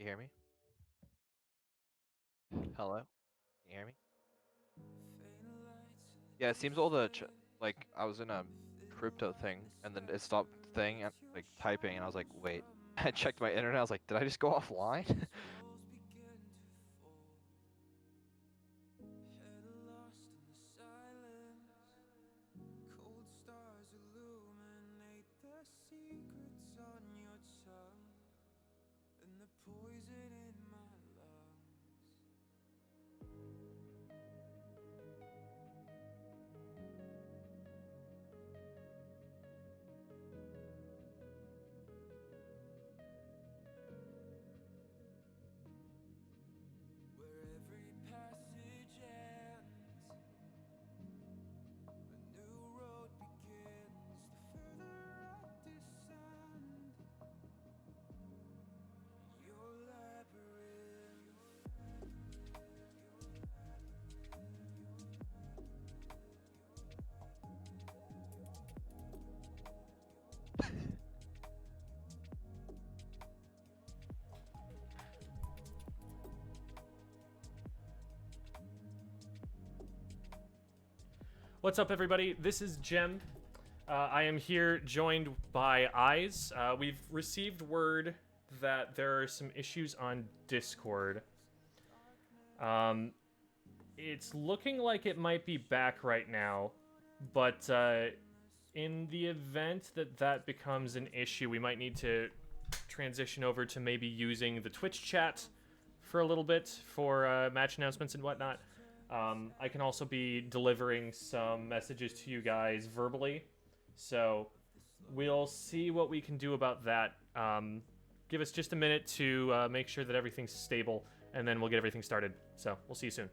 You hear me? Hello? Can you hear me? Yeah, it seems all the like I was in a crypto thing and then it stopped thing and like typing and I was like, wait. I checked my internet. I was like, did I just go offline? What's up, everybody? This is Jem. I am here joined by Eyes. We've received word that there are some issues on Discord. It's looking like it might be back right now, but in the event that that becomes an issue, we might need to transition over to maybe using the Twitch chat for a little bit for match announcements and whatnot. I can also be delivering some messages to you guys verbally, so we'll see what we can do about that. Give us just a minute to make sure that everything's stable, and then we'll get everything started. So we'll see you soon.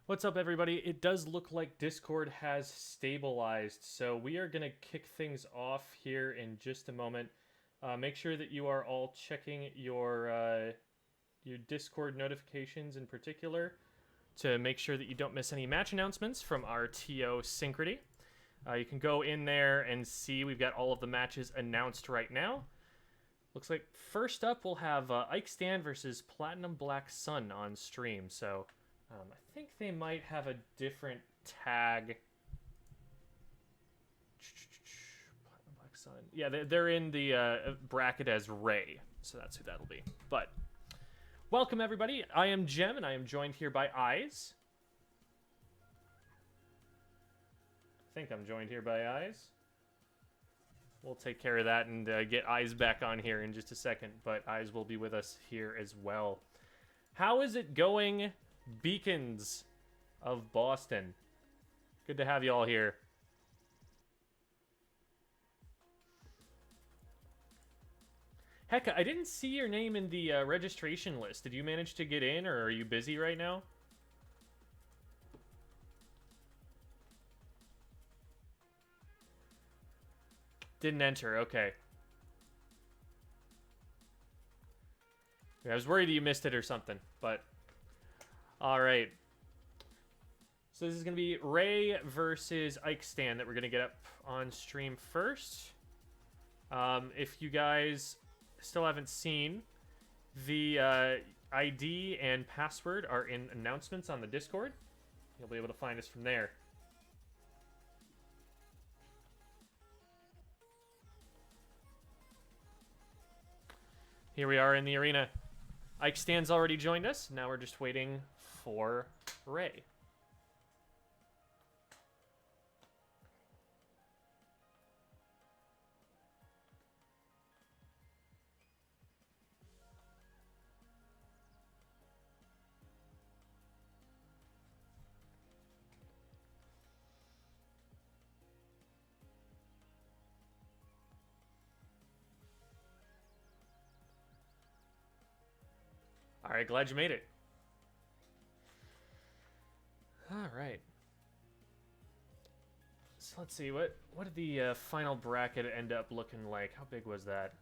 What's up, everybody? It does look like Discord has stabilized, so we are going to kick things off here in just a moment. Make sure that you are all checking your Discord notifications in particular to make sure that you don't miss any match announcements from our TO Synchrony. You can go in there and see we've got all of the matches announced right now. Looks like first up we'll have Ike Stan versus Platinum Black Sun on stream, so I think they might have a different tag. Platinum Black Sun. Yeah, they're in the bracket as Ray, so that's who that'll be. But welcome, everybody. I am Jem, and I am joined here by Eyes. I think I'm joined here by Eyes. We'll take care of that and get Eyes back on here in just a second, but Eyes will be with us here as well. How is it going, Beacons of Boston? Good to have you all here. Heck, I didn't see your name in the registration list. Did you manage to get in, or are you busy right now? Didn't enter, okay. I was worried that you missed it or something, but... Alright. So this is going to be Ray versus Ike Stan that we're going to get up on stream first. If you guys still haven't seen, the ID and password are in announcements on the Discord. You'll be able to find us from there. Here we are in the arena. Ike Stan's already joined us. Now we're just waiting for Ray. All right, glad you made it. All right. So let's see, what did the final bracket end up looking like? How big was that?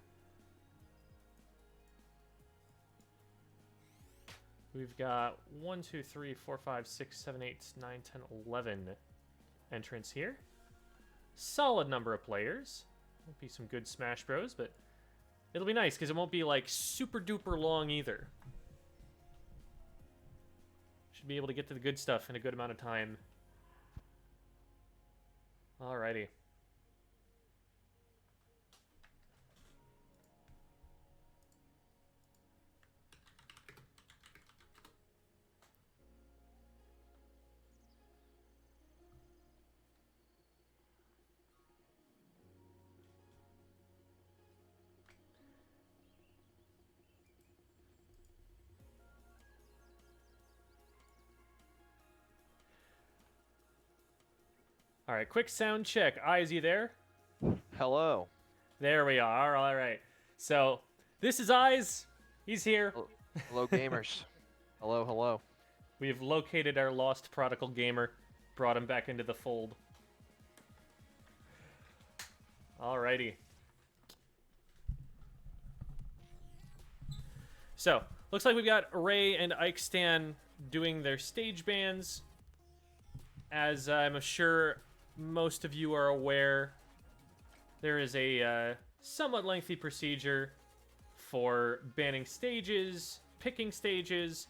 We've got 1, 2, 3, 4, 5, 6, 7, 8, 9, 10, 11 entrants here. Solid number of players. Won't be some good Smash Bros, but it'll be nice because it won't be like super duper long either. Should be able to get to the good stuff in a good amount of time. Alrighty. All right, quick sound check. Eyes, you there? Hello. There we are. All right. So this is Eyes. He's here. Hello, gamers. Hello, hello. We've located our lost prodigal gamer, brought him back into the fold. Alrighty. So, looks like we've got Ray and Ike Stan doing their stage bans. As I'm sure most of you are aware, there is a somewhat lengthy procedure for banning stages, picking stages,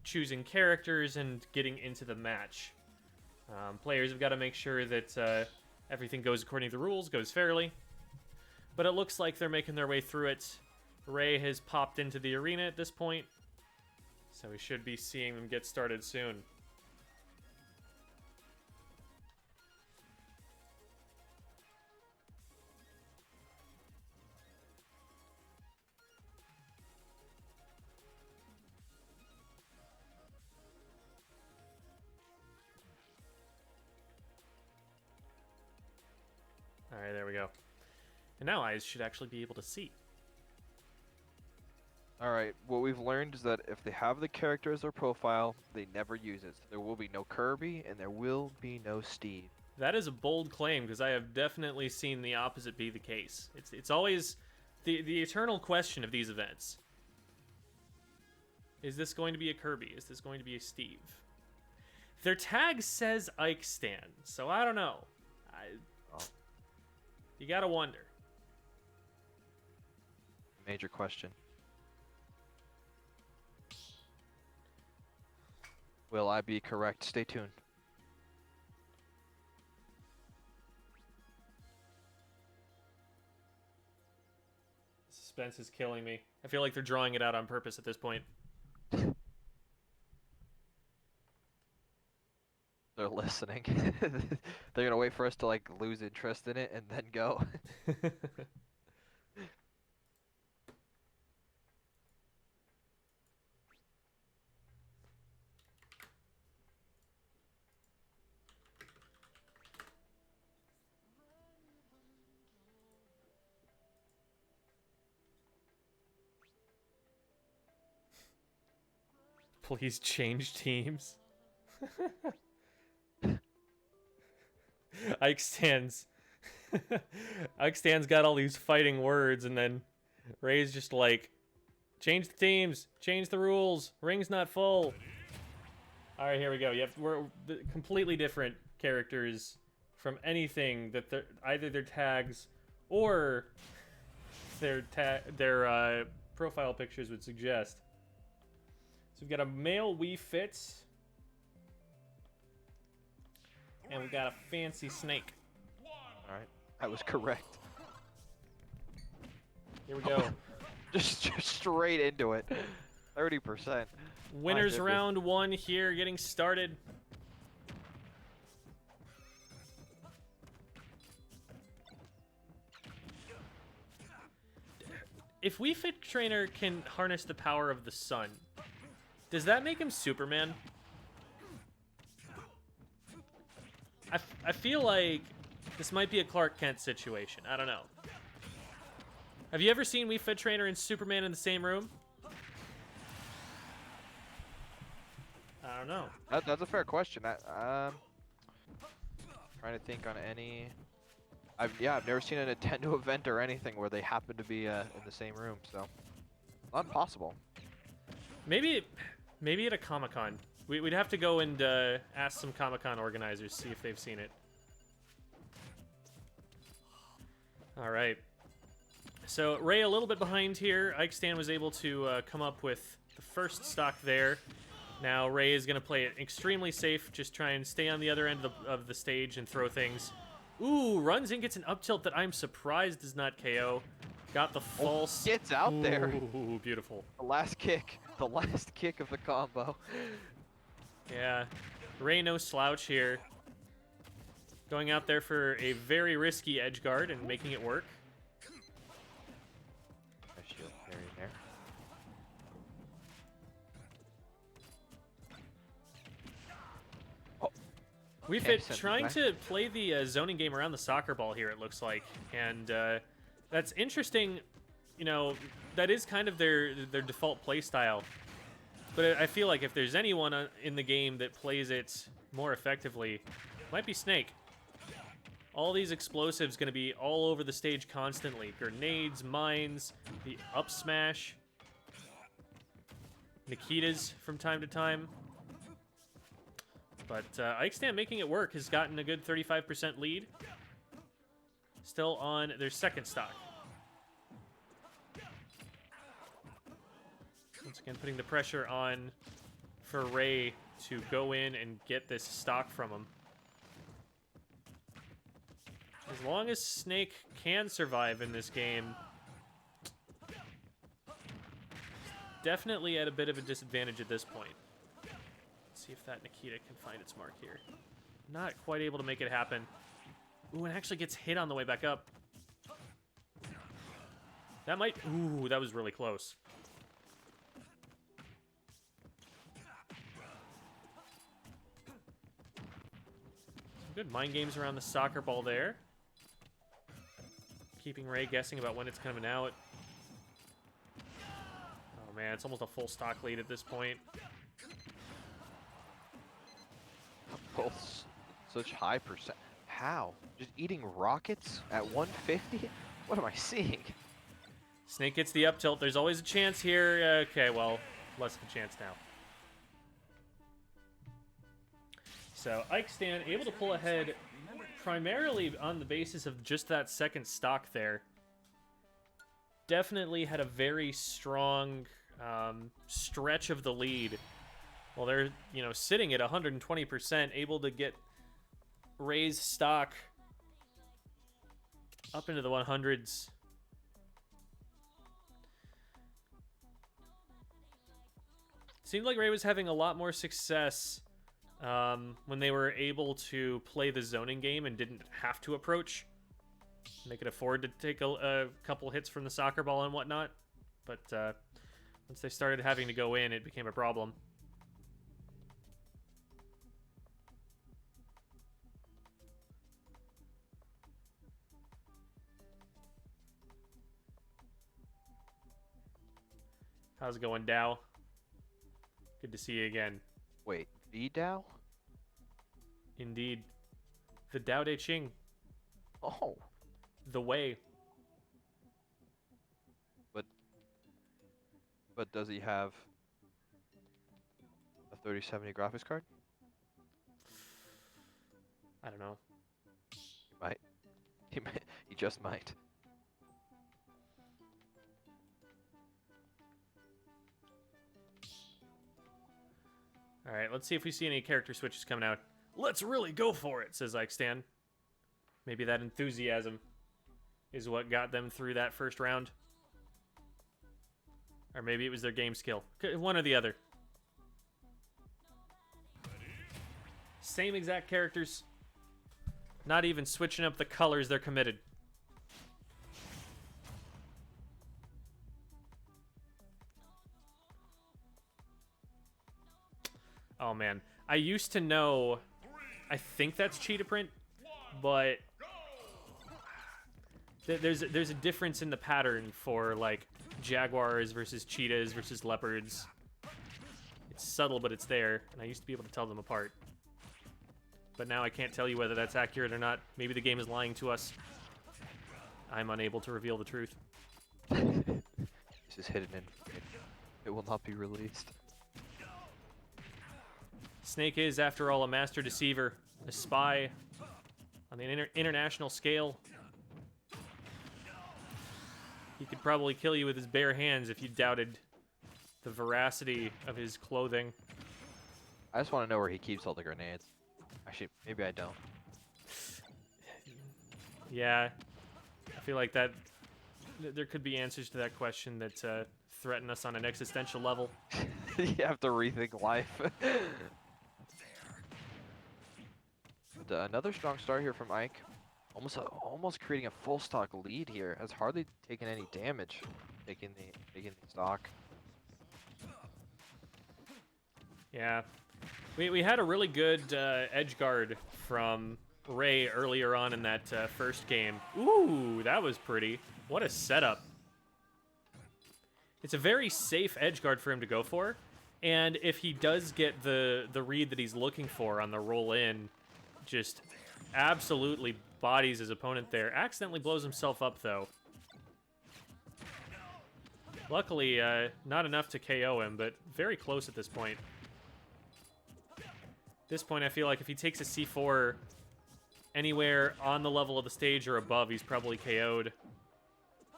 choosing characters, and getting into the match. Players have got to make sure that everything goes according to the rules, goes fairly. But it looks like they're making their way through it. Ray has popped into the arena at this point, so we should be seeing them get started soon. Alright, there we go. And now Eyes should actually be able to see. Alright, what we've learned is that if they have the character as their profile, they never use it. So there will be no Kirby, and there will be no Steve. That is a bold claim, because I have definitely seen the opposite be the case. It's always the eternal question of these events. Is this going to be a Kirby? Is this going to be a Steve? Their tag says Ike Stan, so I don't know. You gotta wonder. Major question. Will I be correct? Stay tuned. Suspense is killing me. I feel like they're drawing it out on purpose at this point. They're listening. They're gonna wait for us to like lose interest in it and then go. Please change teams. Ike stands. Ike stands got all these fighting words, and then Ray's just like, change the teams, change the rules, ring's not full. All right, here we go. Yep, we're completely different characters from anything that they're either their tags or their profile pictures would suggest. So we've got a male Wii Fit, and we've got a fancy snake. All right, I was correct. Here we go. just straight into it. 30%. Winners round 1 here, getting started. If Wii Fit Trainer can harness the power of the sun, does that make him Superman? I feel like this might be a Clark Kent situation. I don't know. Have you ever seen Wii Fit Trainer and Superman in the same room? I don't know. That's a fair question. Trying to think on any. I've never seen a Nintendo event or anything where they happen to be in the same room, so not possible. Maybe at a Comic-Con. We'd have to go and ask some Comic-Con organizers, see if they've seen it. All right. So Ray a little bit behind here. Ike Stan was able to come up with the first stock there. Now Ray is going to play it extremely safe, just try and stay on the other end of the stage and throw things. Ooh, runs in, gets an up tilt that I'm surprised does not KO. Got the false. Gets out there. Ooh, beautiful. The last kick of the combo. Yeah, Ray no slouch here. Going out there for a very risky edge guard and making it work. Nice shield parry there. Wii Fit trying to play the zoning game around the soccer ball here, it looks like. And that's interesting. You know, that is kind of their default play style. But I feel like if there's anyone in the game that plays it more effectively, it might be Snake. All these explosives going to be all over the stage constantly. Grenades, mines, the up smash. Nikitas from time to time. But Ike Stan making it work, has gotten a good 35% lead. Still on their second stock. Once again, putting the pressure on for Ray to go in and get this stock from him. As long as Snake can survive in this game, definitely at a bit of a disadvantage at this point. Let's see if that Nikita can find its mark here. Not quite able to make it happen. Ooh, and actually gets hit on the way back up. That might... Ooh, that was really close. Some good mind games around the soccer ball there. Keeping Ray guessing about when it's coming out. Oh man, it's almost a full stock lead at this point. Both such high percent. How? Just eating rockets at 150? What am I seeing? Snake gets the up tilt. There's always a chance here. Okay, well, less of a chance now. So Ike Stan able to pull ahead primarily on the basis of just that second stock there. Definitely had a very strong stretch of the lead. Well, they're, sitting at 120%, able to get Ray's stock up into the 100s. Seemed like Ray was having a lot more success when they were able to play the zoning game and didn't have to approach. They could afford to take a couple hits from the soccer ball and whatnot. But once they started having to go in, it became a problem. How's it going, Dow? Good to see you again. Wait, V-Dow? Indeed. The Dao De Ching. Oh, The way. but does he have a 3070 graphics card? I don't know. He might. He might. He just might. All right, let's see if we see any character switches coming out. Let's really go for it, says Ike Stan. Maybe that enthusiasm is what got them through that first round. Or maybe it was their game skill. One or the other. Same exact characters. Not even switching up the colors, they're committed. Oh man, I used to know, I think that's cheetah print, but there's a difference in the pattern for like jaguars versus cheetahs versus leopards. It's subtle, but it's there, and I used to be able to tell them apart. But now I can't tell you whether that's accurate or not. Maybe the game is lying to us. I'm unable to reveal the truth. This is hidden in. It will not be released. Snake is, after all, a master deceiver, a spy on the international scale. He could probably kill you with his bare hands if you doubted the veracity of his clothing. I just want to know where he keeps all the grenades. Actually, maybe I don't. Yeah, I feel like that there could be answers to that question that threaten us on an existential level. You have to rethink life. But, another strong start here from Ike. Almost creating a full stock lead here. Has hardly taken any damage taking the stock. Yeah, we had a really good edge guard from Ray earlier on in that first game. Ooh, that was pretty. What a setup. It's a very safe edge guard for him to go for, and if he does get the read that he's looking for on the roll in, just absolutely bodies his opponent there. Accidentally blows himself up, though. Luckily, not enough to KO him, but very close at this point. At this point, I feel like if he takes a C4 anywhere on the level of the stage or above, he's probably KO'd.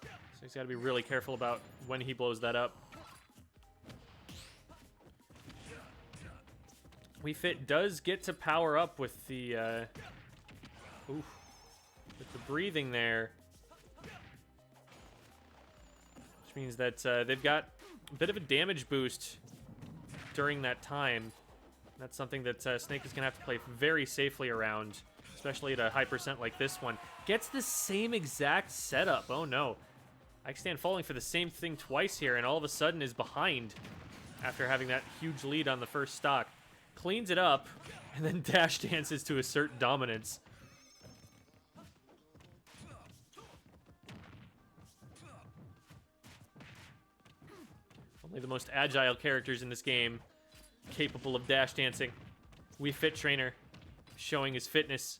So he's got to be really careful about when he blows that up. Wii Fit does get to power up with the with the breathing there, which means that they've got a bit of a damage boost during that time. That's something that Snake is gonna have to play very safely around, especially at a high percent like this one. Gets the same exact setup. Oh no, Ike Stan falling for the same thing twice here, and all of a sudden is behind after having that huge lead on the first stock. Cleans it up, and then dash dances to assert dominance. Only the most agile characters in this game capable of dash dancing. Wii Fit Trainer showing his fitness.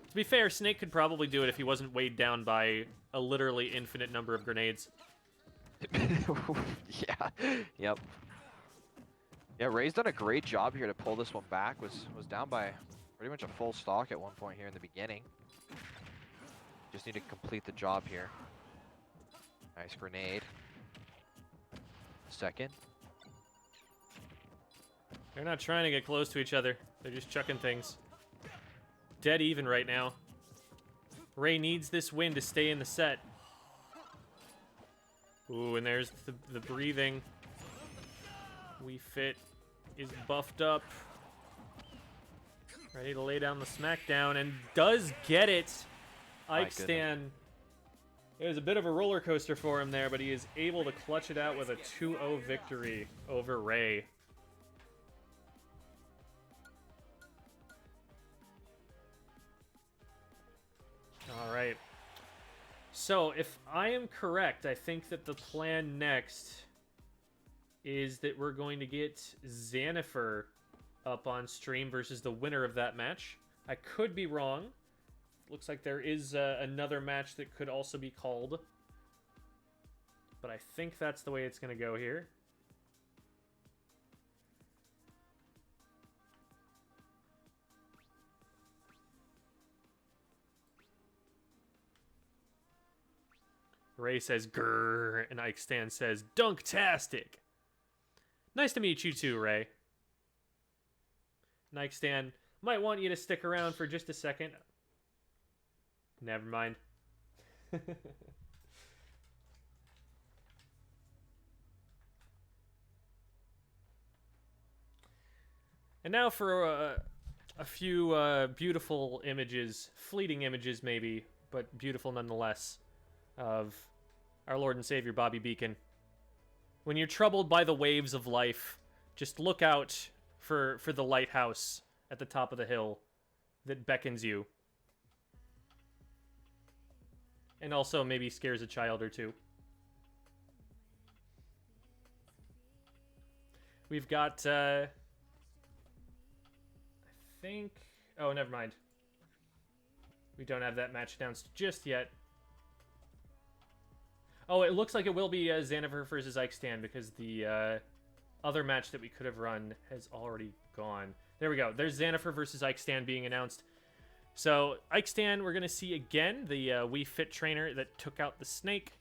To be fair, Snake could probably do it if he wasn't weighed down by a literally infinite number of grenades. Yeah, yep. Yeah, Ray's done a great job here to pull this one back. Was down by pretty much a full stock at one point here in the beginning. Just need to complete the job here. Nice grenade. Second. They're not trying to get close to each other. They're just chucking things. Dead even right now. Ray needs this win to stay in the set. Ooh, and there's the breathing. Wii Fit is buffed up. Ready to lay down the smackdown, and does get it. Ike Stan. It was a bit of a roller coaster for him there, but he is able to clutch it out with a 2-0 victory over Ray. All right. So, if I am correct, I think that the plan next is that we're going to get Xanifer up on stream versus the winner of that match. I could be wrong. Looks like there is another match that could also be called. But I think that's the way it's going to go here. Ray says grrr, and Ike Stan says dunktastic. Nice to meet you too, Ray. And Ike Stan, might want you to stick around for just a second. Never mind. And now for a few beautiful images, fleeting images maybe, but beautiful nonetheless, of our Lord and Savior Bobby Beacon. When you're troubled by the waves of life, just look out for the lighthouse at the top of the hill that beckons you. And also maybe scares a child or two. We've got, I think... Oh, never mind. We don't have that match announced just yet. Oh, it looks like it will be Xanifer versus Ike Stan because the other match that we could have run has already gone. There we go. There's Xanifer versus Ike Stan being announced. So, Ike Stan, we're going to see again, the Wii Fit trainer that took out the snake.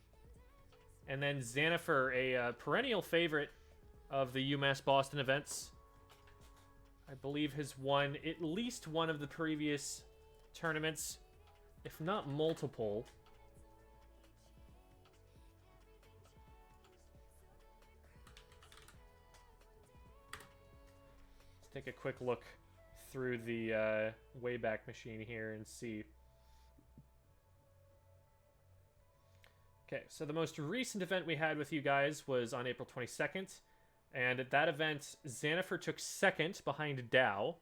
And then Xanifer, a perennial favorite of the UMass Boston events. I believe has won at least one of the previous tournaments, if not multiple. Let's take a quick look through the Wayback Machine here and see. Okay, so the most recent event we had with you guys was on April 22nd. And at that event, Xanifer took second behind Dow.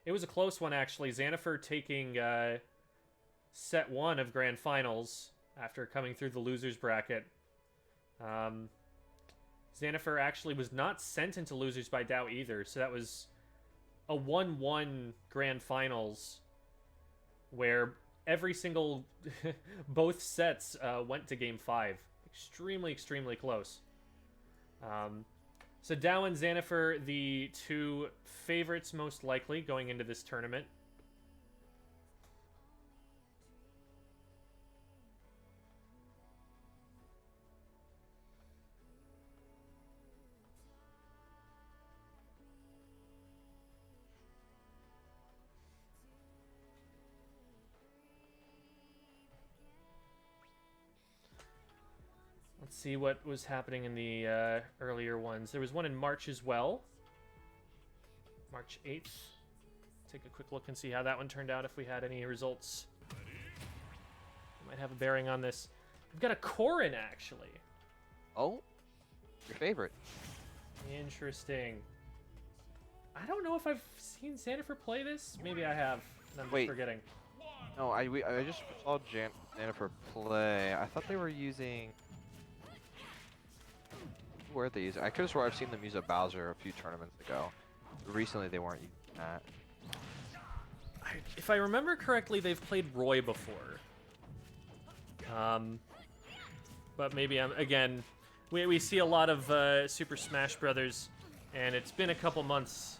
It was a close one, actually. Xanifer taking set one of Grand Finals after coming through the losers bracket. Xanifer actually was not sent into losers by Dow either, so that was a 1-1 Grand Finals where every single both sets went to game 5. Extremely close. So Dow and Xanifer, the two favorites most likely going into this tournament. Let's see what was happening in the earlier ones. There was one in March as well. March 8th. Take a quick look and see how that one turned out, if we had any results. We might have a bearing on this. We've got a Corrin, actually. Oh? Your favorite. Interesting. I don't know if I've seen Xanifer play this. Maybe I have, and I'm just forgetting. No, I just saw Jennifer play. I thought they were using... Where are they using? I could have swore I've seen them use a Bowser a few tournaments ago. Recently, they weren't using that. If I remember correctly, they've played Roy before. But maybe again, we see a lot of Super Smash Brothers, and it's been a couple months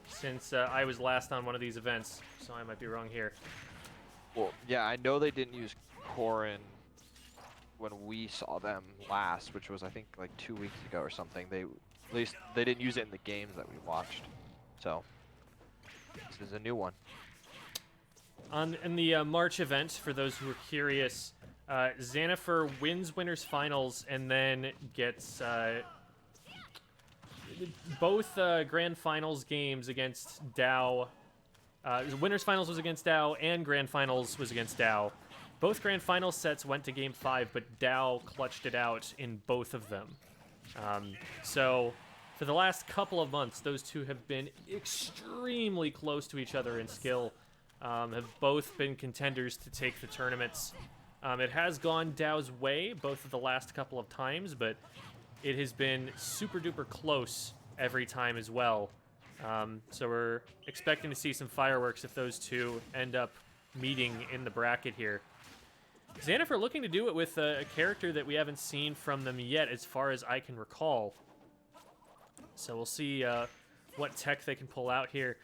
since I was last on one of these events, so I might be wrong here. Well, yeah, I know they didn't use Corrin when we saw them last, which was I think like 2 weeks ago or something. At least they didn't use it in the games that we watched. So this is a new one. In the March event, for those who are curious, Xanifer wins winners finals and then gets both grand finals games against Dow. Winners finals was against Dow and grand finals was against Dow. Both grand final sets went to game 5, but Dow clutched it out in both of them. So for the last couple of months, those two have been extremely close to each other in skill. have both been contenders to take the tournaments. It has gone Dow's way both of the last couple of times, but it has been super duper close every time as well. So we're expecting to see some fireworks if those two end up meeting in the bracket here. Xanafer looking to do it with a character that we haven't seen from them yet as far as I can recall. So we'll see what tech they can pull out here.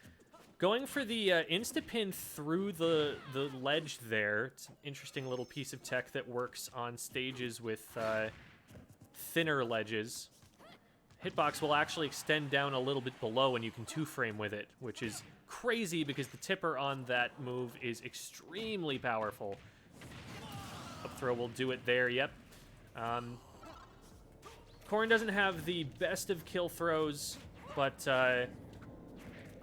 Going for the insta-pin through the ledge there. It's an interesting little piece of tech that works on stages with thinner ledges. Hitbox will actually extend down a little bit below and you can two-frame with it, which is crazy because the tipper on that move is extremely powerful. Up throw will do it there, yep. Corrin doesn't have the best of kill throws, but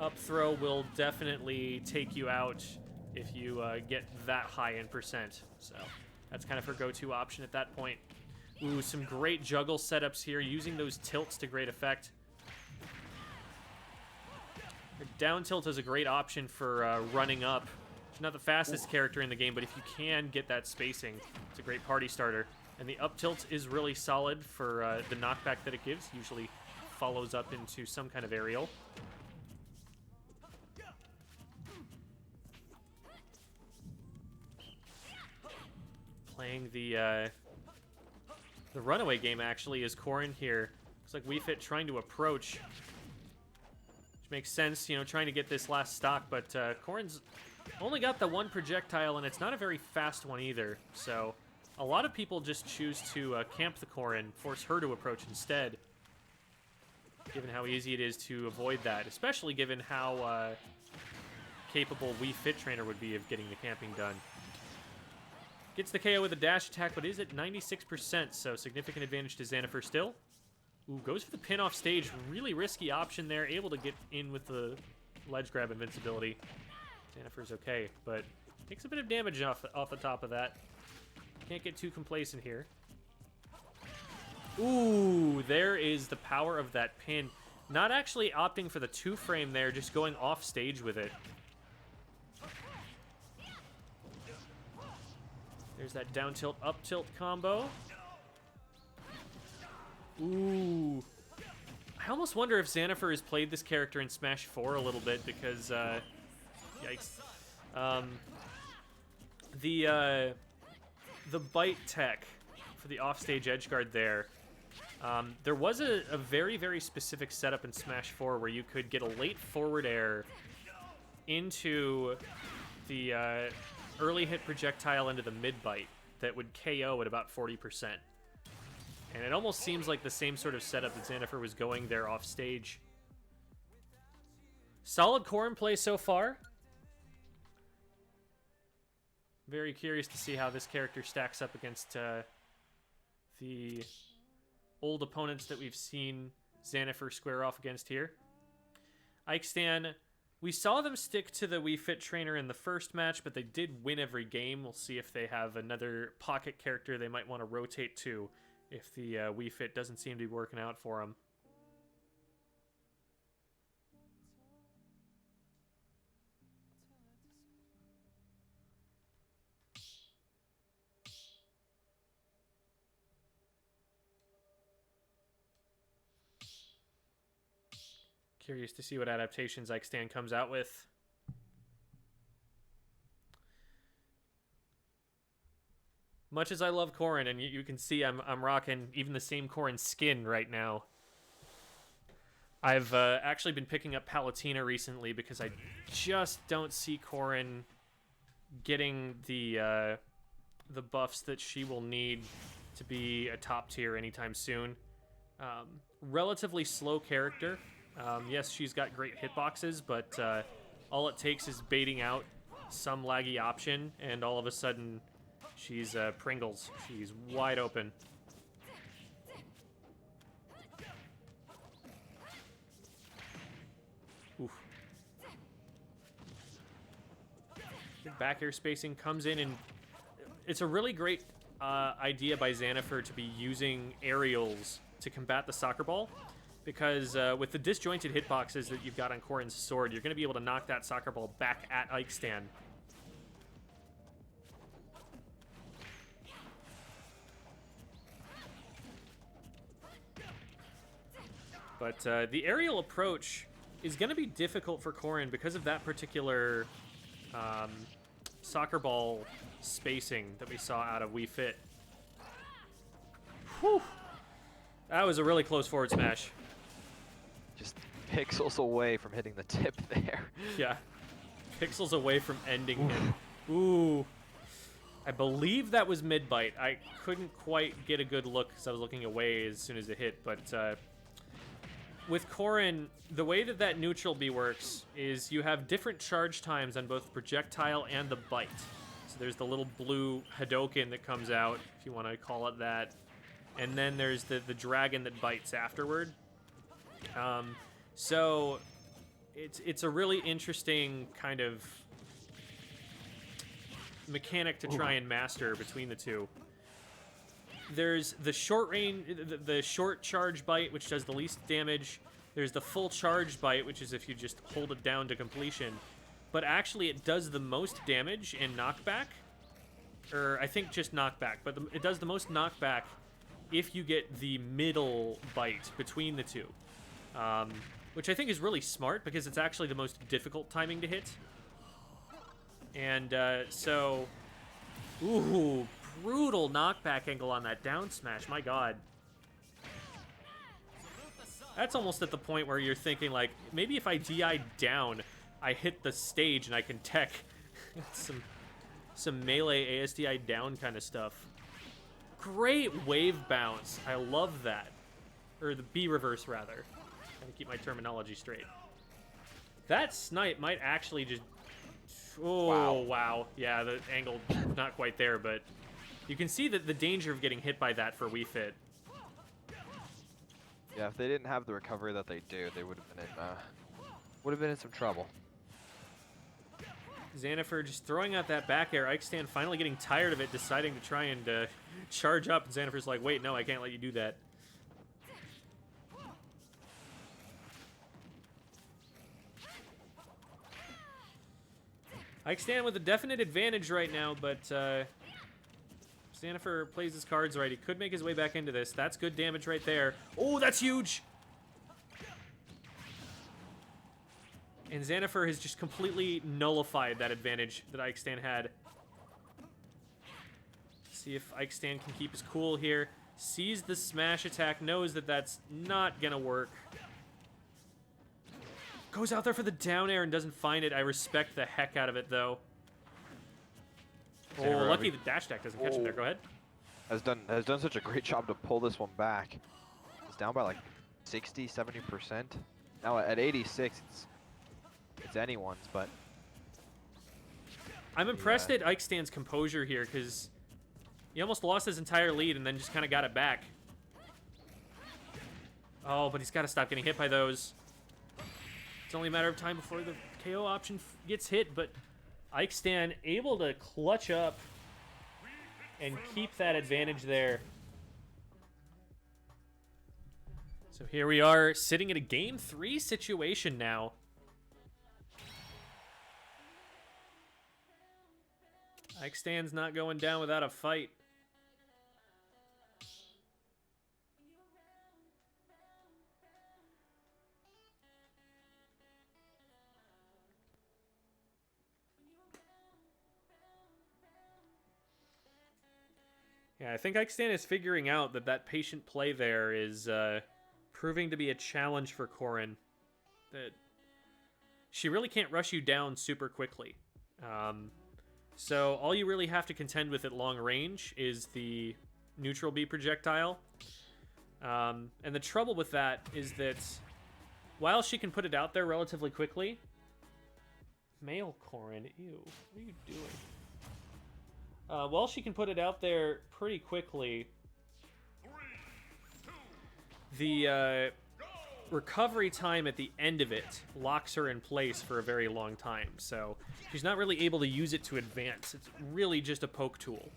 up throw will definitely take you out if you get that high in percent. So that's kind of her go-to option at that point. Ooh, some great juggle setups here, using those tilts to great effect. Her down tilt is a great option for running up. She's not the fastest character in the game, but if you can get that spacing, it's a great party starter. And the up tilt is really solid for the knockback that it gives. Usually follows up into some kind of aerial. Playing the runaway game, actually, is Corrin here. Looks like Wii Fit trying to approach. Which makes sense, you know, trying to get this last stock, but Corrin's only got the one projectile, and it's not a very fast one either. So a lot of people just choose to camp the Corrin, force her to approach instead, given how easy it is to avoid that, especially given how capable Wii Fit Trainer would be of getting the camping done. Gets the KO with a dash attack, but is at 96%, so significant advantage to Xanafer still. Ooh, goes for the pin off stage. Really risky option there. Able to get in with the ledge grab invincibility. Xanafer's okay, but takes a bit of damage off the top of that. Can't get too complacent here. Ooh, there is the power of that pin. Not actually opting for the two-frame there, just going off stage with it. There's that down tilt, up tilt combo. Ooh. I almost wonder if Xanafer has played this character in Smash 4 a little bit because, yikes. The bite tech for the offstage edgeguard there. There was a very, very specific setup in Smash 4 where you could get a late forward air into the early hit projectile into the mid-bite that would KO at about 40%. And it almost seems like the same sort of setup that Xanafer was going there off stage. Solid Corrin play so far. Very curious to see how this character stacks up against the old opponents that we've seen Xanafer square off against here. Ike Stan, we saw them stick to the Wii Fit Trainer in the first match, but they did win every game. We'll see if they have another pocket character they might want to rotate to if the Wii Fit doesn't seem to be working out for them. Curious to see what adaptations Ike Stan comes out with. Much as I love Corrin, and you can see I'm rocking even the same Corrin skin right now. I've actually been picking up Palutena recently because I just don't see Corrin getting the buffs that she will need to be a top tier anytime soon. Relatively slow character. Yes, she's got great hitboxes, but all it takes is baiting out some laggy option, and all of a sudden, she's Pringles. She's wide open. Oof. Good back air spacing comes in, and it's a really great idea by Xanafer to be using aerials to combat the soccer ball. because with the disjointed hitboxes that you've got on Corrin's sword, you're going to be able to knock that soccer ball back at Ike-Stan. But the aerial approach is going to be difficult for Corrin because of that particular soccer ball spacing that we saw out of Wii Fit. Whew. That was a really close forward smash. Just pixels away from hitting the tip there. Yeah. Pixels away from ending him. Ooh. I believe that was mid-bite. I couldn't quite get a good look because I was looking away as soon as it hit, but with Corrin, the way that that neutral B works is you have different charge times on both the projectile and the bite. So there's the little blue Hadoken that comes out, if you want to call it that. And then there's the dragon that bites afterward. So it's a really interesting kind of mechanic to try and master between the two. There's the short range, the short charge bite, which does the least damage. There's the full charge bite, which is if you just hold it down to completion. But actually, it does the most damage and knockback. Or I think just knockback, but it does the most knockback if you get the middle bite between the two. Which I think is really smart because it's actually the most difficult timing to hit. And so, ooh, brutal knockback angle on that down smash. My God. That's almost at the point where you're thinking, like, maybe if I DI down, I hit the stage and I can tech some melee ASDI down kind of stuff. Great wave bounce. I love that. Or the B reverse, rather. Trying to keep my terminology straight. That snipe might actually just... Oh, wow. Yeah, the angle not quite there, but you can see that the danger of getting hit by that for Wii Fit. Yeah, if they didn't have the recovery that they do, they would have been in some trouble. Xanafer just throwing out that back air. Ike-Stan finally getting tired of it, deciding to try and charge up. And Xanafer's like, wait, no, I can't let you do that. Ike-Stan with a definite advantage right now, but Xanafer plays his cards right. He could make his way back into this. That's good damage right there. Oh, that's huge! And Xanafer has just completely nullified that advantage that Ike-Stan had. See if Ike-Stan can keep his cool here. Sees the smash attack, knows that that's not gonna work. Goes out there for the down air and doesn't find it. I respect the heck out of it, though. Oh, lucky the dash attack doesn't catch him there. Go ahead. Has done such a great job to pull this one back. It's down by like 60, 70%. Now at 86, it's anyone's, but... I'm impressed at Ike-Stan's composure here, because he almost lost his entire lead and then just kind of got it back. Oh, but he's got to stop getting hit by those. It's only a matter of time before the KO option gets hit, but Ike-Stan able to clutch up and keep that advantage there. So here we are sitting in a Game 3 situation now. Ike-Stan's not going down without a fight. Yeah, I think Ike-Stan is figuring out that that patient play there is proving to be a challenge for Corrin. That she really can't rush you down super quickly. So all you really have to contend with at long range is the neutral B projectile. And the trouble with that is that while she can put it out there relatively quickly... Male Corrin, ew, what are you doing? While she can put it out there pretty quickly, the recovery time at the end of it locks her in place for a very long time. So she's not really able to use it to advance. It's really just a poke tool.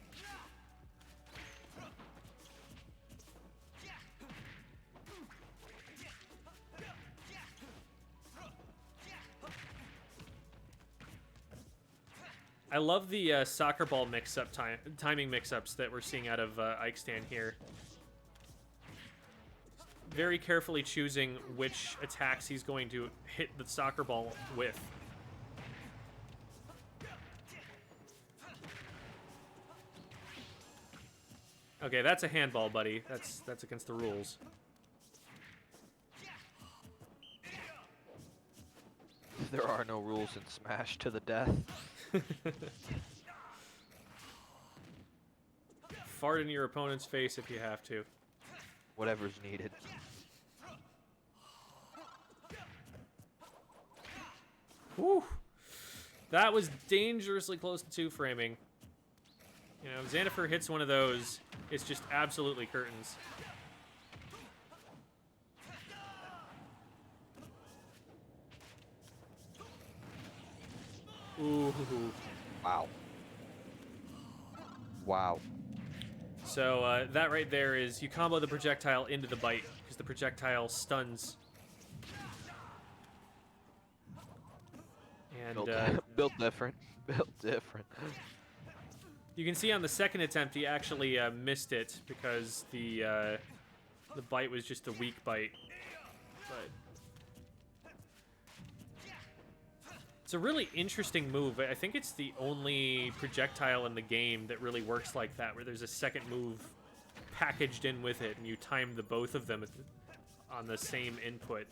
I love the soccer ball mix-up timing mix-ups that we're seeing out of Ike Stand here. Very carefully choosing which attacks he's going to hit the soccer ball with. Okay, that's a handball, buddy. That's against the rules. There are no rules in Smash to the death. Fart in your opponent's face if you have to. Whatever's needed. Whew. That was dangerously close to two-framing. You know, if Xanafer hits one of those, it's just absolutely curtains. Ooh. Wow. Wow. So that right there is you combo the projectile into the bite because the projectile stuns. And Built different. Built different. you can see on the second attempt he actually missed it because the bite was just a weak bite. But it's a really interesting move. I think it's the only projectile in the game that really works like that, where there's a second move packaged in with it, and you time the both of them on the same input.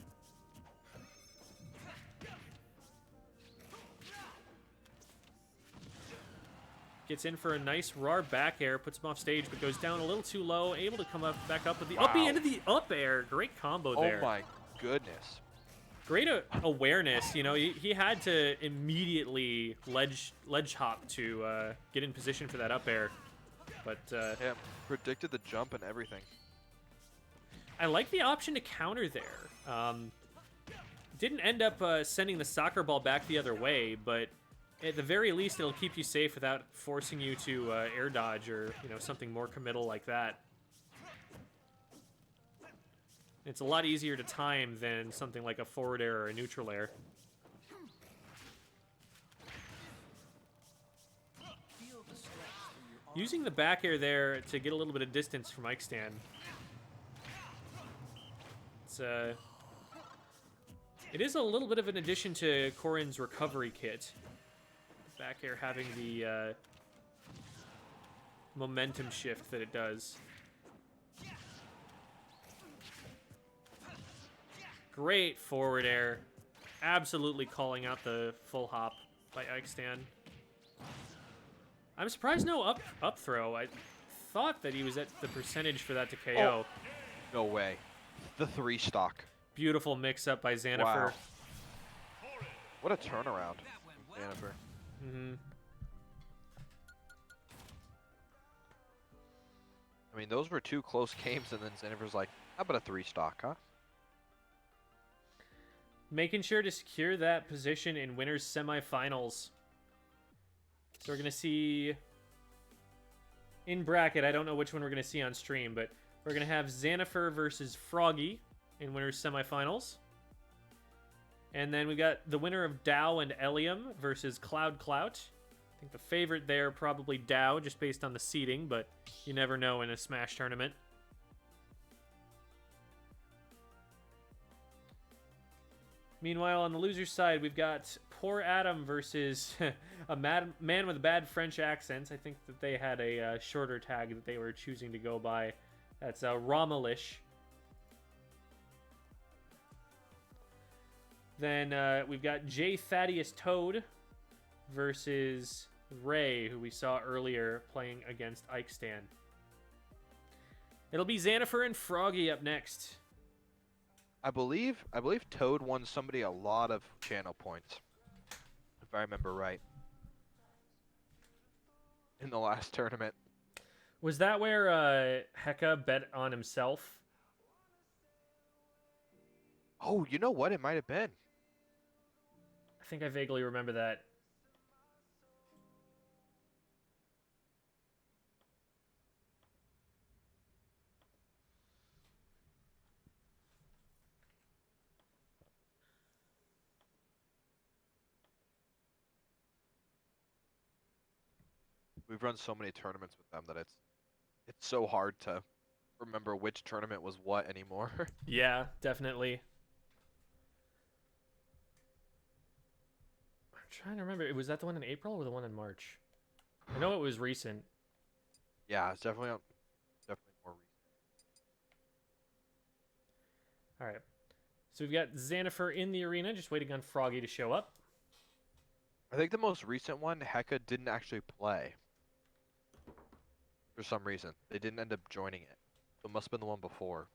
Gets in for a nice raw back air, puts him off stage, but goes down a little too low, able to come up back up with the uppy into the up air. Great combo there. Oh my goodness. Great awareness, you know, he had to immediately ledge hop to get in position for that up air, but yeah, predicted the jump and everything. I like the option to counter there. Didn't end up sending the soccer ball back the other way, but at the very least it'll keep you safe without forcing you to air dodge or, you know, something more committal like that. It's a lot easier to time than something like a forward air or a neutral air. Using the back air there to get a little bit of distance from Ike Stand. It is a little bit of an addition to Corrin's recovery kit. The back air having the momentum shift that it does. Great forward air. Absolutely calling out the full hop by Ike Stand. I'm surprised no up throw. I thought that he was at the percentage for that to KO. Oh, no way. The 3 stock. Beautiful mix-up by Xanafer. Wow. What a turnaround, Xanafer. Mm-hmm. I mean, those were 2 close games, and then Xanafer's like, how about a 3 stock, huh? Making sure to secure that position in winners semifinals. So we're going to see in bracket, I don't know which one we're going to see on stream, but we're going to have Xanafer versus Froggy in winners semifinals. And then we got the winner of Dow and Elium versus Cloud Clout. I think the favorite there probably Dow, just based on the seeding, but you never know in a Smash tournament. Meanwhile, on the loser's side, we've got Poor Adam versus a man with a bad French accent. I think that they had a shorter tag that they were choosing to go by. That's Romelish. Then we've got J. Thaddeus Toad versus Ray, who we saw earlier playing against Ike Stand. It'll be Xanafer and Froggy up next. I believe Toad won somebody a lot of channel points, if I remember right, in the last tournament. Was that where Heka bet on himself? Oh, you know what? It might have been. I think I vaguely remember that. we've run so many tournaments with them that it's so hard to remember which tournament was what anymore. Yeah, definitely. I'm trying to remember. Was that the one in April or the one in March? I know it was recent. Yeah, it's definitely more recent. All right. So we've got Xanifer in the arena, just waiting on Froggy to show up. I think the most recent one, Heka didn't actually play for some reason. They didn't end up joining it. So it must have been the one before.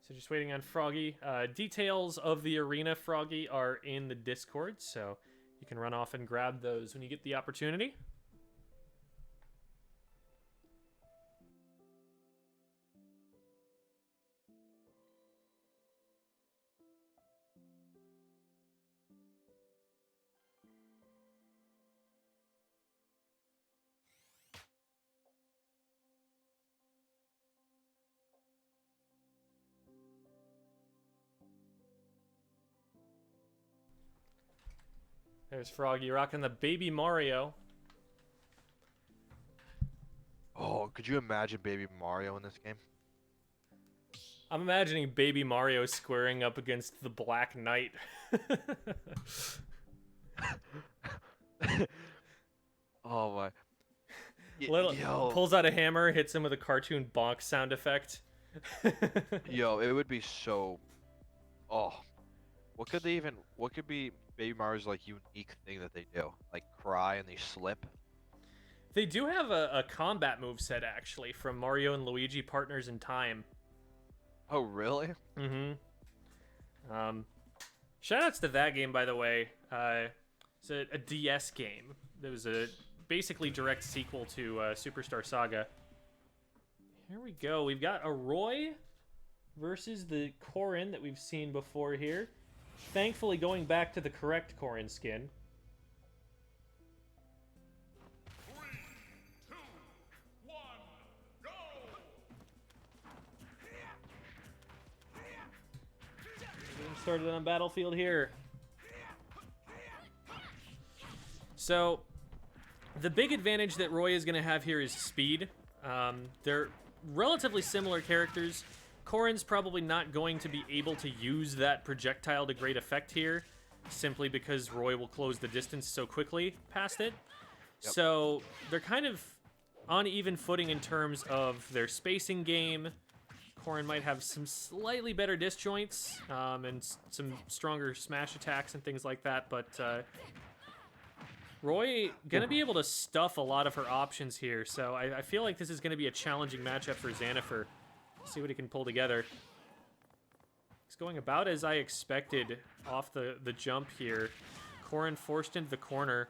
So just waiting on Froggy. Details of the arena, Froggy, are in the Discord, so you can run off and grab those when you get the opportunity. There's Froggy rocking the Baby Mario. Oh, could you imagine Baby Mario in this game? I'm imagining Baby Mario squaring up against the Black Knight. Oh my. Little Yo, pulls out a hammer, hits him with a cartoon bonk sound effect. yo, it would be so. Oh, what could be Baby Mario's like unique thing that they do? Like cry and they slip. They do have a combat moveset actually from Mario and Luigi Partners in Time. Oh, really? Mm-hmm. Shoutouts to that game, by the way. It's a DS game. It was a basically direct sequel to Superstar Saga. Here we go. We've got a Roy versus the Corrin that we've seen before here. Thankfully, going back to the correct Corrin skin. 3, 2, 1, go! Getting started on Battlefield here. So, the big advantage that Roy is going to have here is speed. They're relatively similar characters. Corrin's probably not going to be able to use that projectile to great effect here, simply because Roy will close the distance so quickly past it. Yep. So, they're kind of on even footing in terms of their spacing game. Corrin might have some slightly better disjoints and some stronger smash attacks and things like that, but Roy gonna be able to stuff a lot of her options here, so I feel like this is gonna be a challenging matchup for Xanifer. See what he can pull together. He's going about as I expected off the jump here. Corrin forced into the corner.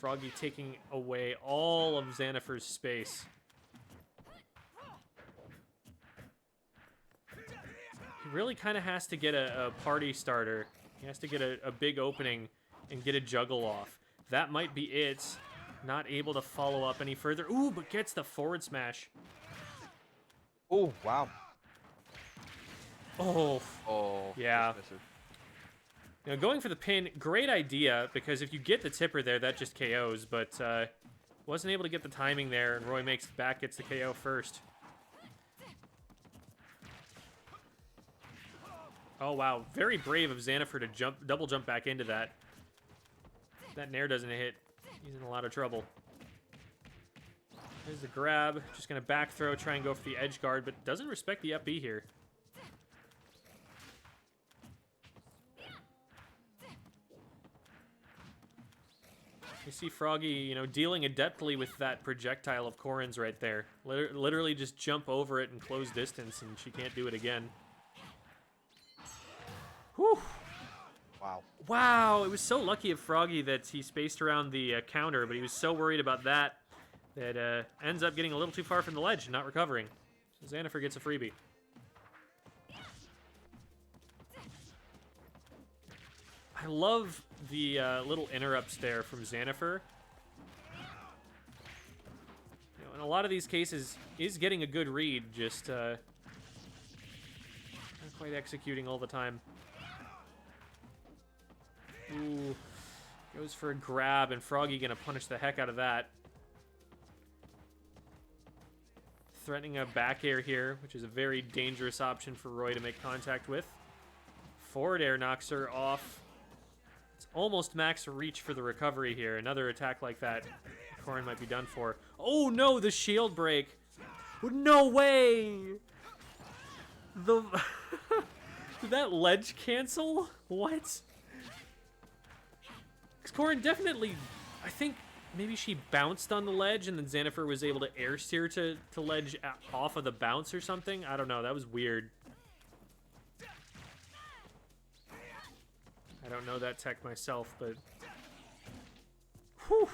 Froggy taking away all of Xanifer's space. He really kind of has to get a party starter. He has to get a big opening and get a juggle off. That might be it. Not able to follow up any further. Ooh, but gets the forward smash. Oh, wow. Oh, Oh, yeah. just missed it. Now going for the pin, great idea, because if you get the tipper there, that just KOs, but wasn't able to get the timing there, and Roy makes it back, gets the KO first. Oh, wow. Very brave of Xanifer to double jump back into that. If that nair doesn't hit, he's in a lot of trouble. There's the grab. Just going to back throw, try and go for the edge guard, but doesn't respect the up B here. You see Froggy, you know, dealing adeptly with that projectile of Corrin's right there. Literally just jump over it and close distance, and she can't do it again. Whew. Wow. Wow, it was so lucky of Froggy that he spaced around the counter, but he was so worried about that ends up getting a little too far from the ledge and not recovering. So Xanifer gets a freebie. I love the little interrupts there from Xanifer. You know, and a lot of these cases, is getting a good read, just not quite executing all the time. Ooh, goes for a grab, and Froggy gonna punish the heck out of that. Threatening a back air here, which is a very dangerous option for Roy to make contact with. Forward air knocks her off. It's almost max reach for the recovery here. Another attack like that, Corrin might be done for. Oh no, the shield break. No way! The Did that ledge cancel? What? Because Corrin definitely, I think maybe she bounced on the ledge and then Xanafer was able to air steer to ledge off of the bounce or something. I don't know. That was weird. I don't know that tech myself, but... Whew!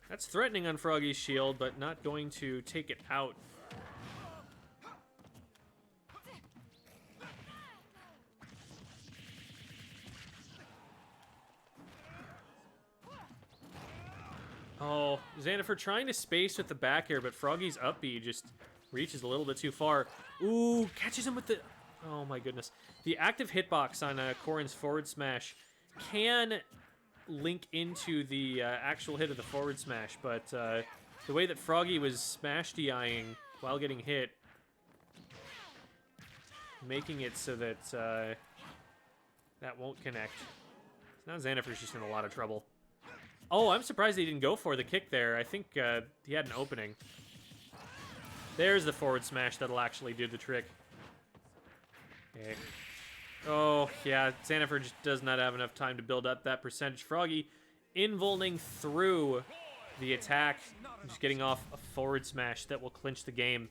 That's threatening on Froggy's shield, but not going to take it out. Oh, Xanafer trying to space with the back air, but Froggy's up B just reaches a little bit too far. Ooh, catches him with the... Oh my goodness. The active hitbox on Corrin's forward smash can link into the actual hit of the forward smash, but the way that Froggy was smash DIing while getting hit, making it so that that won't connect. So now Xanafer's just in a lot of trouble. Oh, I'm surprised he didn't go for the kick there. I think he had an opening. There's the forward smash that'll actually do the trick. Okay. Oh, yeah, Xanafer just does not have enough time to build up that percentage. Froggy invulning through the attack, just getting off a forward smash that will clinch the game.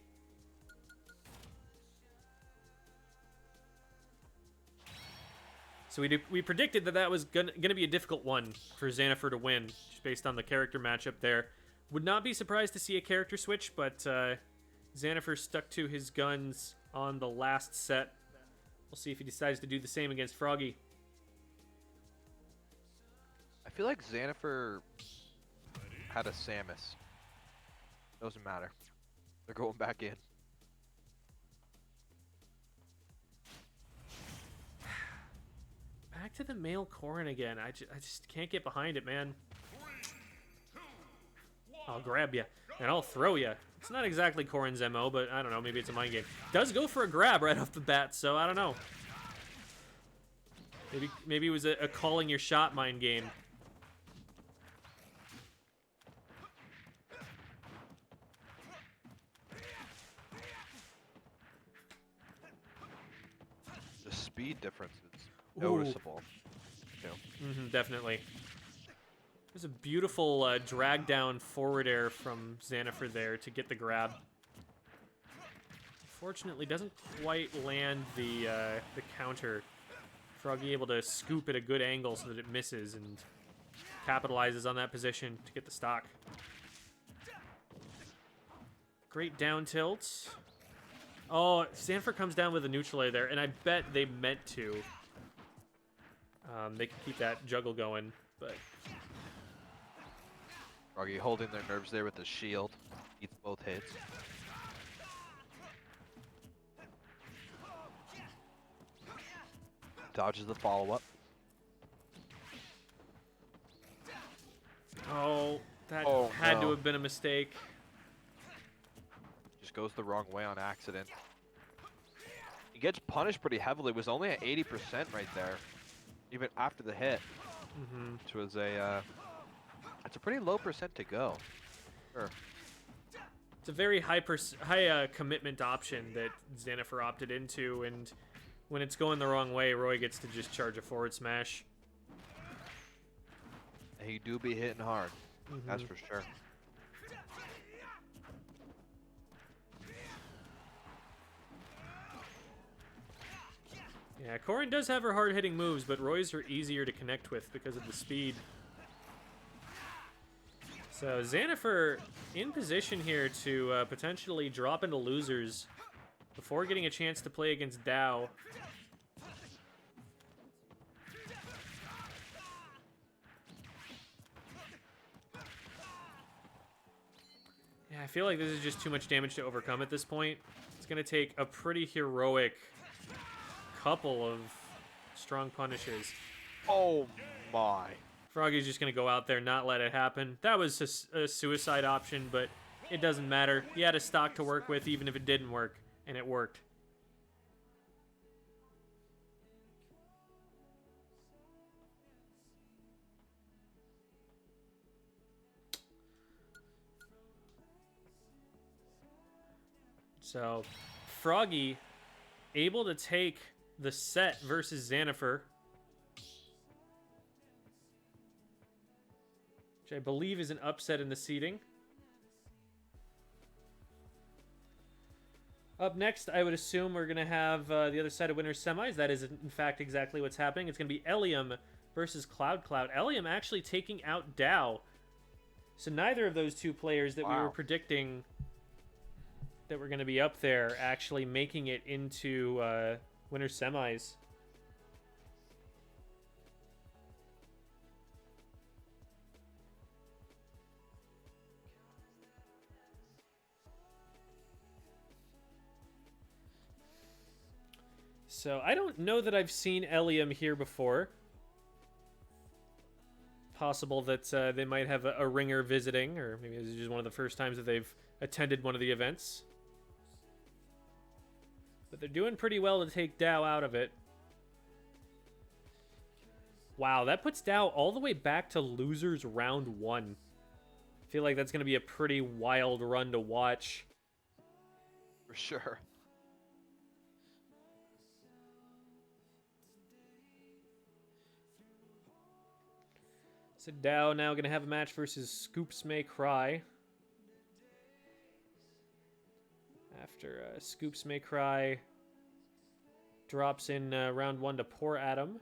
So we predicted that was gonna be a difficult one for Xanafer to win, just based on the character matchup there. Would not be surprised to see a character switch, but Xanafer stuck to his guns on the last set. We'll see if he decides to do the same against Froggy. I feel like Xanafer had a Samus. Doesn't matter. They're going back in. Back to the male Corrin again. I just can't get behind it, man. 3, 2, 1. I'll grab you, and I'll throw you. It's not exactly Corrin's MO, but I don't know. Maybe it's a mind game. Does go for a grab right off the bat, so I don't know. Maybe it was a calling your shot mind game. The speed difference is noticeable. Definitely. There's a beautiful drag down forward air from Xanafer there to get the grab. Unfortunately, doesn't quite land the counter. Froggy able to scoop at a good angle so that it misses and capitalizes on that position to get the stock. Great down tilt. Oh, Xanafer comes down with a neutral air there, and I bet they meant to. They can keep that juggle going, but... Froggy holding their nerves there with the shield. Eats both hits. Dodges the follow-up. Oh, that Oh, had to no. have been a mistake. Just goes the wrong way on accident. He gets punished pretty heavily. Was only at 80% right there, even after the hit. Which was a it's a pretty low percent to go. Sure. It's a very high commitment option that Xanafer opted into, and when it's going the wrong way, Roy gets to just charge a forward smash. He do be hitting hard. That's for sure. Yeah, Corrin does have her hard-hitting moves, but Roy's are easier to connect with because of the speed. So Xanafer in position here to potentially drop into losers before getting a chance to play against Dow. Yeah, I feel like this is just too much damage to overcome at this point. It's going to take a pretty heroic couple of strong punishes. Oh my. Froggy's just going to go out there, not let it happen. That was a suicide option, but it doesn't matter. He had a stock to work with even if it didn't work, and it worked. So, Froggy able to take the set versus Xanifer, which I believe is an upset in the seeding. Up next, I would assume we're going to have the other side of Winners Semis. That is, in fact, exactly what's happening. It's going to be Elium versus Cloud. Elium actually taking out Dow. So neither of those two players that we were predicting that were going to be up there actually making it into Winners Semis. So I don't know that I've seen Elium here before. Possible that they might have a ringer visiting, or maybe this is just one of the first times that they've attended one of the events. But they're doing pretty well to take Dow out of it. Wow, that puts Dow all the way back to losers round 1. I feel like that's going to be a pretty wild run to watch. For sure. So Dow now going to have a match versus Scoops May Cry. After Scoops May Cry drops in round 1 to Poor Adam.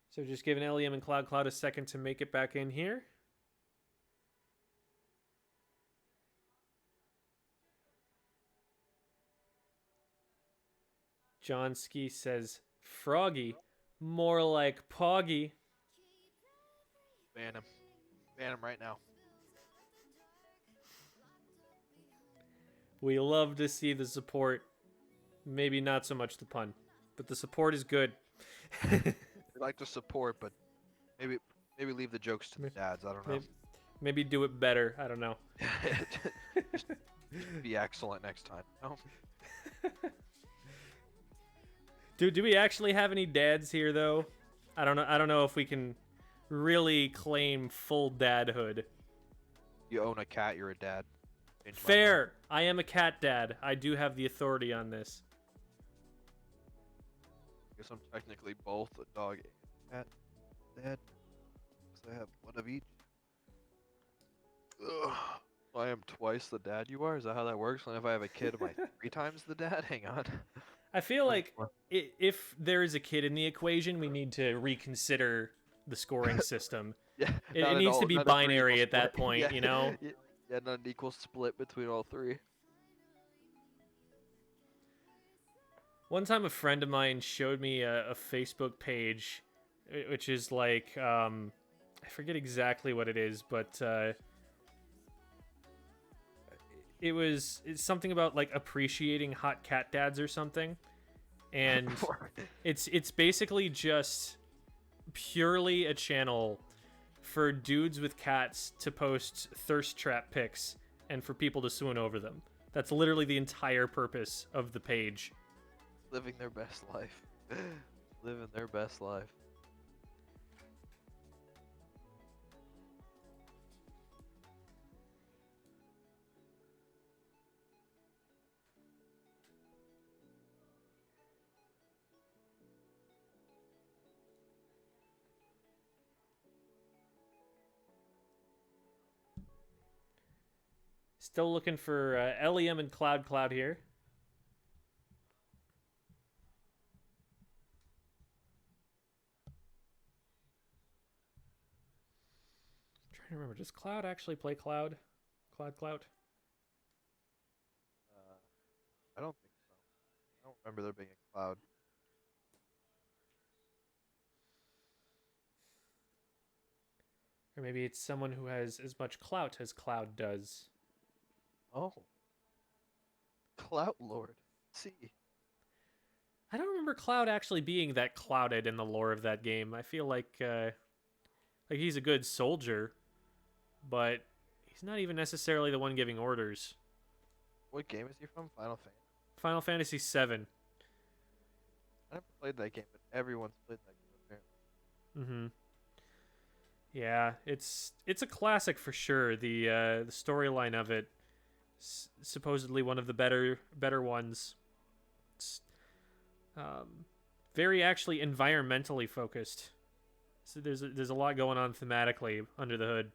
So just giving Elium and Cloud a second to make it back in here. John Ski says, Froggy, more like Poggy. Ban him. Ban him right now. We love to see the support. Maybe not so much the pun, but the support is good. We like to support, but maybe leave the jokes to the dads. I don't know. Maybe do it better. I don't know. just be excellent next time. No. Do we actually have any dads here though? I don't know. I don't know if we can really claim full dadhood. You own a cat, you're a dad. Fair. I am a cat dad. I do have the authority on this. I guess I'm technically both a dog and cat dad. Because I have one of each. Ugh. I am twice the dad you are? Is that how that works? And if I have a kid, am I 3 times the dad? Hang on. I feel like if there is a kid in the equation, we need to reconsider the scoring system. Yeah, it needs to be binary at that point, yeah, you know? Yeah, not an equal split between all 3. One time a friend of mine showed me a Facebook page, which is like, I forget exactly what it is, but it's something about like appreciating hot cat dads or something. And it's basically just purely a channel for dudes with cats to post thirst trap pics and for people to swoon over them. That's literally the entire purpose of the page. Living their best life. Living their best life. Still looking for Elium and Cloud here. Trying to remember, does Cloud actually play Cloud? Cloud? I don't think so. I don't remember there being a cloud. Or maybe it's someone who has as much clout as Cloud does. Oh, Clout Lord. See. I don't remember Cloud actually being that clouded in the lore of that game. I feel like he's a good soldier, but he's not even necessarily the one giving orders. What game is he from? Final Fantasy. Final Fantasy VII. I never played that game, but everyone's played that game apparently. Mm-hmm. Yeah, it's a classic for sure. The storyline of it, supposedly one of the better ones. It's very actually environmentally focused. So there's a lot going on thematically under the hood.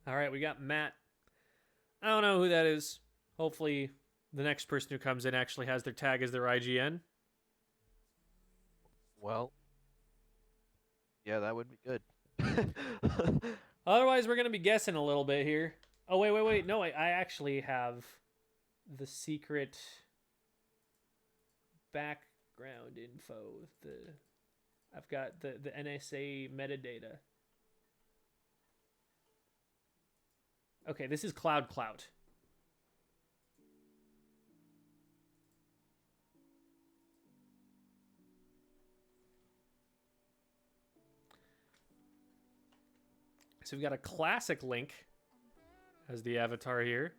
All right, we got Matt. I don't know who that is. Hopefully, the next person who comes in actually has their tag as their IGN. Well, yeah, that would be good. Otherwise, we're going to be guessing a little bit here. Oh, wait. No, I actually have the secret background info. I've got the NSA metadata. Okay, this is Cloud. So we've got a classic Link as the avatar here.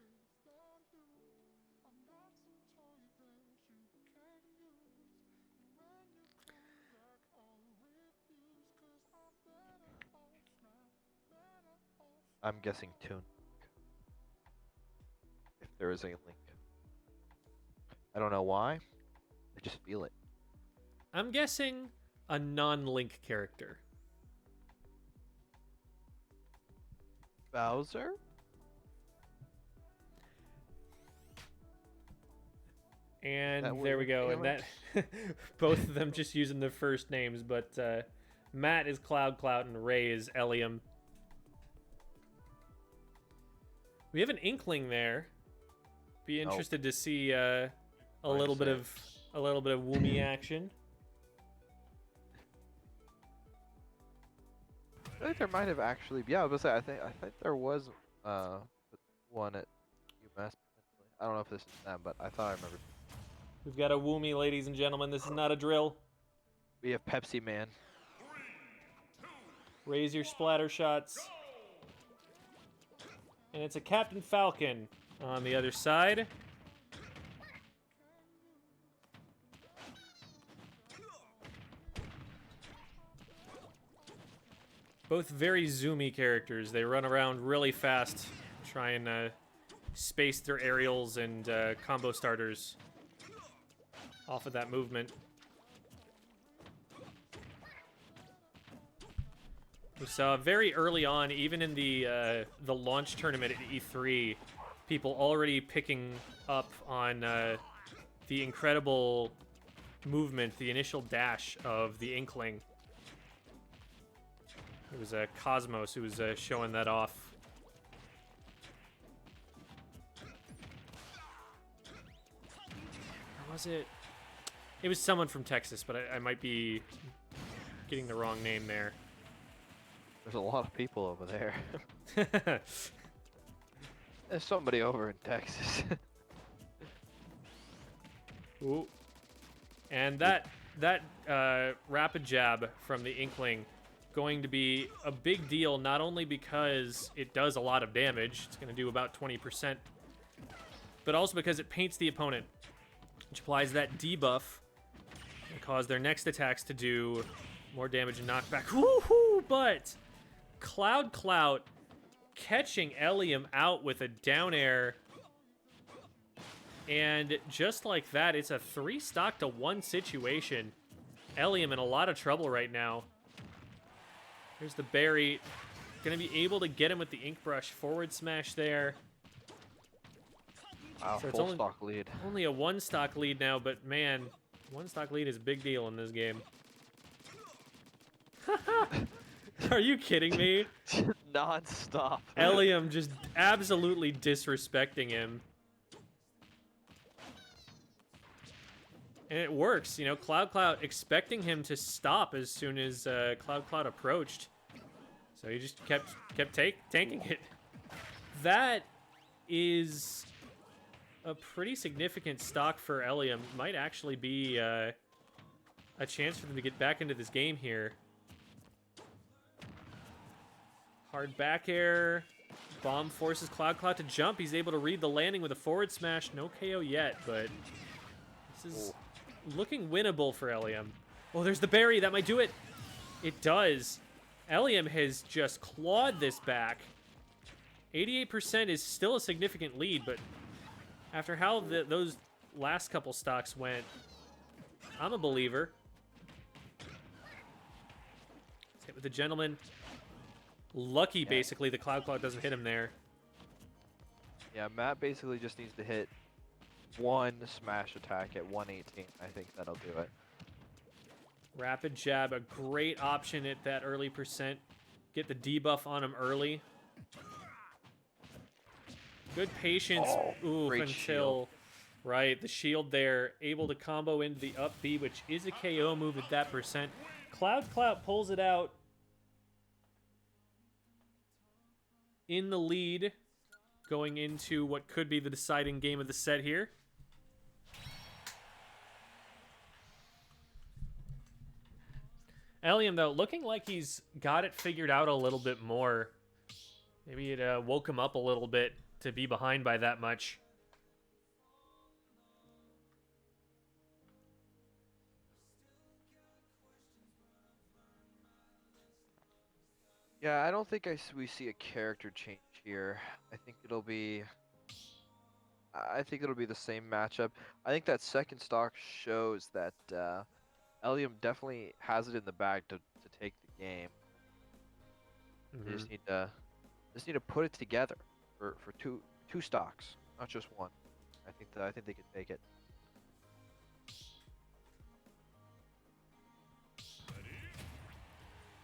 I'm guessing Toon. If there is a link. I don't know why. I just feel it. I'm guessing a non-Link character. Bowser? And That there we wouldn't go. be And Link. that both of them just using the first names, but Matt is Cloud and Ray is Elium. We have an inkling there. Be interested to see a little bit of Woomy action. I think there might have actually. Yeah, I was gonna say. I think there was one at UMass. I don't know if this is them, but I thought I remember. We've got a Woomy, ladies and gentlemen. This is not a drill. We have Pepsi Man. Raise your splatter shots. And it's a Captain Falcon on the other side. Both very zoomy characters. They run around really fast, try and space their aerials and combo starters off of that movement. We saw very early on, even in the launch tournament at E3, people already picking up on the incredible movement, the initial dash of the Inkling. It was Cosmos who was showing that off. Or was it? It was someone from Texas, but I might be getting the wrong name there. There's a lot of people over there. There's somebody over in Texas. Ooh. And that rapid jab from the Inkling going to be a big deal, not only because it does a lot of damage, it's going to do about 20%, but also because it paints the opponent, which applies that debuff and cause their next attacks to do more damage and knockback. Woohoo! But Cloud catching Elium out with a down air. And just like that, it's a 3-stock to 1 situation. Elium in a lot of trouble right now. Here's the berry. Gonna be able to get him with the ink brush. Forward smash there. Wow, So it's full stock lead. Only a 1-stock lead now, but man, 1-stock lead is a big deal in this game. Are you kidding me? Non-stop. Elium just absolutely disrespecting him. And it works, you know, Cloud expecting him to stop as soon as Cloud approached. So he just kept tanking it. That is a pretty significant stock for Elium. Might actually be a chance for them to get back into this game here. Hard back air. Bomb forces Cloud to jump. He's able to read the landing with a forward smash. No KO yet, but this is looking winnable for Elium. Oh, there's the berry. That might do it. It does. Elium has just clawed this back. 88% is still a significant lead, but after how those last couple stocks went, I'm a believer. Let's hit with the gentleman. Lucky, basically, the Cloud doesn't hit him there. Yeah, Matt basically just needs to hit one smash attack at 118. I think that'll do it. Rapid jab, a great option at that early percent. Get the debuff on him early. Good patience. Oof, great until shield. right, the shield there, able to combo into the up B, which is a KO move at that percent. Cloud pulls it out in the lead, going into what could be the deciding game of the set here. Elium, though, looking like he's got it figured out a little bit more. Maybe it woke him up a little bit to be behind by that much. Yeah, I don't think we see a character change here. I think it'll be the same matchup. I think that second stock shows that Elium definitely has it in the bag to take the game. They just need to put it together for two stocks, not just one. I think they could take it.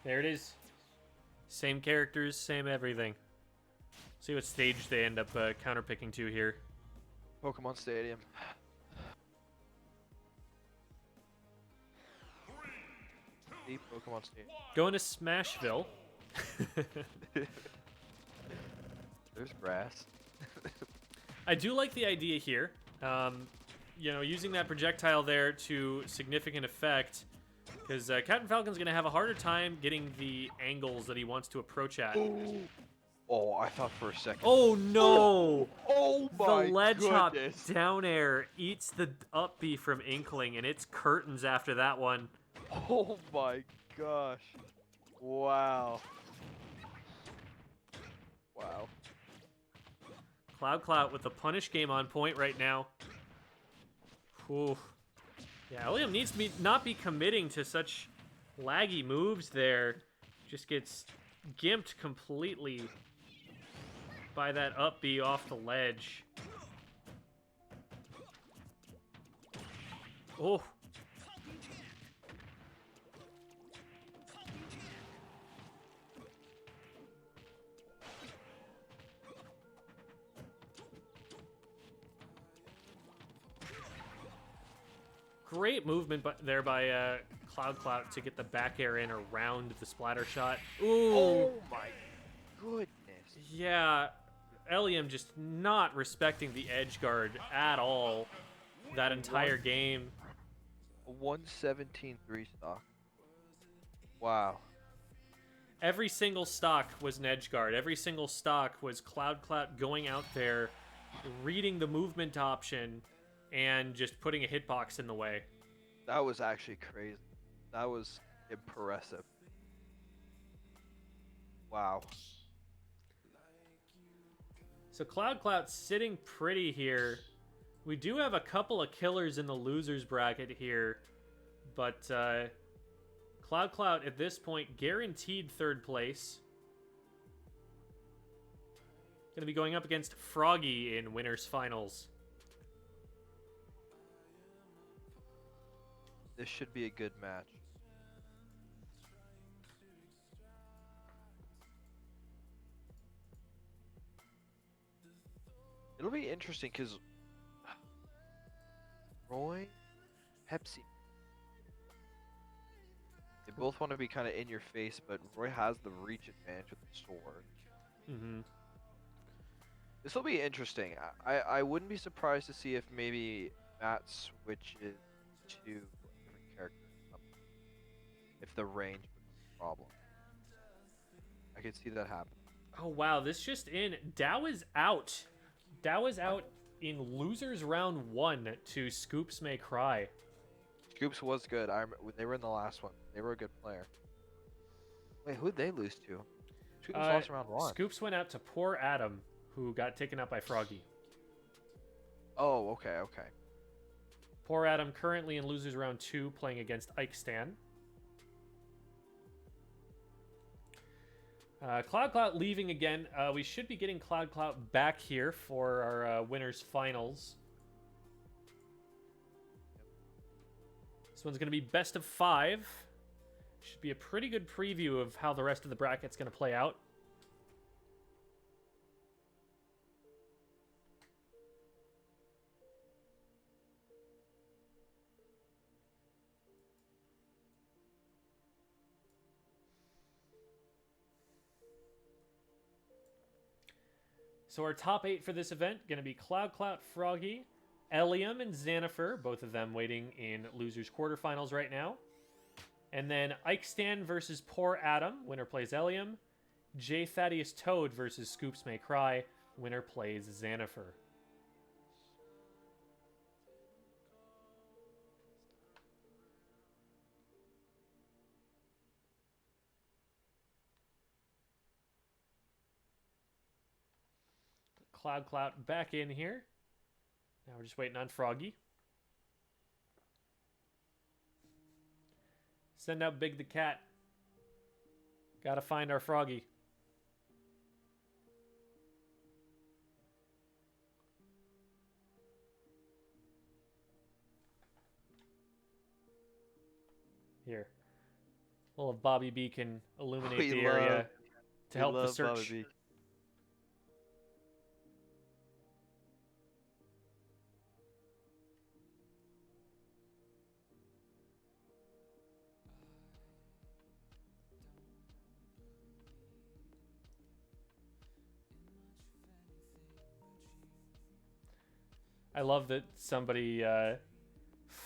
There it is. Same characters, same everything. See what stage they end up counterpicking to here. Pokemon Stadium. Deep Pokemon Stadium. Going to Smashville. There's grass. I do like the idea here. You know, using that projectile there to significant effect, because Captain Falcon's going to have a harder time getting the angles that he wants to approach at. Oh, I thought for a second. Oh no! Oh my The ledge hop goodness. down air eats the up B from Inkling, and it's curtains after that one. Oh my gosh. Wow. Wow. Cloud with the punish game on point right now. Whew. Yeah, Elium needs to not be committing to such laggy moves there. Just gets gimped completely by that up B off the ledge. Oh. Great movement there by Cloud to get the back air in around the splatter shot. Ooh. Oh my goodness. Yeah, Elium just not respecting the edge guard at all that entire game. A 117 3-stock. Wow. Every single stock was an edge guard. Every single stock was Cloud going out there, reading the movement option, and just putting a hitbox in the way. That was actually crazy. That was impressive. Wow. So Cloud's sitting pretty here. We do have a couple of killers in the losers bracket here, but Cloud at this point guaranteed third place. Going to be going up against Froggy in winners finals. This should be a good match. It'll be interesting because Roy, Pepsi. They both want to be kind of in your face, but Roy has the reach advantage with the sword. Mm-hmm. This will be interesting. I wouldn't be surprised to see if maybe Matt switches to a different character if the range becomes a problem. I could see that happen. Oh, wow. This just in. Dow is out. Dow is out in losers round 1 to Scoops May Cry. Scoops was good. When they were in the last one. They were a good player. Wait, who'd they lose to? Scoops lost round 1. Scoops went out to poor Adam, who got taken out by Froggy. Oh, okay. Poor Adam currently in losers round 2 playing against Ike Stan. Cloud leaving again. We should be getting Cloud back here for our winners finals. This one's going to be best of 5. Should be a pretty good preview of how the rest of the bracket's going to play out. So our top 8 for this event, going to be Cloud, Froggy, Elium, and Xanifer, both of them waiting in losers quarterfinals right now. And then Ike Stan versus Poor Adam, winner plays Elium. J Thaddeus Toad versus Scoops May Cry, winner plays Xanifer. Cloud back in here. Now we're just waiting on Froggy. Send out Big the Cat. Gotta find our Froggy. Here. Well, if Bobby B can illuminate the area to help the search. I love that somebody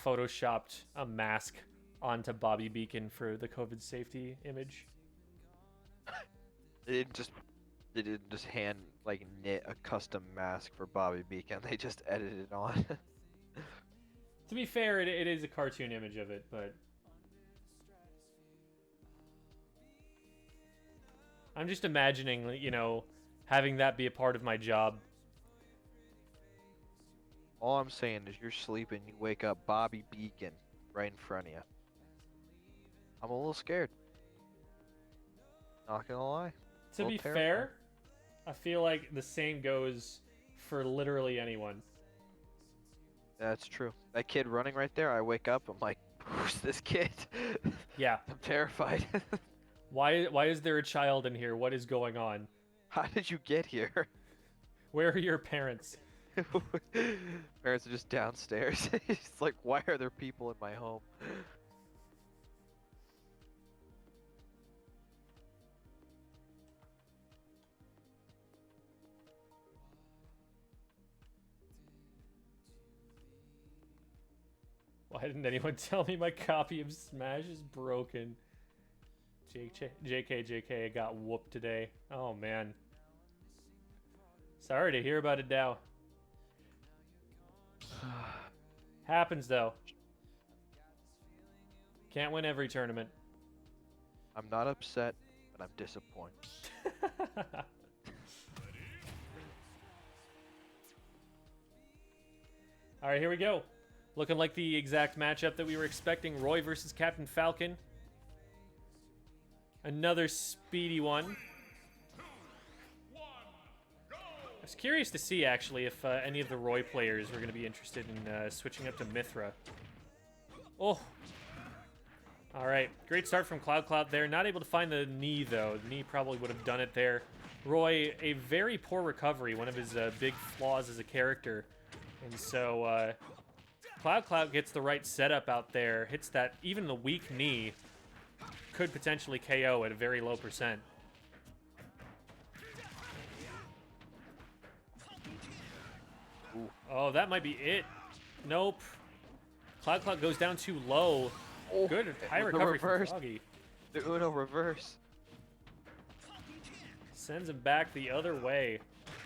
photoshopped a mask onto Bobby Beacon for the COVID safety image. They didn't just hand knit a custom mask for Bobby Beacon. They just edited it on. To be fair, it is a cartoon image of it, but I'm just imagining, having that be a part of my job. All I'm saying is you're sleeping, you wake up, Bobby Beacon right in front of you. I'm a little scared. Not gonna lie. To be fair, I feel like the same goes for literally anyone. That's true. That kid running right there, I wake up, I'm like, who's this kid? Yeah. I'm terrified. Why is there a child in here? What is going on? How did you get here? Where are your parents? Parents are just downstairs. It's like, why are there people in my home? Why didn't anyone tell me my copy of Smash is broken? JK, I got whooped today. Oh, man. Sorry to hear about it, Dow. Happens, though. Can't win every tournament. I'm not upset, but I'm disappointed. All right, here we go. Looking like the exact matchup that we were expecting. Roy versus Captain Falcon. Another speedy one. I was curious to see, actually, if any of the Roy players were going to be interested in switching up to Mithra. Oh. All right. Great start from Cloud there. Not able to find the knee, though. The knee probably would have done it there. Roy, a very poor recovery, one of his big flaws as a character. And so Cloud gets the right setup out there, hits that, even the weak knee could potentially KO at a very low percent. Ooh. Oh, that might be it. Nope. Cloud goes down too low. Oh, Good high the recovery from reverse. Froggy. The Uno reverse. Sends him back the other way.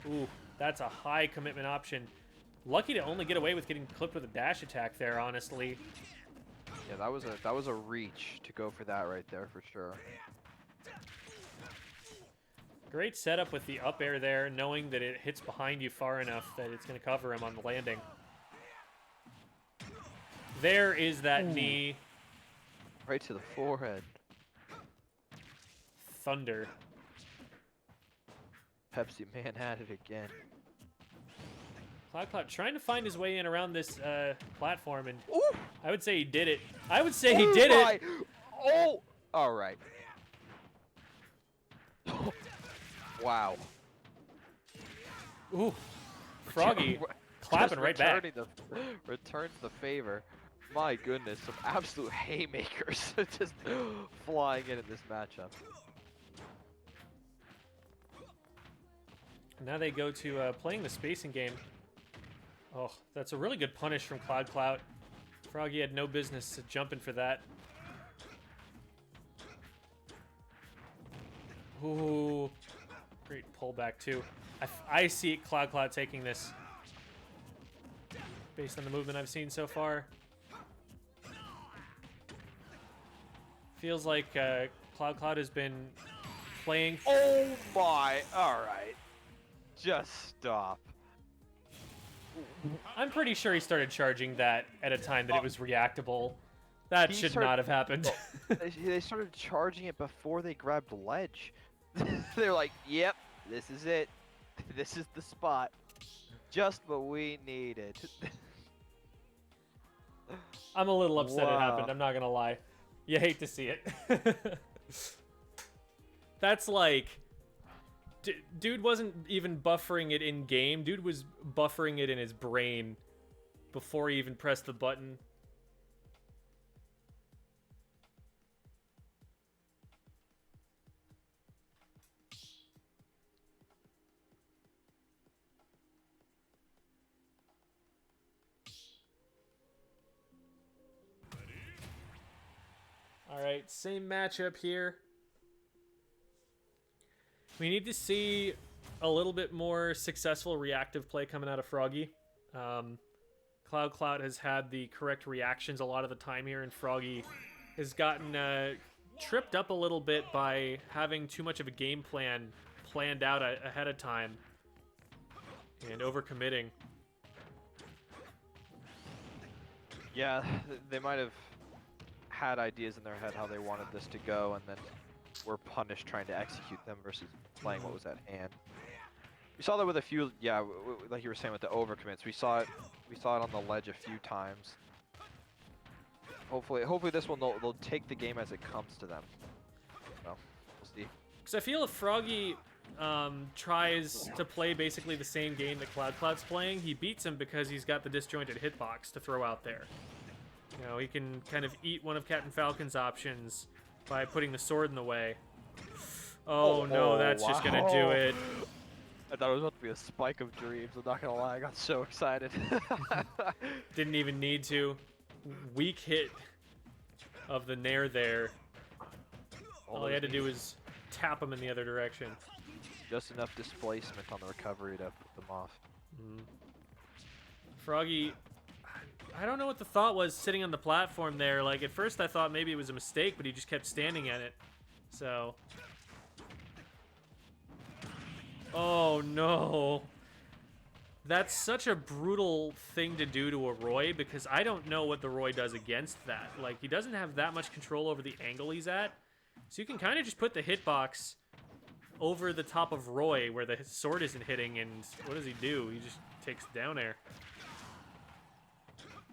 Ooh, that's a high commitment option. Lucky to only get away with getting clipped with a dash attack there, honestly. Yeah, that was a reach to go for that right there for sure. Great setup with the up air there, knowing that it hits behind you far enough that it's going to cover him on the landing. There is that knee. Right to the forehead. Thunder. Pepsi Man at it again. Cloud trying to find his way in around this platform, and Ooh! I would say he did it. I would say he did it. Oh! All right. Ooh, Wow. Froggy clapping right back. Returns the favor. My goodness, some absolute haymakers just flying in this matchup. Now they go to playing the spacing game. Oh, that's a really good punish from Cloud. Froggy had no business jumping for that. Ooh, great pullback too. I see Cloud taking this based on the movement I've seen so far. Feels like Cloud has been playing. Oh my! All right, just stop. I'm pretty sure he started charging that at a time that it was reactable. That should not have happened. They started charging it before they grabbed the ledge. They're like, yep, this is it. This is the spot. Just what we needed. I'm a little upset it happened, I'm not gonna lie. You hate to see it. That's like... Dude wasn't even buffering it in-game. Dude was buffering it in his brain before he even pressed the button. All right, same matchup here. We need to see a little bit more successful reactive play coming out of Froggy. Cloud has had the correct reactions a lot of the time here, and Froggy has gotten tripped up a little bit by having too much of a game plan planned out ahead of time and overcommitting. Yeah, they might have had ideas in their head how they wanted this to go, and then were punished trying to execute them versus playing what was at hand. We saw that with a few, yeah, like you were saying with the overcommits. We saw it on the ledge a few times. Hopefully this one they'll take the game as it comes to them. So we'll see. Because I feel if Froggy tries to play basically the same game that Cloud's playing, he beats him because he's got the disjointed hitbox to throw out there. You know, he can kind of eat one of Captain Falcon's options by putting the sword in the way. Oh no, that's just gonna do it. I thought it was about to be a spike of dreams. I'm not gonna lie, I got so excited. Didn't even need to. Weak hit of the Nair there. All he had to do was tap him in the other direction. Just enough displacement on the recovery to put them off. Froggy, I don't know what the thought was sitting on the platform there. Like, at first I thought maybe it was a mistake, but he just kept standing at it. So... Oh, no. That's such a brutal thing to do to a Roy because I don't know what the Roy does against that. Like, he doesn't have that much control over the angle he's at. So you can kind of just put the hitbox over the top of Roy where the sword isn't hitting, and what does he do? He just takes down air.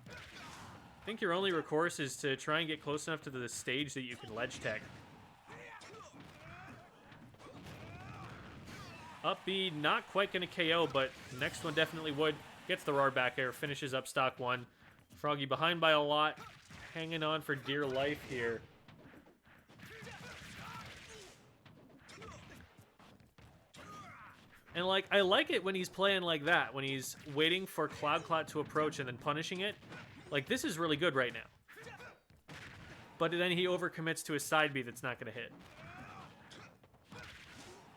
I think your only recourse is to try and get close enough to the stage that you can ledge tech. Up B, not quite going to KO, but the next one definitely would. Gets the roar back air, finishes up stock 1. Froggy behind by a lot, hanging on for dear life here. And, like, I like it when he's playing like that, when he's waiting for Cloud to approach and then punishing it. Like, this is really good right now. But then he overcommits to a side B that's not going to hit.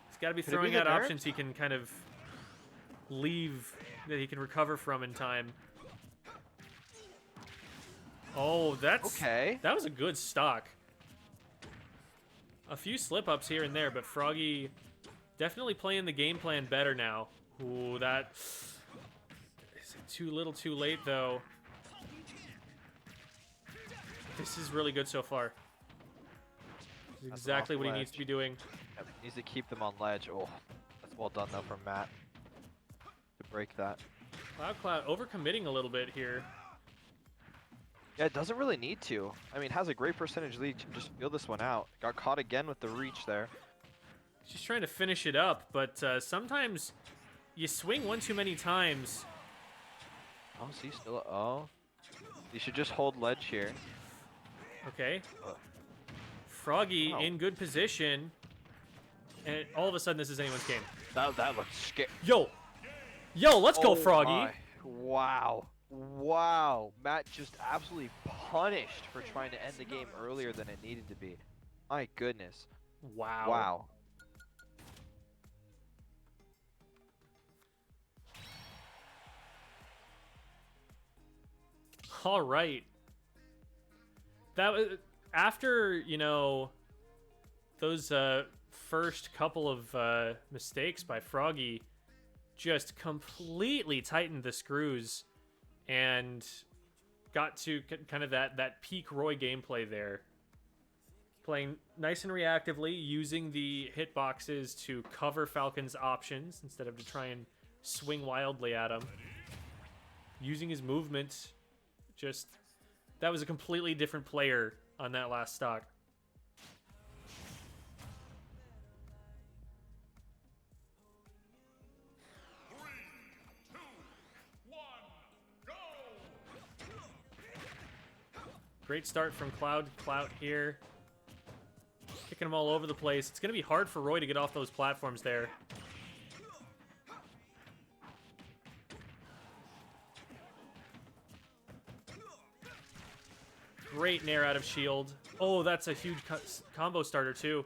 He's got to be throwing out options he can kind of leave, that he can recover from in time. Oh, that's... Okay. That was a good stock. A few slip-ups here and there, but Froggy definitely playing the game plan better now. Ooh, that... Is it too little too late, though? This is really good so far. This is exactly what he needs to be doing. Yep, needs to keep them on ledge. Oh, that's well done, though, from Matt. To break that. Cloud overcommitting a little bit here. Yeah, it doesn't really need to. I mean, has a great percentage lead. Can just feel this one out. Got caught again with the reach there. Just trying to finish it up, but sometimes you swing one too many times. Oh, see, still. Oh. You should just hold ledge here. Okay. Froggy in good position. And all of a sudden, this is anyone's game. That looks scary. Yo, let's go, Froggy. My. Wow. Wow. Matt just absolutely punished for trying to end the game earlier than it needed to be. My goodness. Wow. Wow. All right. That was after, you know, those first couple of mistakes by Froggy, just completely tightened the screws and got to kind of that peak Roy gameplay there. Playing nice and reactively, using the hitboxes to cover Falcon's options instead of to try and swing wildly at him. Using his movement, just... That was a completely different player on that last stock. Great start from Cloud here. Kicking them all over the place. It's going to be hard for Roy to get off those platforms there. Great nair out of shield. Oh, that's a huge combo starter, too.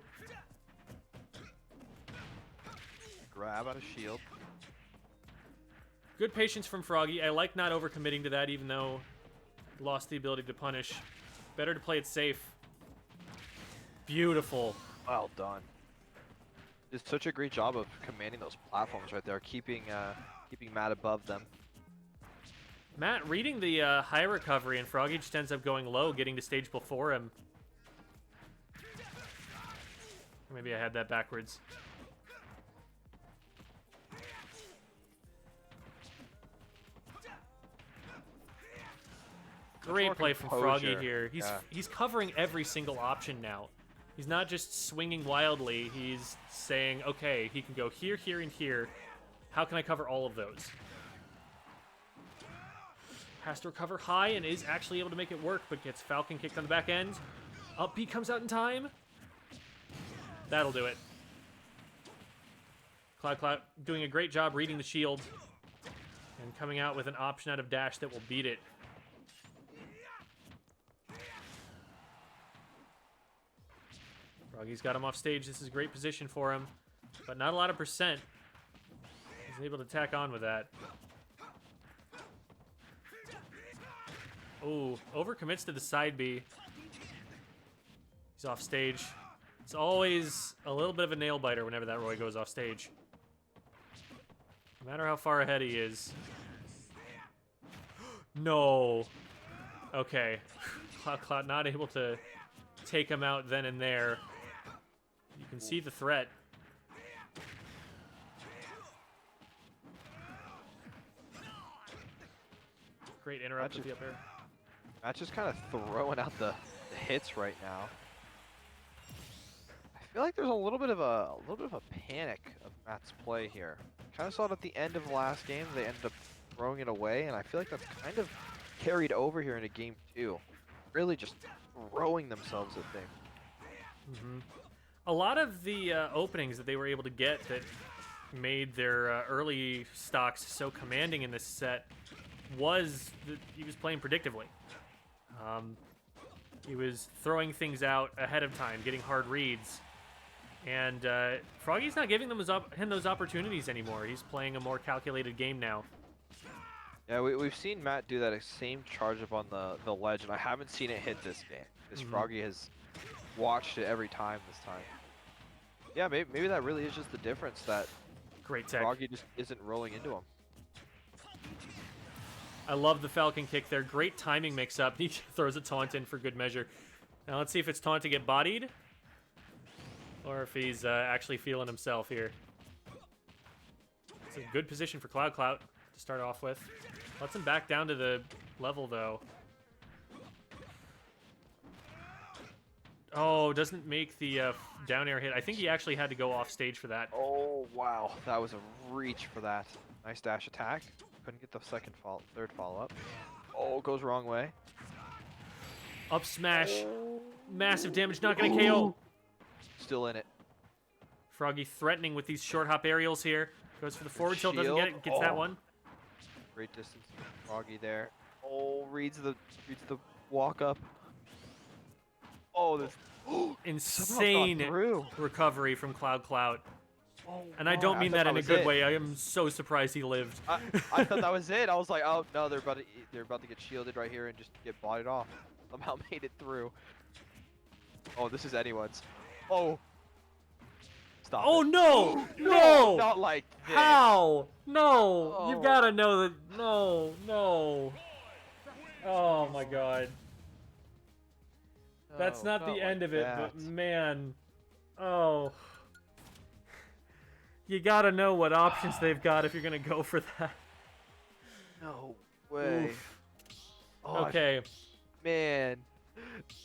Grab out of shield. Good patience from Froggy. I like not overcommitting to that, even though lost the ability to punish. Better to play it safe. Beautiful. Well done. Did such a great job of commanding those platforms right there, keeping Matt above them. Matt reading the high recovery, and Froggy just ends up going low, getting to stage before him. Or maybe I had that backwards. Great play from Froggy here. He's covering every single option now. He's not just swinging wildly. He's saying, okay, he can go here, here, and here. How can I cover all of those? Has to recover high and is actually able to make it work, but gets Falcon kicked on the back end. Up B comes out in time. That'll do it. Cloud doing a great job reading the shield and coming out with an option out of dash that will beat it. Froggy's got him off stage. This is a great position for him, but not a lot of percent. He's able to tack on with that. Ooh, overcommits to the side B. He's off stage. It's always a little bit of a nail biter whenever that Roy goes off stage. No matter how far ahead he is. No. Okay. Cloud not able to take him out then and there. You can see the threat. Great interrupt with the up air. Matt's just kind of throwing out the hits right now. I feel like there's a little bit of a panic of Matt's play here. Kind of saw it at the end of the last game. They ended up throwing it away, and I feel like that's kind of carried over here into game 2. Really just throwing themselves at things. A lot of the openings that they were able to get that made their early stocks so commanding in this set was that he was playing predictively. He was throwing things out ahead of time, getting hard reads. And Froggy's not giving him those opportunities anymore. He's playing a more calculated game now. Yeah, we've seen Matt do that same charge up on the ledge, and I haven't seen it hit this game. Because Froggy has watched it every time this time. Yeah, maybe that really is just the difference, that Great tech. Froggy just isn't rolling into him. I love the Falcon kick there. Great timing mix-up. He throws a taunt in for good measure. Now let's see if it's taunt to get bodied, or if he's actually feeling himself here. It's a good position for Cloud to start off with. Lets him back down to the level, though. Oh, doesn't make the down air hit. I think he actually had to go off stage for that. Oh, wow. That was a reach for that. Nice dash attack. Couldn't get the third follow-up. Oh, goes wrong way. Up smash. Massive damage, not going to KO. Still in it. Froggy threatening with these short hop aerials here. Goes for the forward tilt, doesn't get it. Gets that one. Great distance. Froggy there. Oh, reads the walk up. Oh, this insane recovery from Cloud. Oh, and I don't mean that in a good way. I am so surprised he lived. I thought that was it. I was like, oh no, they're about to get shielded right here and just get bodied off. Somehow made it through. Oh, this is anyone's. Oh. Stop. Oh it. no! No! Not like this. How? No! Oh. You've got to know that. No. Oh my god. That's not the end of it, but man. Oh. You gotta know what options they've got if you're gonna go for that. No way. Oh, okay. Man.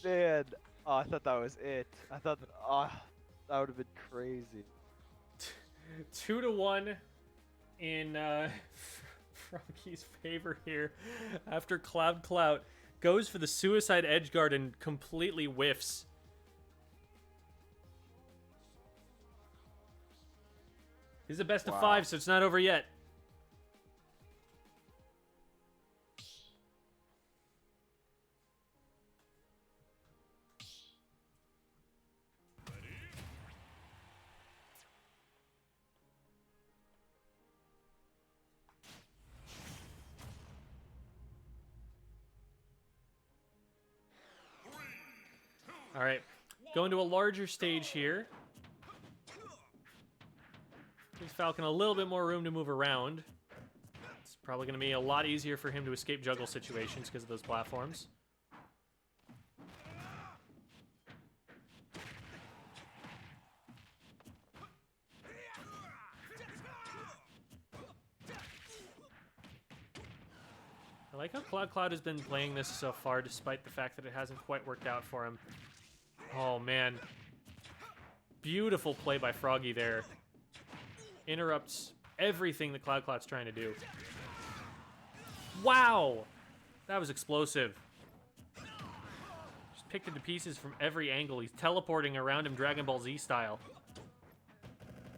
Oh, I thought that was it. I thought that would have been crazy. 2-1 in Froggy's favor here after Cloud goes for the suicide edgeguard and completely whiffs. This is a best of 5, so it's not over yet. All right, going to a larger stage here. Gives Falcon a little bit more room to move around. It's probably going to be a lot easier for him to escape juggle situations because of those platforms. I like how Cloud has been playing this so far, despite the fact that it hasn't quite worked out for him. Oh, man. Beautiful play by Froggy there. Interrupts everything that Cloud's trying to do. Wow! That was explosive. Just picked into pieces from every angle. He's teleporting around him Dragon Ball Z style.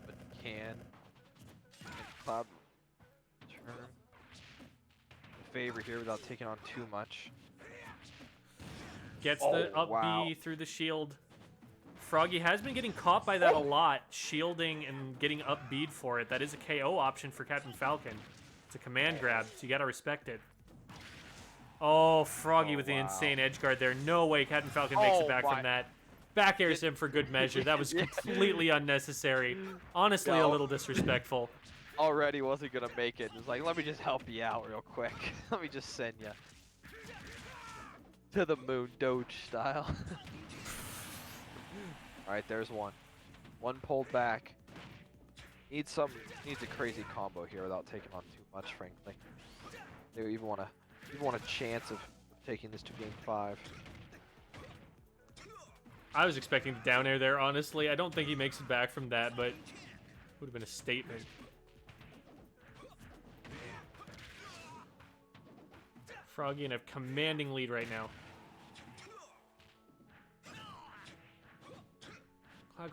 But can Cloud turn the favor here without taking on too much? Gets the up B through the shield. Froggy has been getting caught by that a lot, shielding and getting up B'd for it. That is a KO option for Captain Falcon. It's a command grab, so you gotta respect it. Oh, Froggy with the insane edgeguard there. No way Captain Falcon makes it back from that. Back airs him for good measure. That was completely unnecessary. Honestly, a little disrespectful. already wasn't gonna make it. It was like, let me just help you out real quick. Let me just send you to the moon, Doge style. All right, there's one. One pulled back. Needs a crazy combo here without taking on too much, frankly. They even want a chance of taking this to game 5. I was expecting the down air there, honestly. I don't think he makes it back from that, but would have been a statement. Froggy in a commanding lead right now.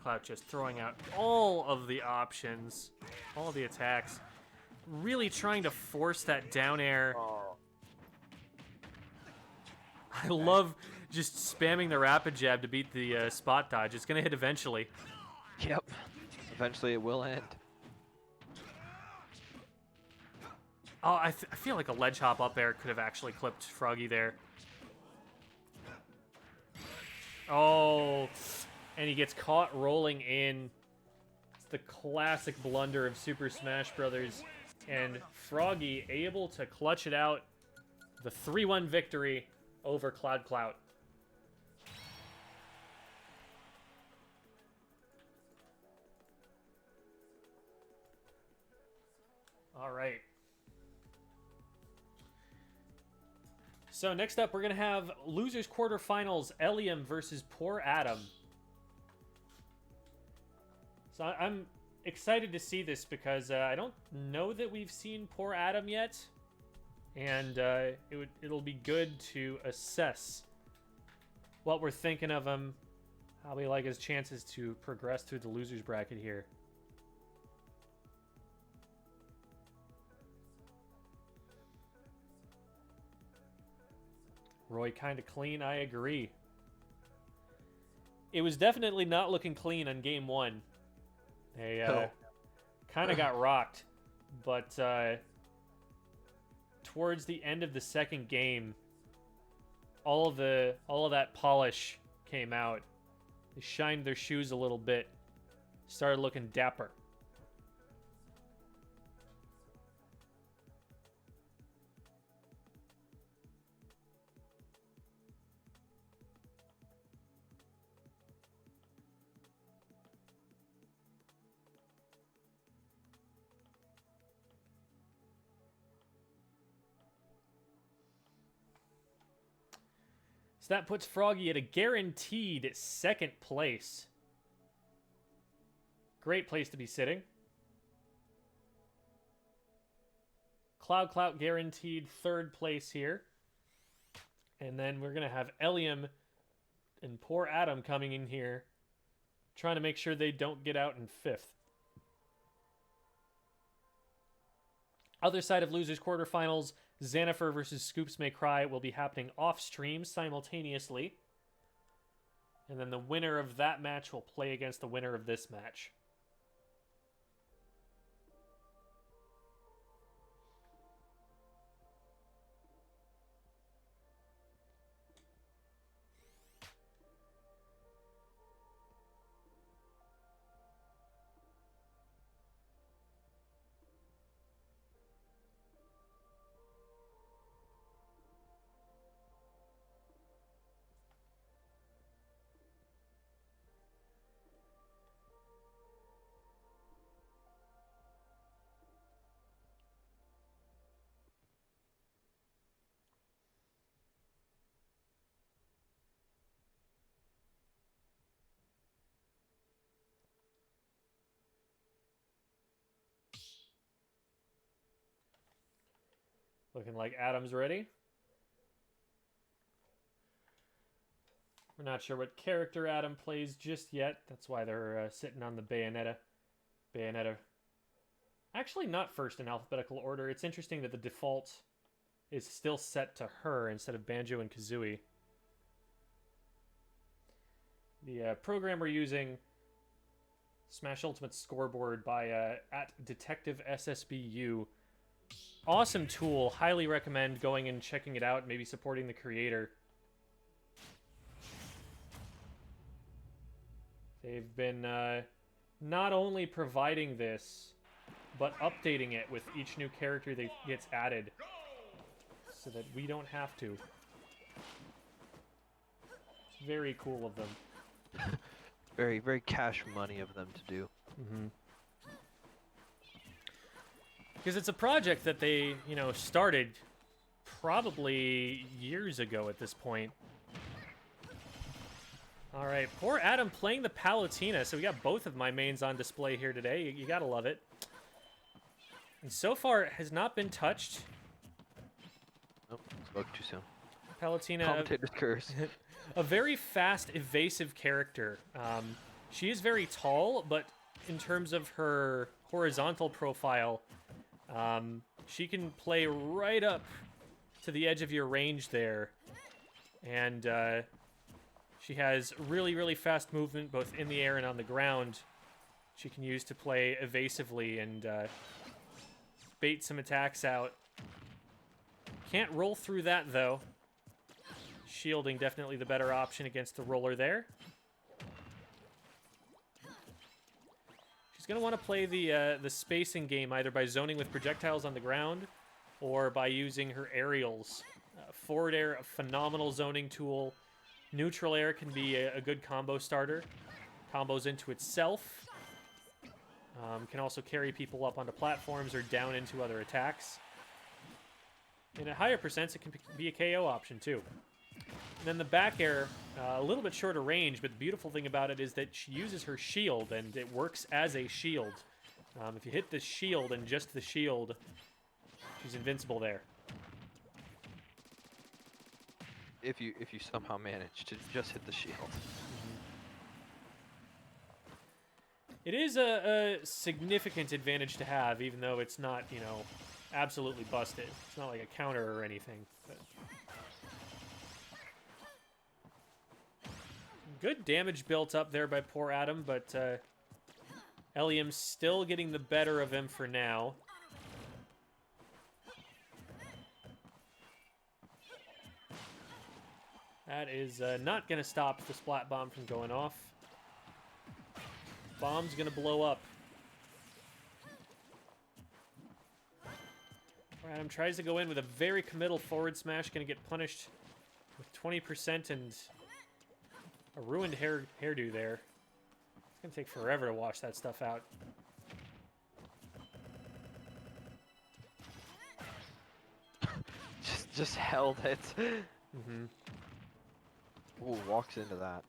Cloud just throwing out all of the options, all the attacks. Really trying to force that down air. Oh. I love just spamming the rapid jab to beat the spot dodge. It's going to hit eventually. Yep. Eventually it will end. Oh, I feel like a ledge hop up air could have actually clipped Froggy there. Oh, and he gets caught rolling in. It's the classic blunder of Super Smash Brothers. And Froggy able to clutch it out. The 3-1 victory over Cloud Clout. All right. So next up, we're going to have Losers Quarterfinals, Elium versus Poor Adam. So I'm excited to see this because I don't know that we've seen Poor Adam yet. And it'll be good to assess what we're thinking of him, how we like his chances to progress through the losers bracket here. Roy kind of clean, I agree. It was definitely not looking clean on game 1. They kind of got rocked, but towards the end of the second game, all of that polish came out. They shined their shoes a little bit, started looking dapper. So that puts Froggy at a guaranteed 2nd place. Great place to be sitting. Cloud Clout guaranteed 3rd place here. And then we're going to have Elium and Poor Adam coming in here, trying to make sure they don't get out in 5th. Other side of Losers Quarterfinals, Xanifer versus Scoops May Cry will be happening off stream simultaneously. And then the winner of that match will play against the winner of this match. Looking like Adam's ready. We're not sure what character Adam plays just yet. That's why they're sitting on the Bayonetta. Actually, not first in alphabetical order. It's interesting that the default is still set to her instead of Banjo and Kazooie. The program we're using, Smash Ultimate Scoreboard by at Detective SSBU. Awesome tool. Highly recommend going and checking it out, maybe supporting the creator. They've been not only providing this, but updating it with each new character that gets added so that we don't have to. It's very cool of them. Very, very cash money of them to do. Because it's a project that they, you know, started probably years ago at this point. All right, poor Adam playing the Palutena. So we got both of my mains on display here today. You gotta love it. And so far, it has not been touched. Nope, spoke too soon. Palutena, Commentator's curse. a very fast, evasive character. She is very tall, but in terms of her horizontal profile, she can play right up to the edge of your range there. And she has really, really fast movement, both in the air and on the ground. She can use to play evasively and bait some attacks out. Can't roll through that, though. Shielding definitely the better option against the roller there. She's going to want to play the spacing game either by zoning with projectiles on the ground or by using her aerials. Forward air, a phenomenal zoning tool. Neutral air can be a good combo starter. Combos into itself. Can also carry people up onto platforms or down into other attacks. And at higher percents, it can be a KO option too. And then the back air, a little bit shorter range, but the beautiful thing about it is that she uses her shield, and it works as a shield. If you hit the shield and just the shield, she's invincible there. If you somehow manage to just hit the shield. It is a significant advantage to have, even though it's not, you know, absolutely busted. It's not like a counter or anything. But good damage built up there by poor Adam, but Eliam's still getting the better of him for now. That is not going to stop the splat bomb from going off. Bomb's going to blow up. Adam tries to go in with a very committal forward smash, going to get punished with 20% and a ruined hairdo there. It's going to take forever to wash that stuff out. just held it. Ooh, walks into that.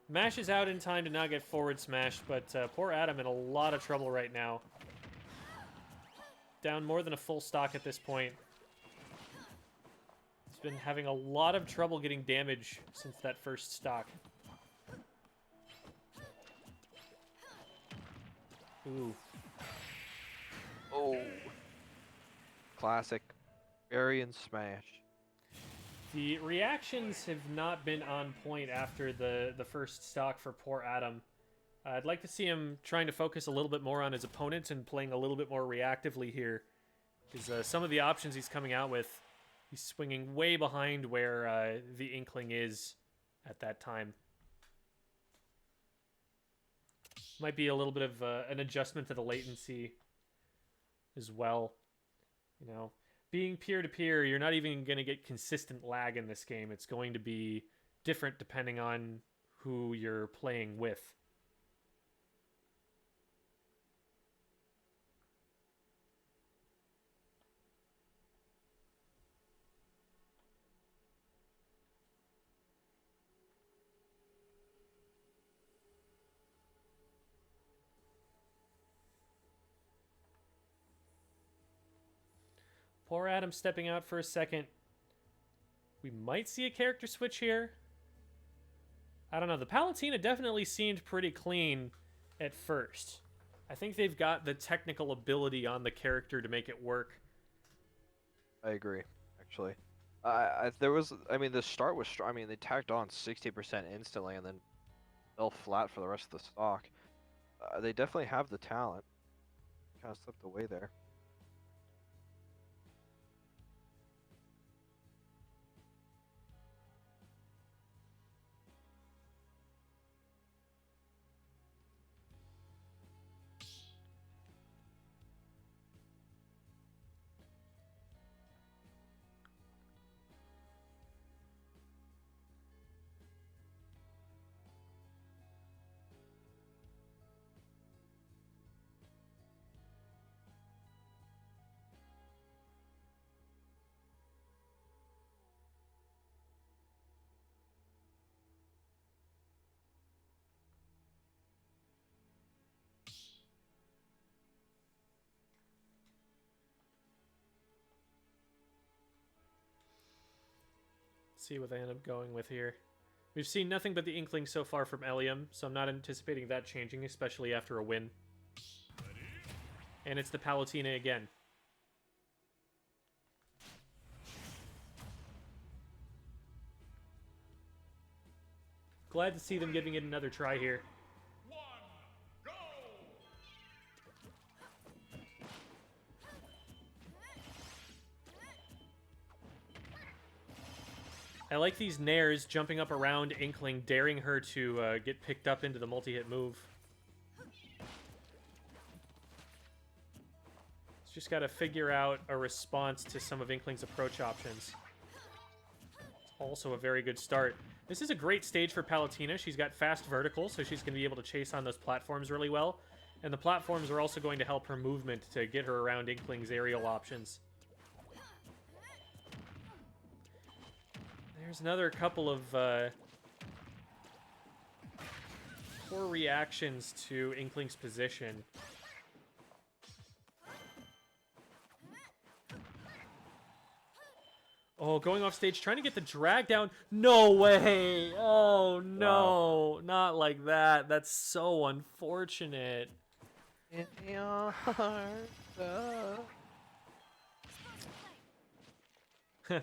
Mashes out in time to not get forward smashed, but poor Adam in a lot of trouble right now. Down more than a full stock at this point. He's been having a lot of trouble getting damage since that first stock. Ooh. Oh. Classic. Bury and smash. The reactions have not been on point after the first stock for poor Adam. I'd like to see him trying to focus a little bit more on his opponent and playing a little bit more reactively here. Because some of the options he's coming out with, he's swinging way behind where the Inkling is at that time. Might be a little bit of an adjustment to the latency as well. You know, being peer-to-peer, you're not even going to get consistent lag in this game. It's going to be different depending on who you're playing with. Poor Adam stepping out for a second. We might see a character switch here. I don't know. The Palutena definitely seemed pretty clean at first. I think they've got the technical ability on the character to make it work. I agree, actually. The start was strong. I mean, they tacked on 60% instantly and then fell flat for the rest of the stock. They definitely have the talent. Kind of slipped away there. Let's see what they end up going with here. We've seen nothing but the Inkling so far from Elium, so I'm not anticipating that changing, especially after a win. And it's the Palutena again. Glad to see them giving it another try here. One, go! I like these nairs jumping up around Inkling, daring her to get picked up into the multi-hit move. It's just got to figure out a response to some of Inkling's approach options. It's also a very good start. This is a great stage for Palutena. She's got fast vertical, so she's going to be able to chase on those platforms really well. And the platforms are also going to help her movement to get her around Inkling's aerial options. There's another couple of poor reactions to Inkling's position. Oh, going off stage, trying to get the drag down. No way! Oh, no. Wow. Not like that. That's so unfortunate. In your heart,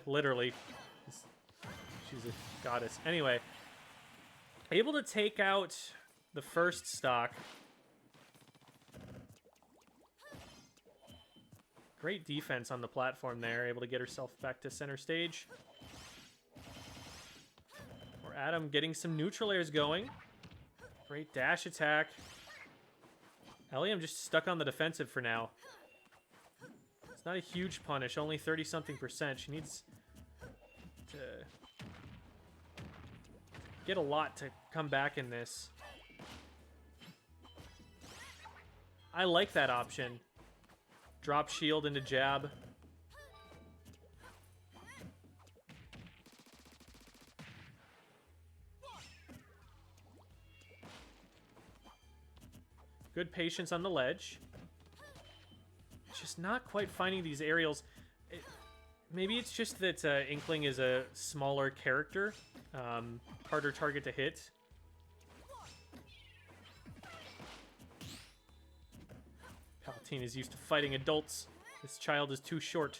Literally. She's a goddess. Anyway. Able to take out the first stock. Great defense on the platform there. Able to get herself back to center stage. Or Adam getting some neutral airs going. Great dash attack. Elium just stuck on the defensive for now. It's not a huge punish. Only 30-something%. She needs to get a lot to come back in this. I like that option. Drop shield into jab. Good patience on the ledge. Just not quite finding these aerials. Maybe it's just that Inkling is a smaller character. Harder target to hit. Palutena is used to fighting adults. This child is too short.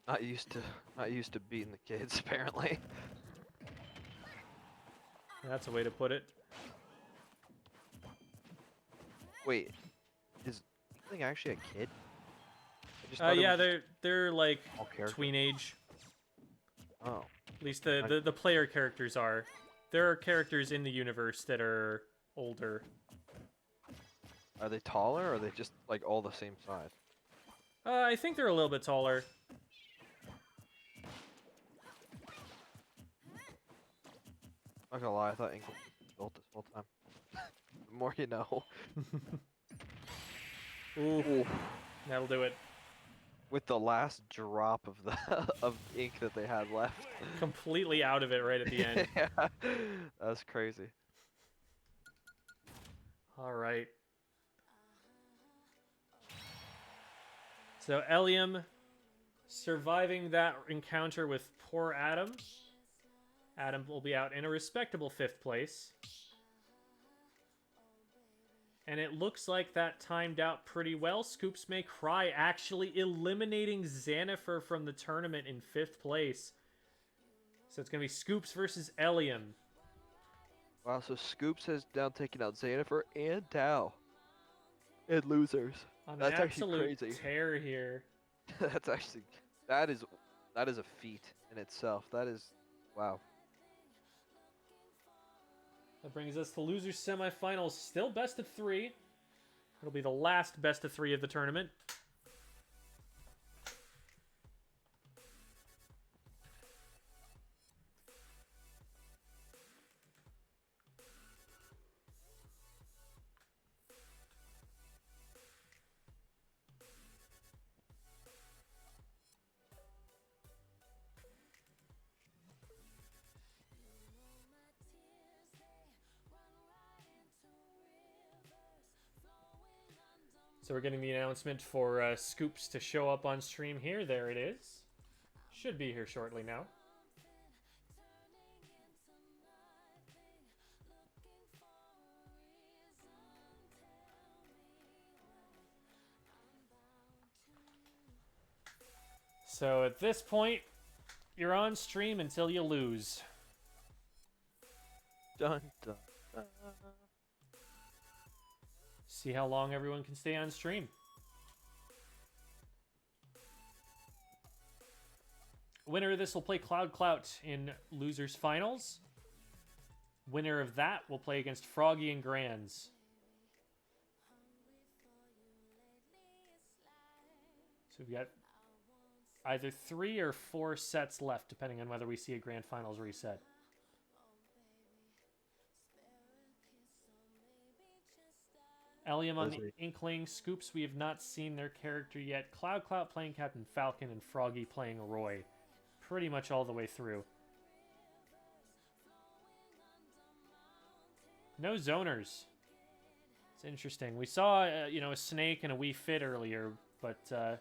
not used to beating the kids, apparently. That's a way to put it. Wait, is Inkling actually a kid? I just thought it Yeah, was they're like all characters. tween age. Oh. At least the player characters are. There are characters in the universe that are older. Are they taller, or are they just like all the same size? I think they're a little bit taller. Not gonna lie, I thought Inkling was built this whole time. The more you know. Ooh, that'll do it. With the last drop of the of ink that they had left. Completely out of it right at the end. Yeah, that's crazy. All right. So Elium surviving that encounter with poor Adam. Adam will be out in a respectable 5th place. And it looks like that timed out pretty well. Scoops May Cry actually eliminating Xanifer from the tournament in 5th place. So it's going to be Scoops versus Elium. Wow, so Scoops has now taken out Xanifer and Tao. And losers. On That's an actually absolute crazy. tear here. That's actually, that is a feat in itself. That is, wow. That brings us to losers semifinals. Still best of 3. It'll be the last best of 3 of the tournament. So we're getting the announcement for Scoops to show up on stream here. There it is. Should be here shortly now. So at this point, you're on stream until you lose. Dun, dun, dun. See how long everyone can stay on stream. Winner of this will play Cloud Clout in Losers Finals. Winner of that will play against Froggy and Grands. So we've got either 3 or 4 sets left, depending on whether we see a Grand Finals reset. Elium on the Inkling. Scoops, we have not seen their character yet. Cloud Clout playing Captain Falcon and Froggy playing Roy. Pretty much all the way through. No zoners. It's interesting. We saw, a snake and a wee fit earlier, but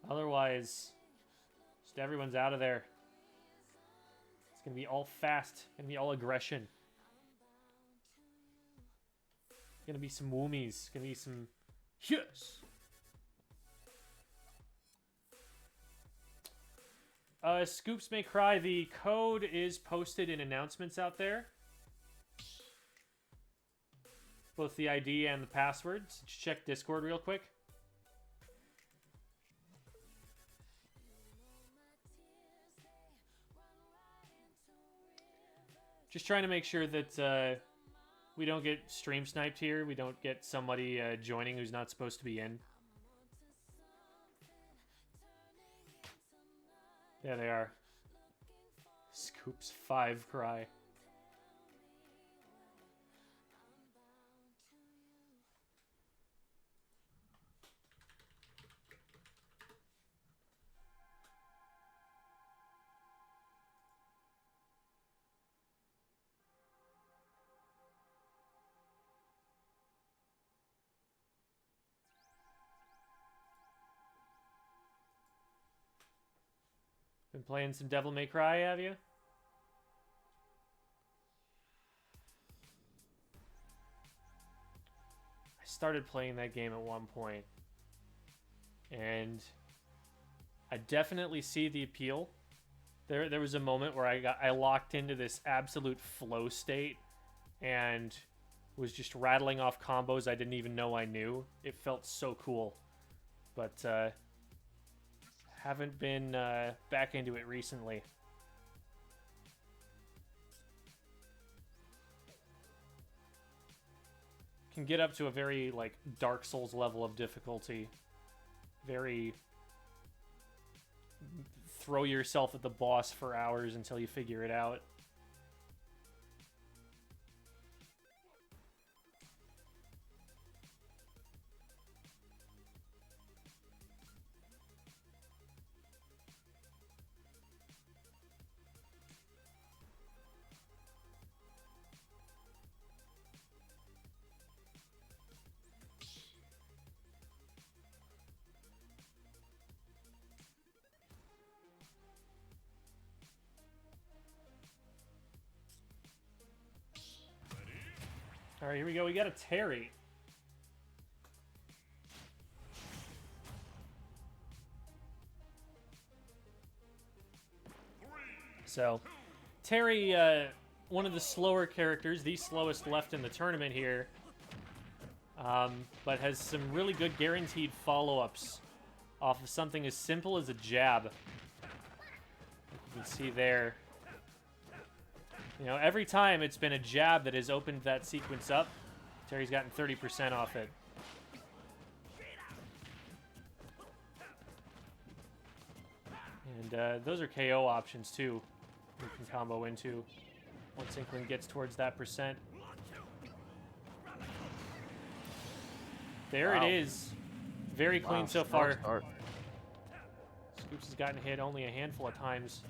otherwise, just everyone's out of there. It's going to be all fast. Going to be all aggression. Going to be some woomies. Going to be some... Yes! Scoops May Cry. The code is posted in announcements out there. Both the ID and the passwords. Just check Discord real quick. Just trying to make sure that we don't get stream sniped here. We don't get somebody joining who's not supposed to be in. There they are. Scoops 5 Cry. Been playing some Devil May Cry, have you? I started playing that game at one point, and I definitely see the appeal. There was a moment where I locked into this absolute flow state and was just rattling off combos I didn't even know I knew. It felt so cool, but haven't been back into it recently. Can get up to a very, like, Dark Souls level of difficulty. Very... throw yourself at the boss for hours until you figure it out. All right, here we go. We got a Terry. So, Terry, one of the slower characters, the slowest left in the tournament here, but has some really good guaranteed follow-ups off of something as simple as a jab. You can see there. You know, every time it's been a jab that has opened that sequence up, Terry's gotten 30% off it. And those are KO options, too, you can combo into once Inkling gets towards that percent. There it is. Very clean so far. Scoops has gotten hit only a handful of times.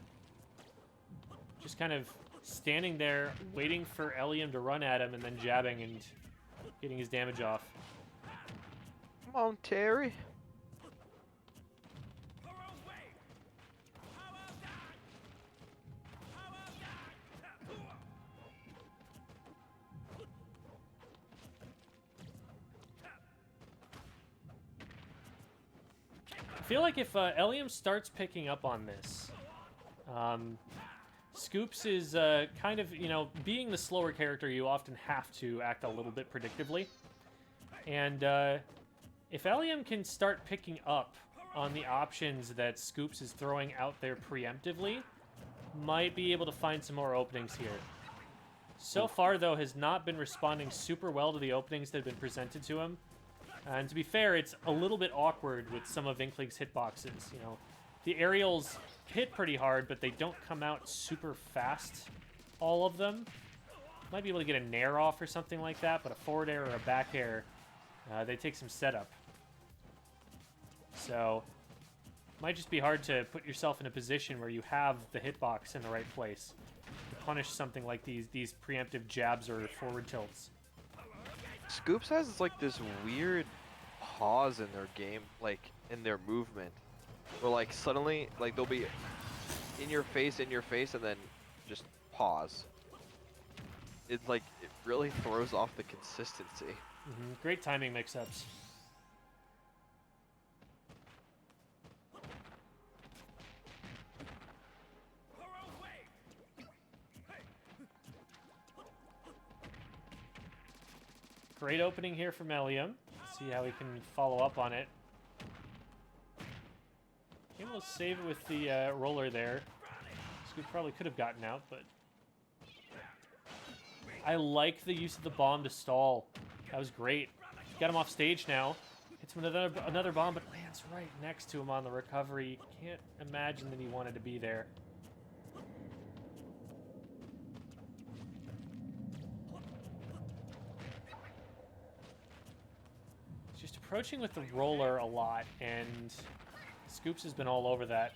Just kind of standing there, waiting for Elium to run at him, and then jabbing and getting his damage off. Come on, Terry. feel like if Elium starts picking up on this, Scoops is kind of, you know, being the slower character, you often have to act a little bit predictively. And if Elium can start picking up on the options that Scoops is throwing out there preemptively, might be able to find some more openings here. So far, though, has not been responding super well to the openings that have been presented to him. And to be fair, it's a little bit awkward with some of Inkling's hitboxes. You know, the aerials hit pretty hard, but they don't come out super fast, all of them. Might be able to get a nair off or something like that, but a forward air or a back air, they take some setup. So, might just be hard to put yourself in a position where you have the hitbox in the right place to punish something like these preemptive jabs or forward tilts. Scoops has like this weird pause in their game, like in their movement, where like suddenly like they'll be in your face, and then just pause. It's like it really throws off the consistency. Great timing mix-ups. Great opening here from Elium. See how he can follow up on it. Able to save it with the roller there. Scoop probably could have gotten out, but I like the use of the bomb to stall. That was great. Got him off stage now. Hits him with another bomb, but lands right next to him on the recovery. Can't imagine that he wanted to be there. Just approaching with the roller a lot, and Scoops has been all over that.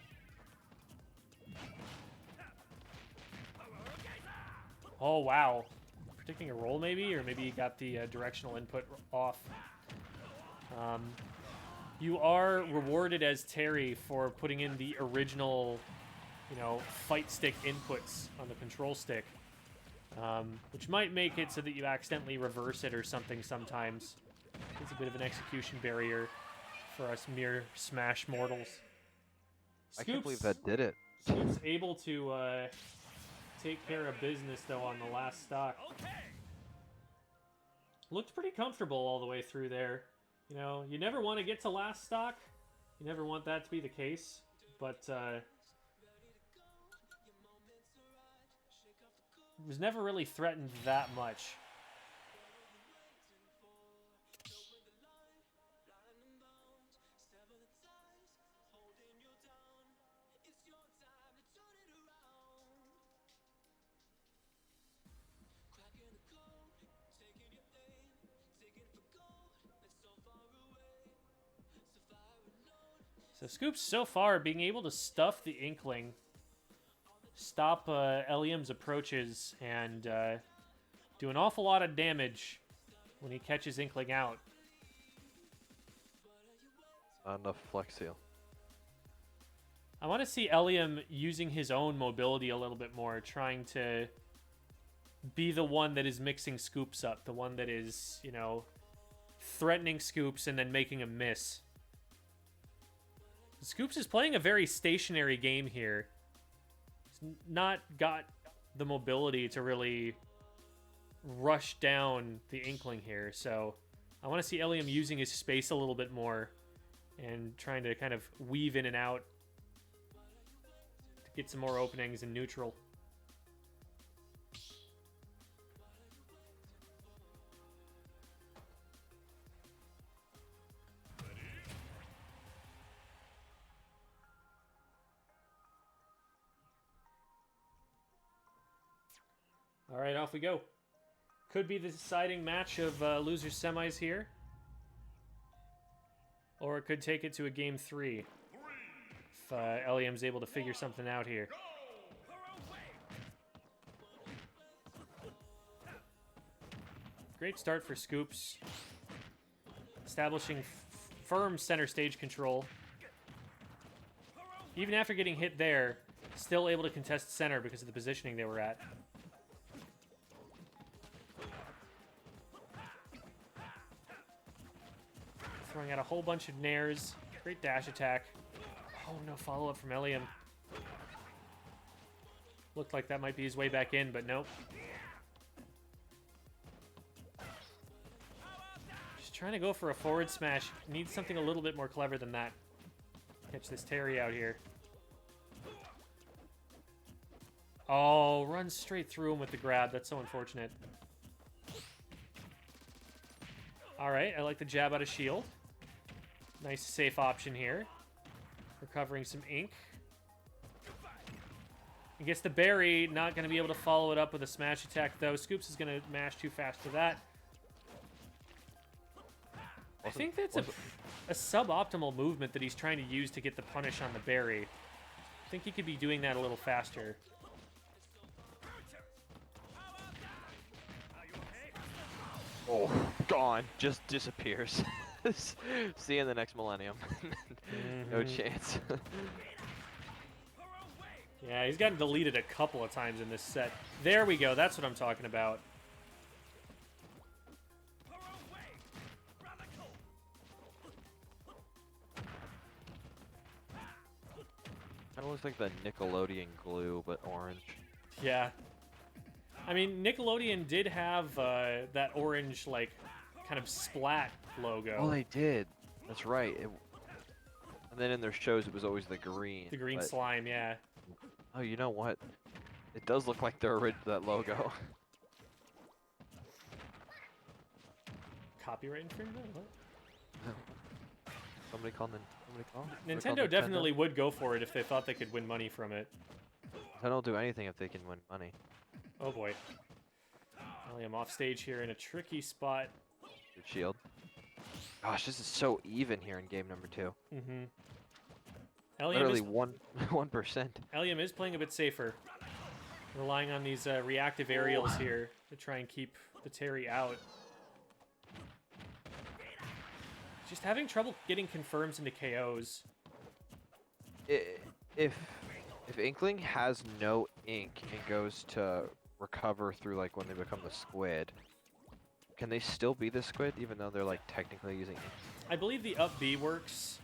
Oh, wow. Predicting a roll, maybe? Or maybe he got the directional input off. You are rewarded as Terry for putting in the original, you know, fight stick inputs on the control stick. Which might make it so that you accidentally reverse it or something sometimes. It's a bit of an execution barrier for us mere Smash mortals. I can't believe that did it. Scoops able to take care of business, though, on the last stock. Looked pretty comfortable all the way through there. You know, you never want to get to last stock. You never want that to be the case. But was never really threatened that much. So Scoops, so far, being able to stuff the Inkling, stop Elium's approaches, and do an awful lot of damage when he catches Inkling out. Not enough flex seal. I want to see Elium using his own mobility a little bit more, trying to be the one that is mixing Scoops up, the one that is, you know, threatening Scoops and then making him miss. Scoops is playing a very stationary game here. He's not got the mobility to really rush down the Inkling here, so I want to see Elium using his space a little bit more and trying to kind of weave in and out to get some more openings in neutral. All right, off we go. Could be the deciding match of losers semis here. Or it could take it to a game 3. If Elium's able to figure something out here. Great start for Scoops. Establishing firm center stage control. Even after getting hit there, still able to contest center because of the positioning they were at. Throwing out a whole bunch of nairs. Great dash attack. Oh, no follow-up from Eliam. Looked like that might be his way back in, but nope. Just trying to go for a forward smash. Needs something a little bit more clever than that. Catch this Terry out here. Oh, runs straight through him with the grab. That's so unfortunate. All right, I like the jab out of shield. Nice safe option here. Recovering some ink. He gets the berry, not going to be able to follow it up with a smash attack, though. Scoops is going to mash too fast for that. I think that's a suboptimal movement that he's trying to use to get the punish on the berry. I think he could be doing that a little faster. Oh, gone. Just disappears. See you in the next millennium. No chance. Yeah, he's gotten deleted a couple of times in this set. There we go. That's what I'm talking about. Kind of looks like the Nickelodeon glue, but orange. Yeah. I mean, Nickelodeon did have that orange, like, kind of splat logo. Oh, they did. That's right. And then in their shows, it was always the green. The green but... slime, yeah. Oh, you know what? It does look like that logo. Copyright infringement? What? Somebody call Nintendo definitely would go for it if they thought they could win money from it. They don't do anything if they can win money. Oh boy. Eliam off stage here in a tricky spot. Good shield. Gosh, this is so even here in game number 2. Mm-hmm. Literally 1%. Eliam is playing a bit safer. Relying on these reactive aerials here to try and keep the Terry out. Just having trouble getting confirms into KOs. If Inkling has no ink and goes to recover through like when they become the squid, can they still be the squid even though they're like technically using ink? I believe the up B works.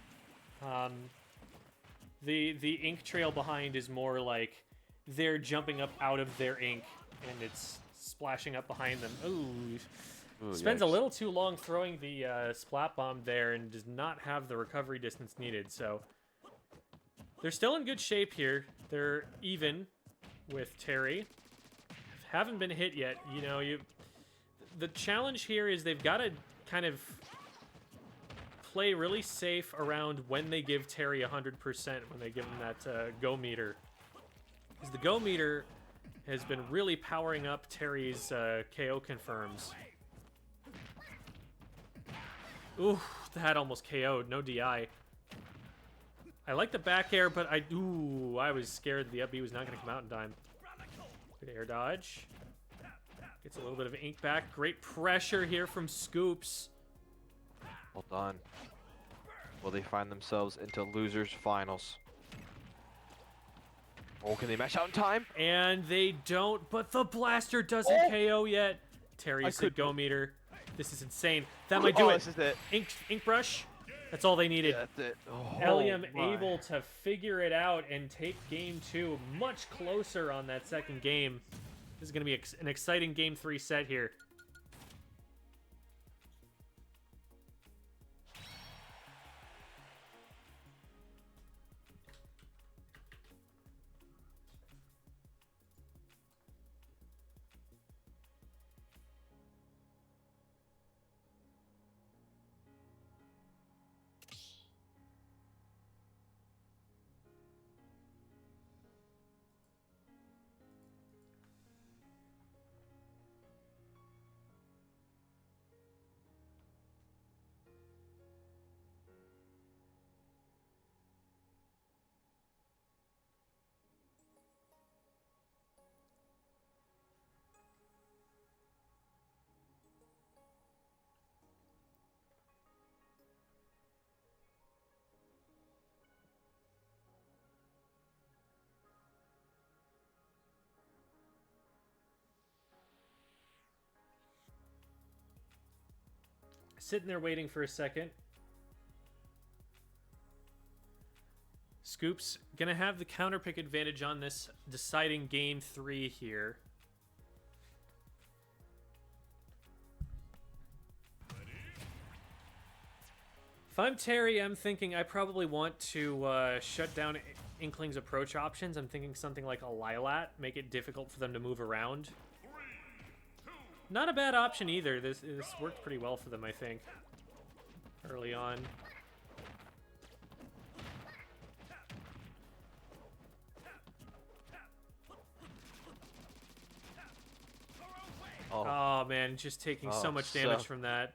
The ink trail behind is more like they're jumping up out of their ink and it's splashing up behind them. Ooh. Spends a little too long throwing the splat bomb there and does not have the recovery distance needed, so they're still in good shape here. They're even with Terry. Haven't been hit yet. You know, the challenge here is they've got to kind of play really safe around when they give Terry 100%, when they give him that go meter. Because the go meter has been really powering up Terry's KO confirms. Ooh, that almost KO'd. No DI. I like the back air, but I was scared the up B was not going to come out in time. Good air dodge. Gets a little bit of ink back. Great pressure here from Scoops. Well done. Will they find themselves into losers finals? Oh, can they mash out in time? And they don't, but the blaster doesn't KO yet. Terry's the go meter. This is insane. That might do it. This is it. Ink brush. That's all they needed. Yeah, that's it. Oh, Eliam able to figure it out and take game 2 much closer on that second game. This is going to be an exciting game 3 set here. Sitting there waiting for a second. Scoops gonna have the counter pick advantage on this deciding game 3 here. If I'm Terry, I'm thinking I probably want to shut down Inkling's approach options. I'm thinking something like a Lilat, make it difficult for them to move around. Not a bad option either. This worked pretty well for them, I think, early on. Oh man, just taking so much damage from that.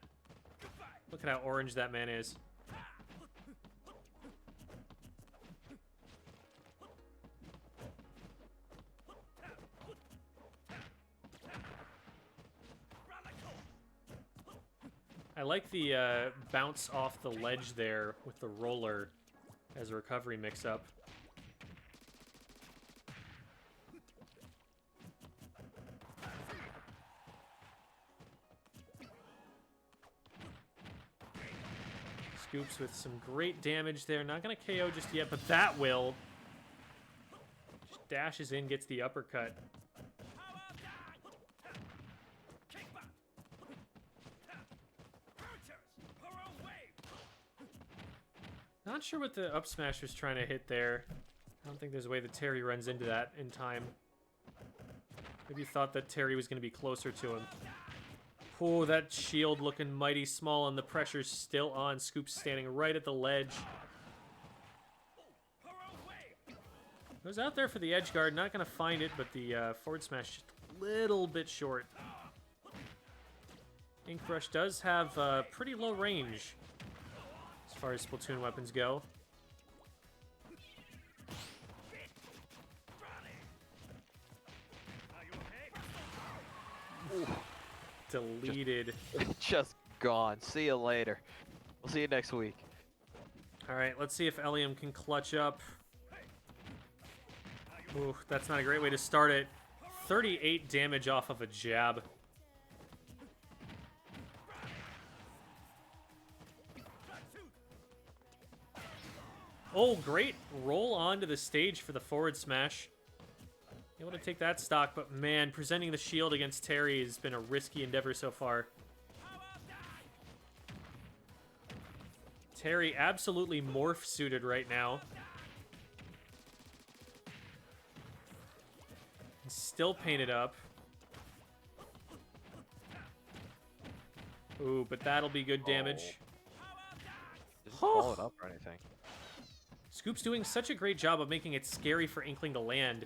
Look at how orange that man is. I like the bounce off the ledge there with the roller as a recovery mix-up. Scoops with some great damage there. Not going to KO just yet, but that will. Just dashes in, gets the uppercut. Not sure what the up smash was trying to hit there. I don't think there's a way that Terry runs into that in time. Maybe thought that Terry was going to be closer to him. Oh, that shield looking mighty small and the pressure's still on. Scoops standing right at the ledge. Goes out there for the edge guard. Not going to find it, but the forward smash just a little bit short. Ink Brush does have pretty low range as far as Splatoon weapons go. Deleted. Just gone. See you later. We'll see you next week. All right, let's see if Elium can clutch up. Ooh, that's not a great way to start it. 38 damage off of a jab. Oh, great roll onto the stage for the forward smash. Able to take that stock, but man, presenting the shield against Terry has been a risky endeavor so far. Terry absolutely morph suited right now. He's still painted up. Ooh, but that'll be good damage. Doesn't follow it up or anything. Scoop's doing such a great job of making it scary for Inkling to land.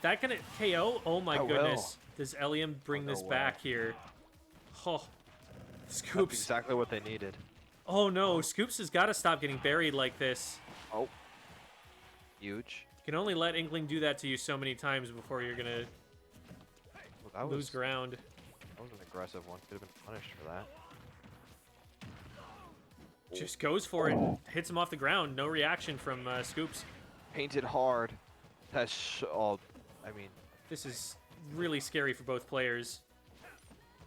That gonna KO? Oh my goodness. Does Elium bring this back here? Oh. Scoops. That's exactly what they needed. Oh no, Scoops has got to stop getting buried like this. Oh. Huge. You can only let Inkling do that to you so many times before you're gonna lose ground. That was an aggressive one. Could have been punished for that. Just goes for it. Hits him off the ground. No reaction from Scoops. Painted hard. That's I mean, this is really scary for both players.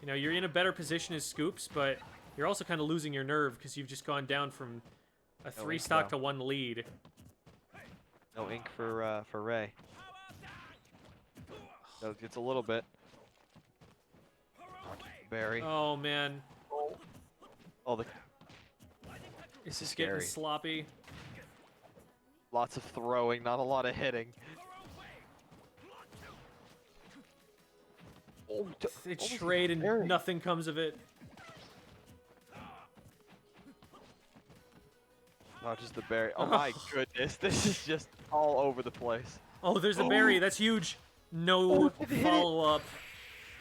You know, you're in a better position as Scoops, but you're also kind of losing your nerve because you've just gone down from a 3-stock to 1 lead. No ink for Ray. So it's a little bit. Barry. Oh man. Oh, This is getting sloppy. Lots of throwing, not a lot of hitting. Oh, they trade and nothing comes of it. Not just the berry. Oh my goodness, this is just all over the place. Oh, there's a berry. That's huge. No follow-up.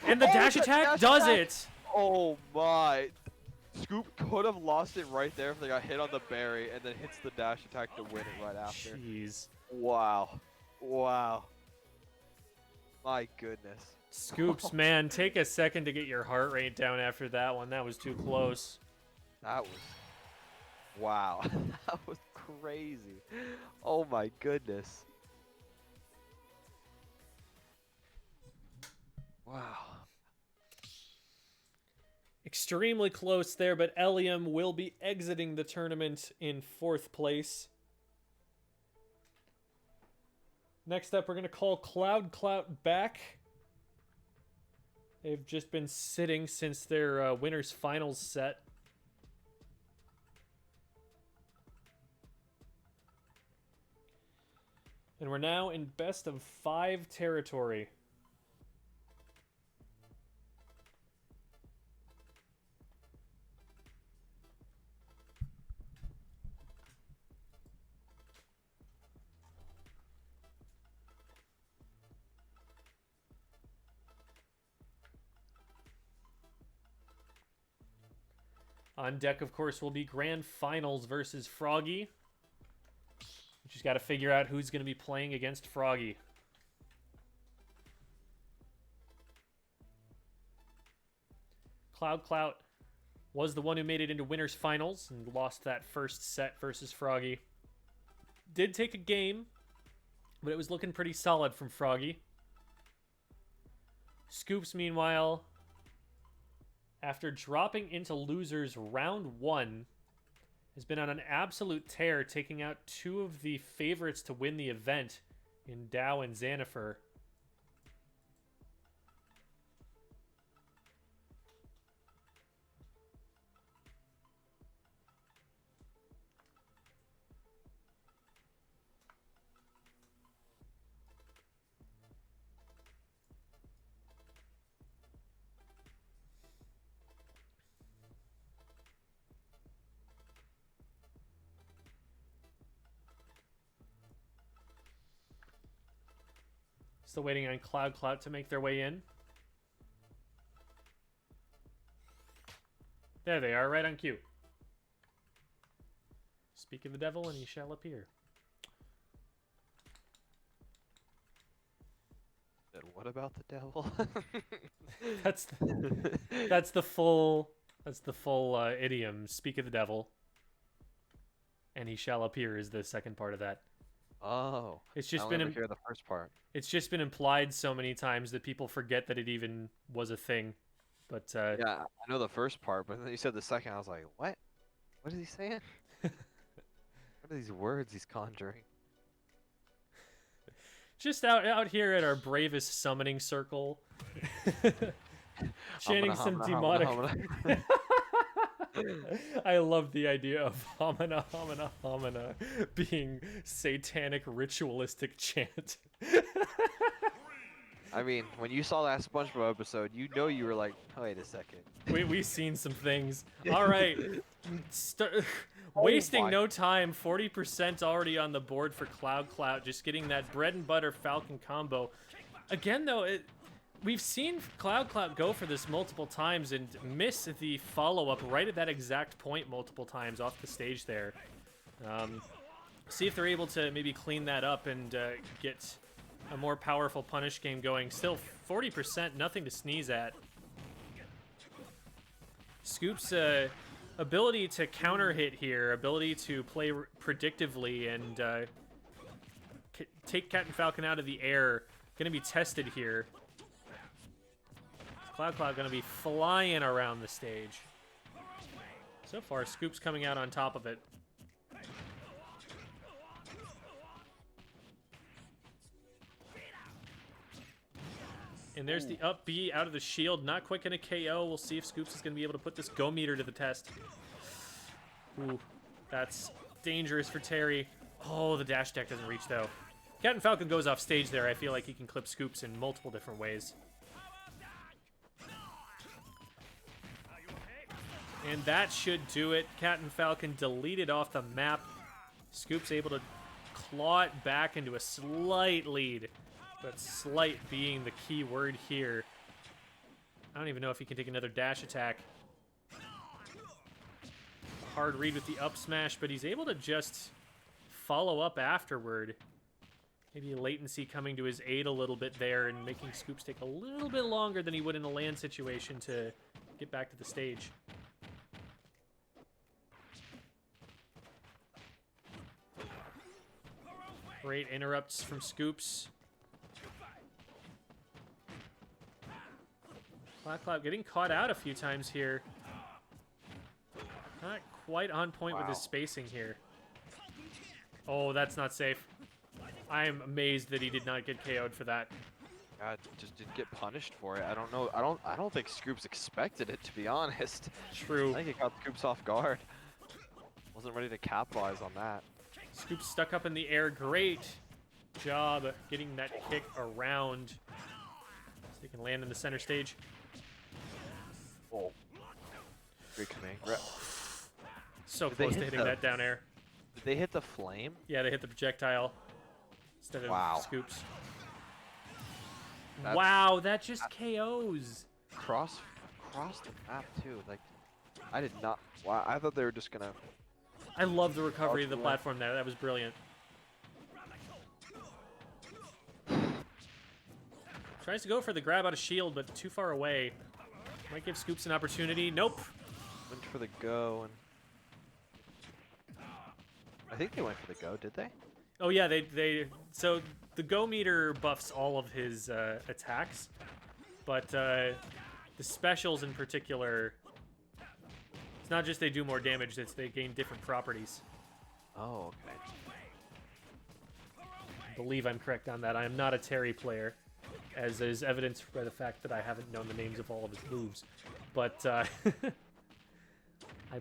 And the dash attack does it. Oh my. Scoop could have lost it right there if they got hit on the berry and then hits the dash attack to win it right after. Jeez. Wow. Wow. My goodness. Scoops, man, take a second to get your heart rate down after that one. That was too close. That was... Wow. That was crazy. Oh my goodness. Wow. Extremely close there, but Elium will be exiting the tournament in 4th place. Next up, we're going to call Cloud Clout back. They've just been sitting since their winners finals set. And we're now in best of 5 territory. On deck, of course, will be Grand Finals versus Froggy. We just got to figure out who's going to be playing against Froggy. Cloud Clout was the one who made it into Winners Finals and lost that first set versus Froggy. Did take a game, but it was looking pretty solid from Froggy. Scoops, meanwhile, after dropping into losers round 1, has been on an absolute tear, taking out 2 of the favorites to win the event in Dow and Xanifer. Still waiting on Cloud Clout to make their way in. There they are, right on cue. Speak of the devil and he shall appear. What about the devil? That's the full idiom. Speak of the devil and he shall appear is the second part of that. Oh, It's just I'll been never hear the first part. It's just been implied so many times that people forget that it even was a thing. But Yeah, I know the first part, but then you said the second. I was like, what? What is he saying? What are these words he's conjuring? just out here at our bravest summoning circle, chanting some demonic. I love the idea of homina, homina, homina being satanic ritualistic chant. I mean, when you saw that SpongeBob episode, you know you were like, wait a second. We've seen some things. All right. Wasting no time. 40% already on the board for Cloud Clout. Just getting that bread and butter Falcon combo. Again, though, we've seen Cloud Clout go for this multiple times and miss the follow-up right at that exact point multiple times off the stage there. See if they're able to maybe clean that up and get a more powerful punish game going. Still 40%, nothing to sneeze at. Scoops' ability to counter hit here, ability to play predictively and take Cat and Falcon out of the air, going to be tested here. Cloud Cloud going to be flying around the stage. So far, Scoops coming out on top of it. And there's the up B out of the shield. Not quite going to KO. We'll see if Scoops is going to be able to put this go meter to the test. Ooh, that's dangerous for Terry. Oh, the dash deck doesn't reach, though. Cat and Falcon goes off stage there. I feel like he can clip Scoops in multiple different ways. And that should do it. Cat and Falcon deleted off the map. Scoops able to claw it back into a slight lead. But slight being the key word here. I don't even know if he can take another dash attack. Hard read with the up smash, but he's able to just follow up afterward. Maybe latency coming to his aid a little bit there and making Scoops take a little bit longer than he would in a land situation to get back to the stage. Great interrupts from Scoops. Cloud getting caught out a few times here. Not quite on point with his spacing here. Oh, that's not safe. I am amazed that he did not get KO'd for that. God, just didn't get punished for it. I don't know. I don't think Scoops expected it, to be honest. True. I think it got Scoops off guard. Wasn't ready to capitalize on that. Scoop stuck up in the air. Great job getting that kick around. So he can land in the center stage. Oh. Great command. So Did they close to hit hitting the- that down air. Did they hit the flame? Yeah, they hit the projectile instead of Wow. Scoops. That's- Wow, that just KOs. Cross the map too. Like, I did not. Wow, I thought they were just gonna. I love the recovery of the Awesome. platform there. That was brilliant. Tries to go for the grab out of shield, but too far away. Might give Scoops an opportunity. Nope. Went for the go, and I think they went for the go. Did they? Oh yeah, so the go meter buffs all of his attacks, but the specials in particular, it's not just they do more damage, it's they gain different properties. Oh, okay. I believe I'm correct on that. I am not a Terry player, as is evidenced by the fact that I haven't known the names of all of his moves, but I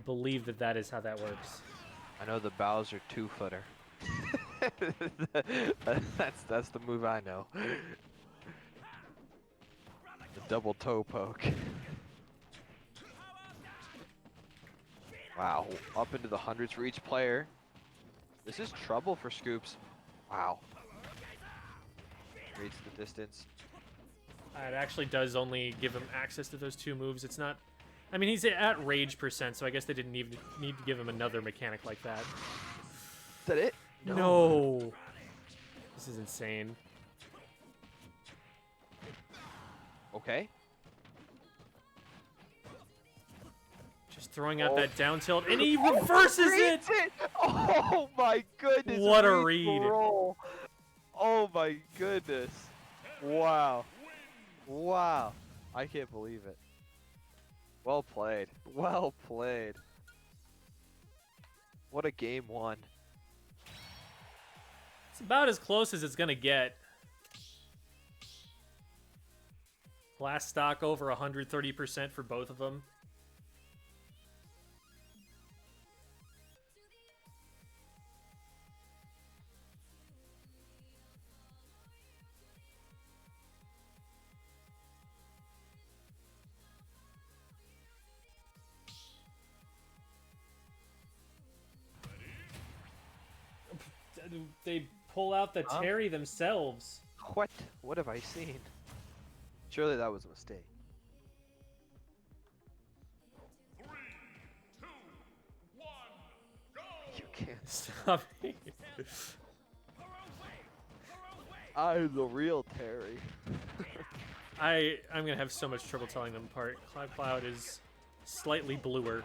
believe that is how that works. I know the Bowser two-footer. that's the move I know. The double toe poke. Wow, up into the hundreds for each player. This is trouble for Scoops. Wow. Reads the distance. It actually does only give him access to those two moves. It's not... I mean, he's at rage %, so I guess they didn't even need to give him another mechanic like that. Is that it? No. This is insane. Okay. Just throwing out that down tilt, and he reverses it! Reads it! Oh my goodness! What a reads the read. roll. Oh my goodness! Wow! Wow! I can't believe it. Well played. Well played. What a game one. It's about as close as it's gonna get. Last stock over 130% for both of them. They pull out the Terry themselves. What? What have I seen? Surely that was a mistake. 3, 2, 1, go! You can't. Stop it. I'm the real Terry. I'm gonna have so much trouble telling them apart. Cloud is slightly bluer.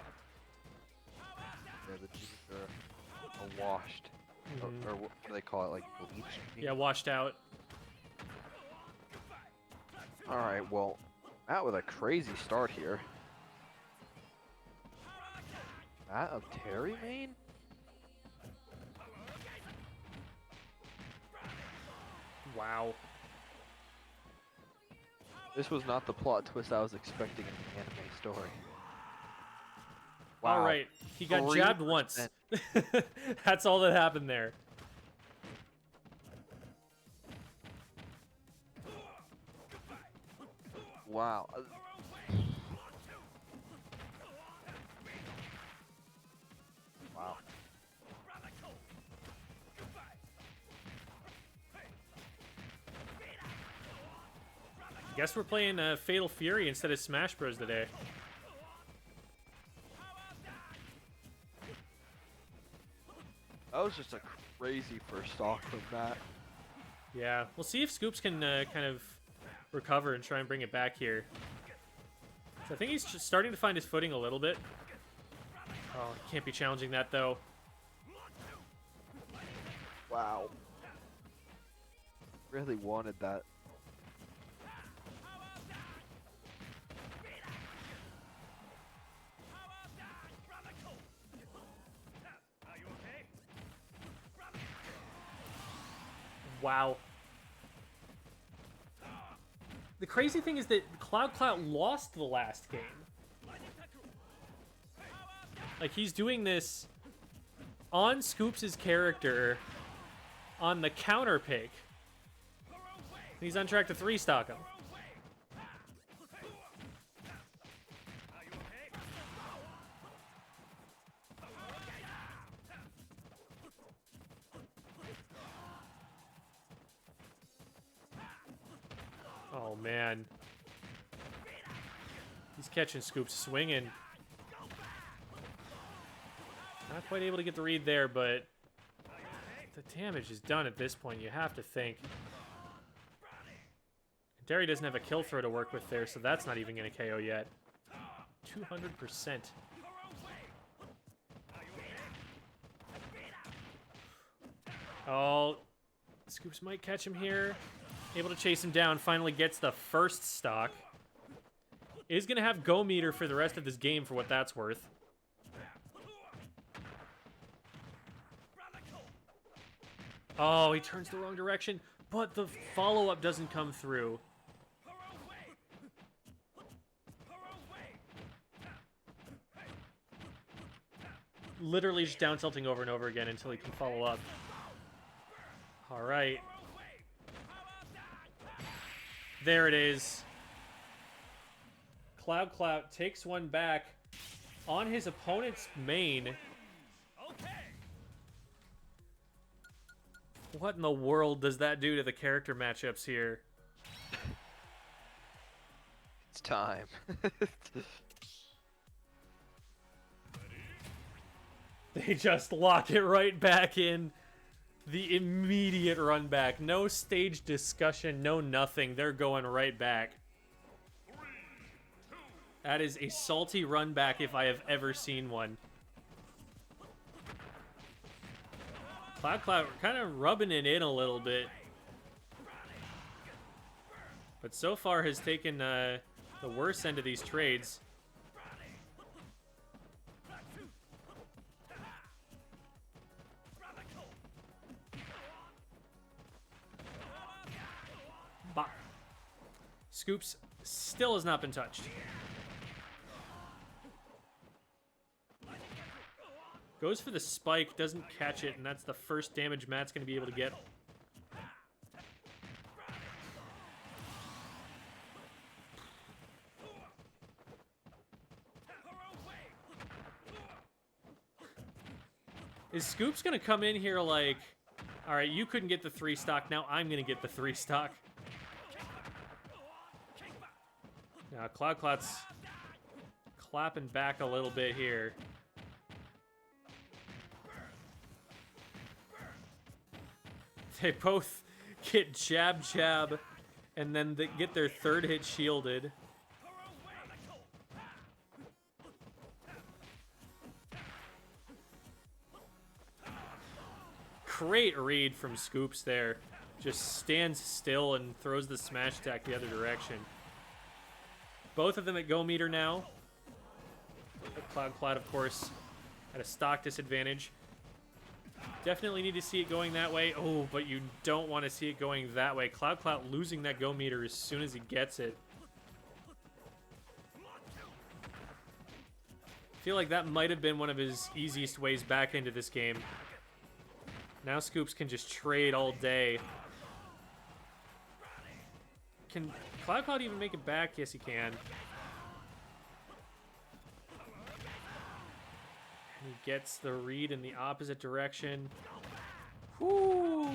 Yeah, the teams are washed. Or what do they call it? Like bleached? Yeah, washed out. Alright, well, Matt with a crazy start here. Matt of Terry main? Wow. This was not the plot twist I was expecting in the anime story. Wow. All right, he got jabbed once. 3%. That's all that happened there. Wow. Wow. Guess we're playing Fatal Fury instead of Smash Bros. Today. That was just a crazy first stock from Matt. Yeah, we'll see if Scoops can kind of recover and try and bring it back here. So I think he's just starting to find his footing a little bit. Oh, can't be challenging that though. Wow. Really wanted that. Wow. The crazy thing is that Cloud lost the last game. Like, he's doing this on Scoops' character on the counter pick. He's on track to 3-stock him. Oh, man. He's catching Scoops swinging. Not quite able to get the read there, but the damage is done at this point, you have to think. Derry doesn't have a kill throw to work with there, so that's not even going to KO yet. 200%. Oh, Scoops might catch him here. Able to chase him down, finally gets the first stock. Is going to have go meter for the rest of this game for what that's worth. Oh, he turns the wrong direction, but the follow-up doesn't come through. Literally just down tilting over and over again until he can follow up. All right. There it is. Cloud takes one back on his opponent's main. What in the world does that do to the character matchups here? It's time. They just lock it right back in. The immediate run back. No stage discussion, no nothing. They're going right back. That is a salty run back if I have ever seen one. Cloud kind of rubbing it in a little bit. But so far has taken the worst end of these trades. Bah. Scoops still has not been touched. Goes for the spike, doesn't catch it, and that's the first damage Matt's going to be able to get. Is Scoops going to come in here like, all right, you couldn't get the 3-stock, now I'm going to get the 3-stock? Now, Cloud's clapping back a little bit here. They both get jab, and then they get their third hit shielded. Great read from Scoops there. Just stands still and throws the smash attack the other direction. Both of them at go meter now. Cloud, of course, at a stock disadvantage. Definitely need to see it going that way. Oh, but you don't want to see it going that way. Cloud losing that go meter as soon as he gets it. I feel like that might have been one of his easiest ways back into this game. Now Scoops can just trade all day. Can Cloud even make it back? Yes, he can. He gets the read in the opposite direction. Whoo!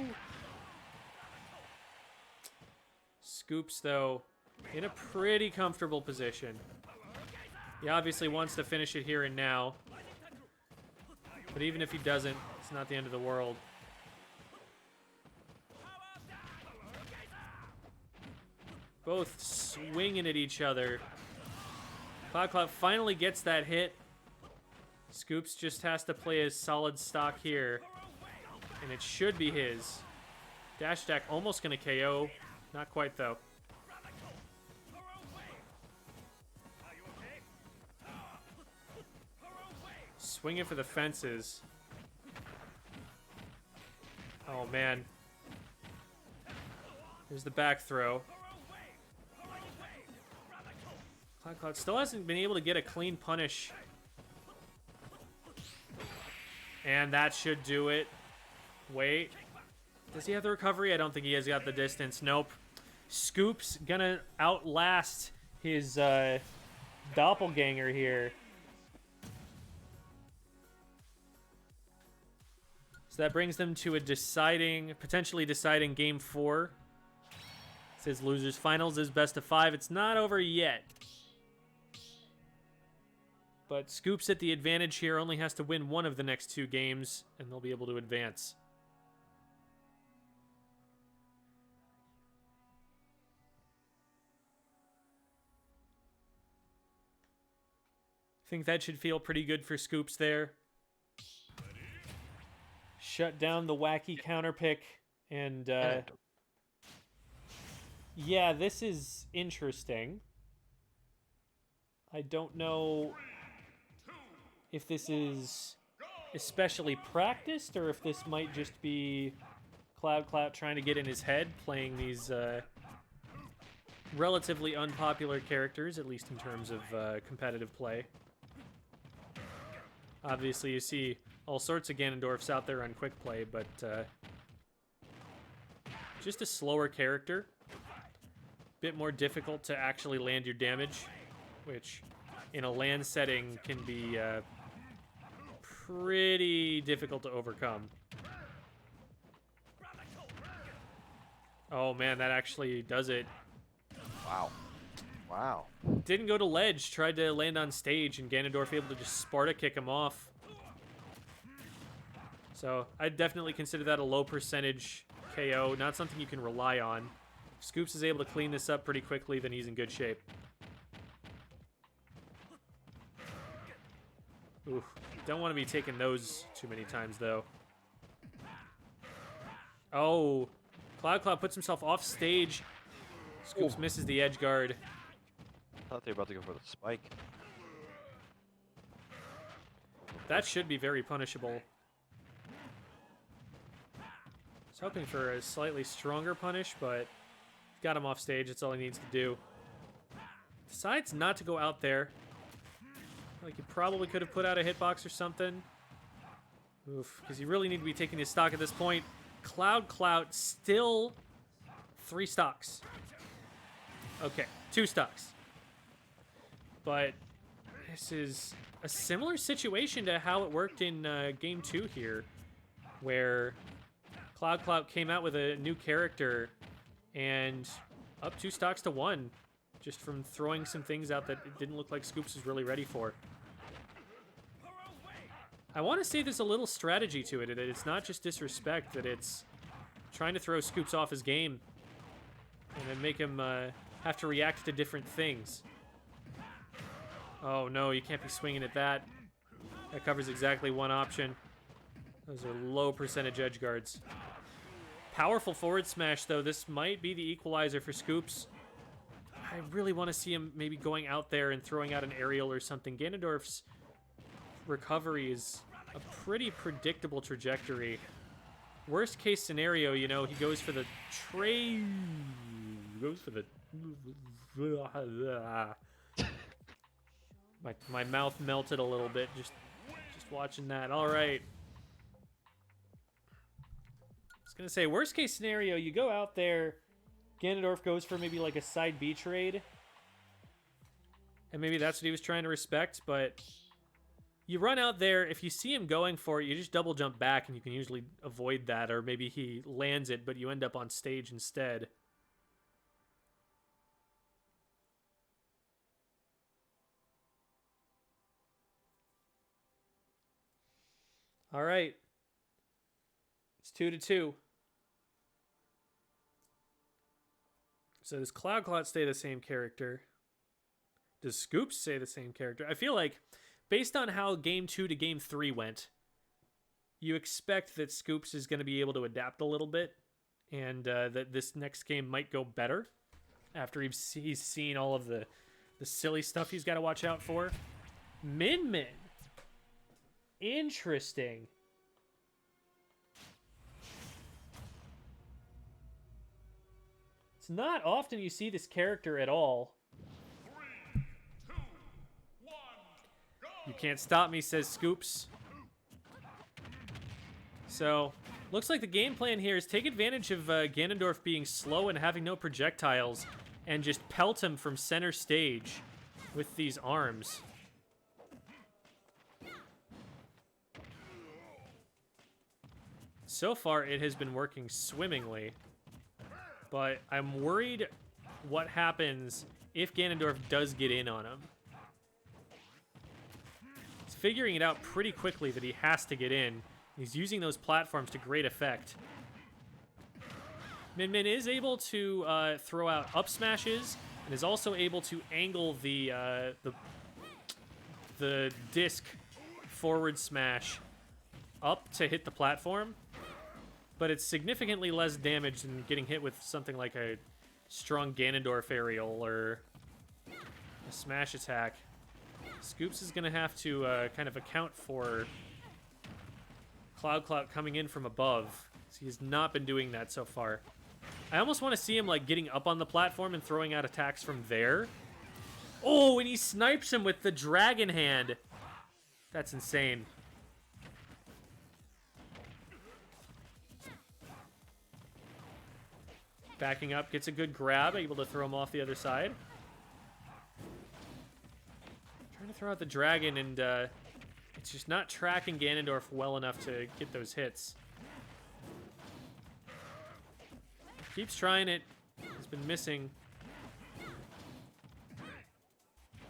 Scoops, though, in a pretty comfortable position. He obviously wants to finish it here and now. But even if he doesn't, it's not the end of the world. Both swinging at each other. Cloud finally gets that hit. Scoops just has to play his solid stock here. And it should be his. Dash attack almost going to KO. Not quite, though. Swinging for the fences. Oh, man. There's the back throw. Cloud still hasn't been able to get a clean punish. And that should do it. Wait. Does he have the recovery? I don't think he has got the distance. Nope. Scoop's gonna outlast his doppelganger here. So that brings them to a potentially deciding game 4. It says losers finals is best of 5. It's not over yet. But Scoop's at the advantage here, only has to win one of the next 2 games, and they'll be able to advance. I think that should feel pretty good for Scoops there. Shut down the wacky counter pick, and yeah, this is interesting. I don't know if this is especially practiced or if this might just be Cloud trying to get in his head, playing these relatively unpopular characters, at least in terms of competitive play. Obviously, you see all sorts of Ganondorfs out there on quick play, but just a slower character. Bit more difficult to actually land your damage, which in a land setting can be pretty difficult to overcome. Oh man, that actually does it. Wow. Wow. Didn't go to ledge, tried to land on stage, and Ganondorf able to just Sparta kick him off. So I'd definitely consider that a low percentage KO, not something you can rely on. If Scoops is able to clean this up pretty quickly, then he's in good shape. Oof. Don't want to be taking those too many times, though. Oh. Cloud puts himself off stage. Scoops misses the edge guard. I thought they were about to go for the spike. That should be very punishable. I was hoping for a slightly stronger punish, but got him off stage. That's all he needs to do. Decides not to go out there. Like, he probably could have put out a hitbox or something. Oof, because you really need to be taking his stock at this point. Cloud still 3 stocks. Okay, 2 stocks. But this is a similar situation to how it worked in Game 2 here, where Cloud came out with a new character and up 2 stocks to 1, just from throwing some things out that it didn't look like Scoops was really ready for. I want to say there's a little strategy to it, that it's not just disrespect, that it's trying to throw Scoops off his game and then make him have to react to different things. Oh no, you can't be swinging at that. That covers exactly one option. Those are low percentage edge guards. Powerful forward smash, though. This might be the equalizer for Scoops. I really want to see him maybe going out there and throwing out an aerial or something. Ganondorf's recovery is a pretty predictable trajectory. Worst case scenario, you know, he goes for the my mouth melted a little bit just watching that. All right. I was gonna say, worst case scenario, you go out there, Ganondorf goes for maybe like a side B trade, and maybe that's what he was trying to respect, but you run out there, if you see him going for it, you just double jump back and you can usually avoid that, or maybe he lands it, but you end up on stage instead. All right. It's 2-2. So does Cloud stay the same character? Does Scoops stay the same character? I feel like, based on how Game 2 to Game 3 went, you expect that Scoops is going to be able to adapt a little bit, and that this next game might go better after he's seen all of the silly stuff he's got to watch out for. Min. Interesting. It's not often you see this character at all. 3, 2, 1, go! You can't stop me, says Scoops. So, looks like the game plan here is take advantage of Ganondorf being slow and having no projectiles and just pelt him from center stage with these arms. So far, it has been working swimmingly, but I'm worried what happens if Ganondorf does get in on him. He's figuring it out pretty quickly that he has to get in. He's using those platforms to great effect. Min Min is able to throw out up smashes and is also able to angle the disc forward smash up to hit the platform, but it's significantly less damage than getting hit with something like a strong Ganondorf aerial or a smash attack. Scoops is going to have to kind of account for Cloud coming in from above. He has not been doing that so far. I almost want to see him like getting up on the platform and throwing out attacks from there. Oh, and he snipes him with the dragon hand. That's insane. Backing up, gets a good grab, able to throw him off the other side. Trying to throw out the dragon, and it's just not tracking Ganondorf well enough to get those hits. Keeps trying it. He's been missing. I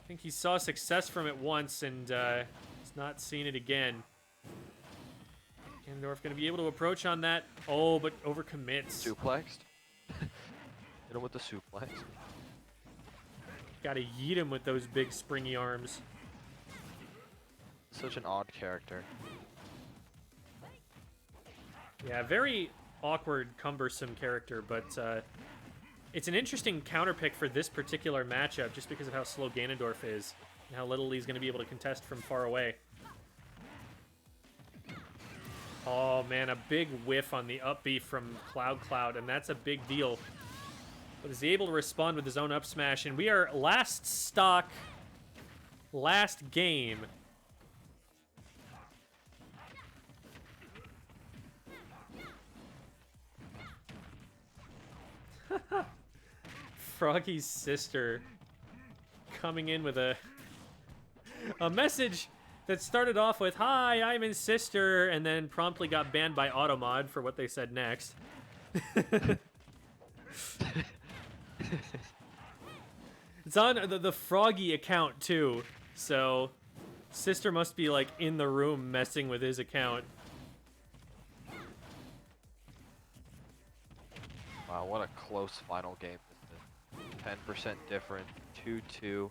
think he saw success from it once, and he's not seen it again. Ganondorf going to be able to approach on that. Oh, but overcommits. Suplexed. Hit him with the suplex. Got to yeet him with those big springy arms. Such an odd character. Yeah, very awkward, cumbersome character, but it's an interesting counter pick for this particular matchup just because of how slow Ganondorf is and how little he's going to be able to contest from far away. Oh man, a big whiff on the up B from Cloud, and that's a big deal. But is he able to respond with his own up smash? And we are last stock, last game. Froggy's sister coming in with a message that started off with, "Hi, I'm his sister," and then promptly got banned by Automod for what they said next. It's on the Froggy account, too. So, sister must be, like, in the room messing with his account. Wow, what a close final game this is. 10% different. 2-2.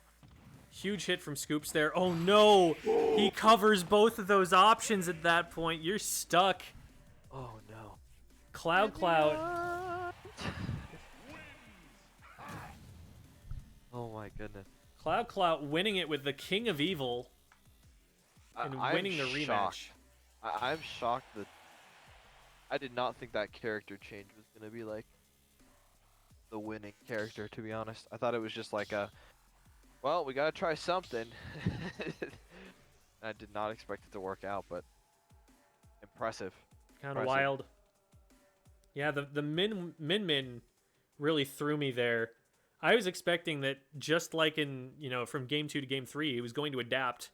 Huge hit from Scoops there. Oh, no! He covers both of those options at that point. You're stuck. Oh, no. Cloud. Oh, my goodness. Cloud winning it with the King of Evil and winning the rematch. Shocked. I'm shocked that I did not think that character change was going to be like the winning character, to be honest. I thought it was just like a, well, we got to try something. I did not expect it to work out, but impressive. Kind of wild. Yeah, the Min really threw me there. I was expecting that just like in, from game 2 to game 3, he was going to adapt,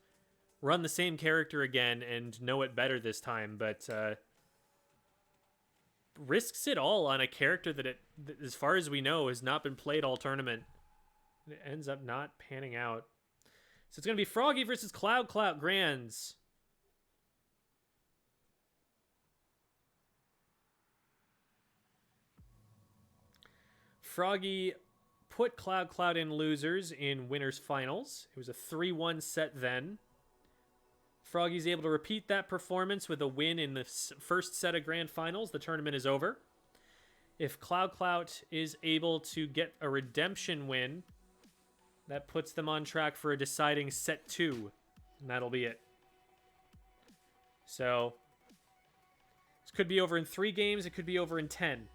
run the same character again, and know it better this time, but risks it all on a character that, as far as we know, has not been played all tournament. It ends up not panning out. So it's going to be Froggy versus Cloud Grands. Froggy put Cloud in losers in winners finals. It was a 3-1 set then. Froggy's able to repeat that performance with a win in the first set of grand finals. The tournament is over. If Cloud is able to get a redemption win, that puts them on track for a deciding set 2. And that'll be it. So, this could be over in 3 games. It could be over in 10.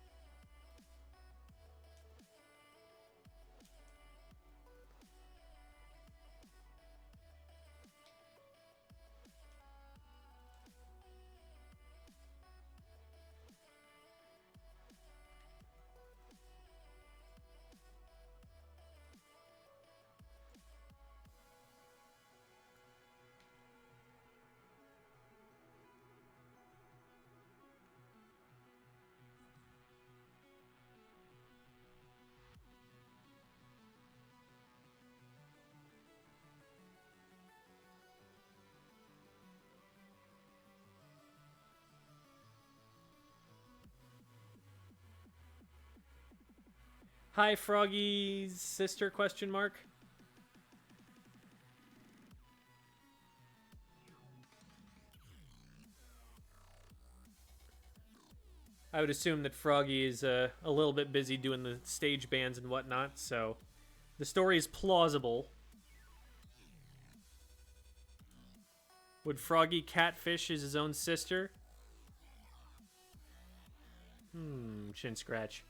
Hi, Froggy's sister, question mark. I would assume that Froggy is a little bit busy doing the stage bands and whatnot, so the story is plausible. Would Froggy catfish as his own sister? Chin scratch.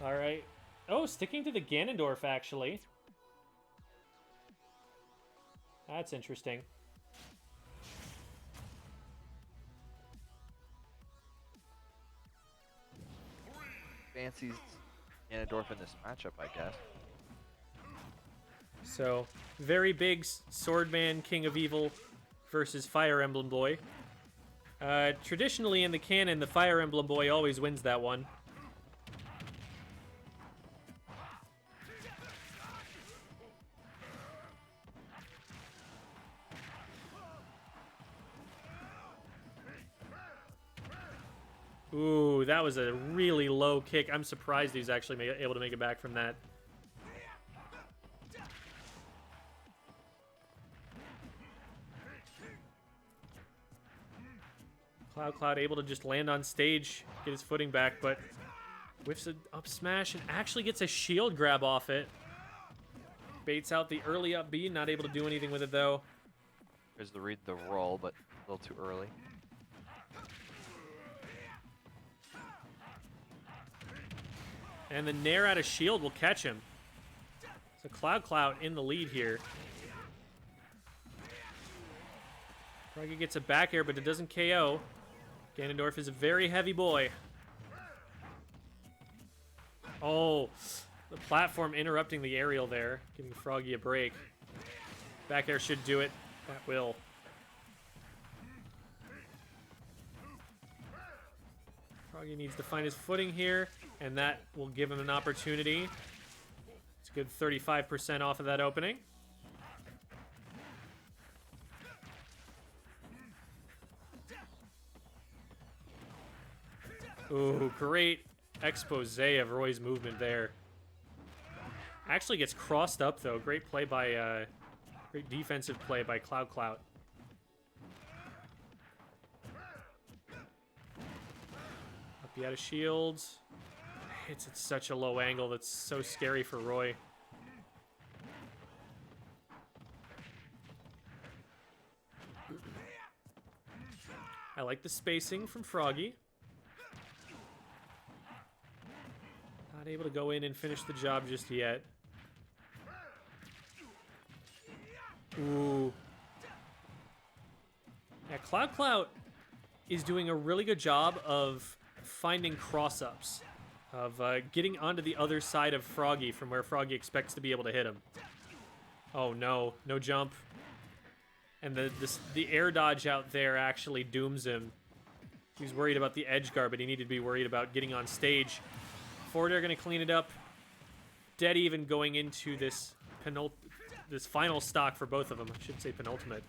All right. Oh, sticking to the Ganondorf, actually. That's interesting. Fancies Ganondorf in this matchup, I guess. So, very big Swordman, King of Evil versus Fire Emblem Boy. Traditionally in the canon, the Fire Emblem Boy always wins that one. Ooh, that was a really low kick. I'm surprised he's actually able to make it back from that. Cloud able to just land on stage, get his footing back, but whiffs an up smash and actually gets a shield grab off it. Baits out the early up B, not able to do anything with it though. There's the read the roll, but a little too early. And the Nair out of shield will catch him. So Cloud in the lead here. Froggy gets a back air, but it doesn't KO. Ganondorf is a very heavy boy. Oh, the platform interrupting the aerial there, giving Froggy a break. Back air should do it. That will. Froggy needs to find his footing here, and that will give him an opportunity. It's a good 35% off of that opening. Ooh, great expose of Roy's movement there. Actually gets crossed up, though. Great play by, great defensive play by Cloud. Up out of shields. Hits at such a low angle. That's so scary for Roy. I like the spacing from Froggy. Not able to go in and finish the job just yet. Ooh. Yeah, Cloud is doing a really good job of finding cross-ups. Of getting onto the other side of Froggy from where Froggy expects to be able to hit him. Oh no, no jump. And the air dodge out there actually dooms him. He was worried about the edge guard, but he needed to be worried about getting on stage. Forward air going to clean it up. Dead even going into this final stock for both of them. I should say penultimate.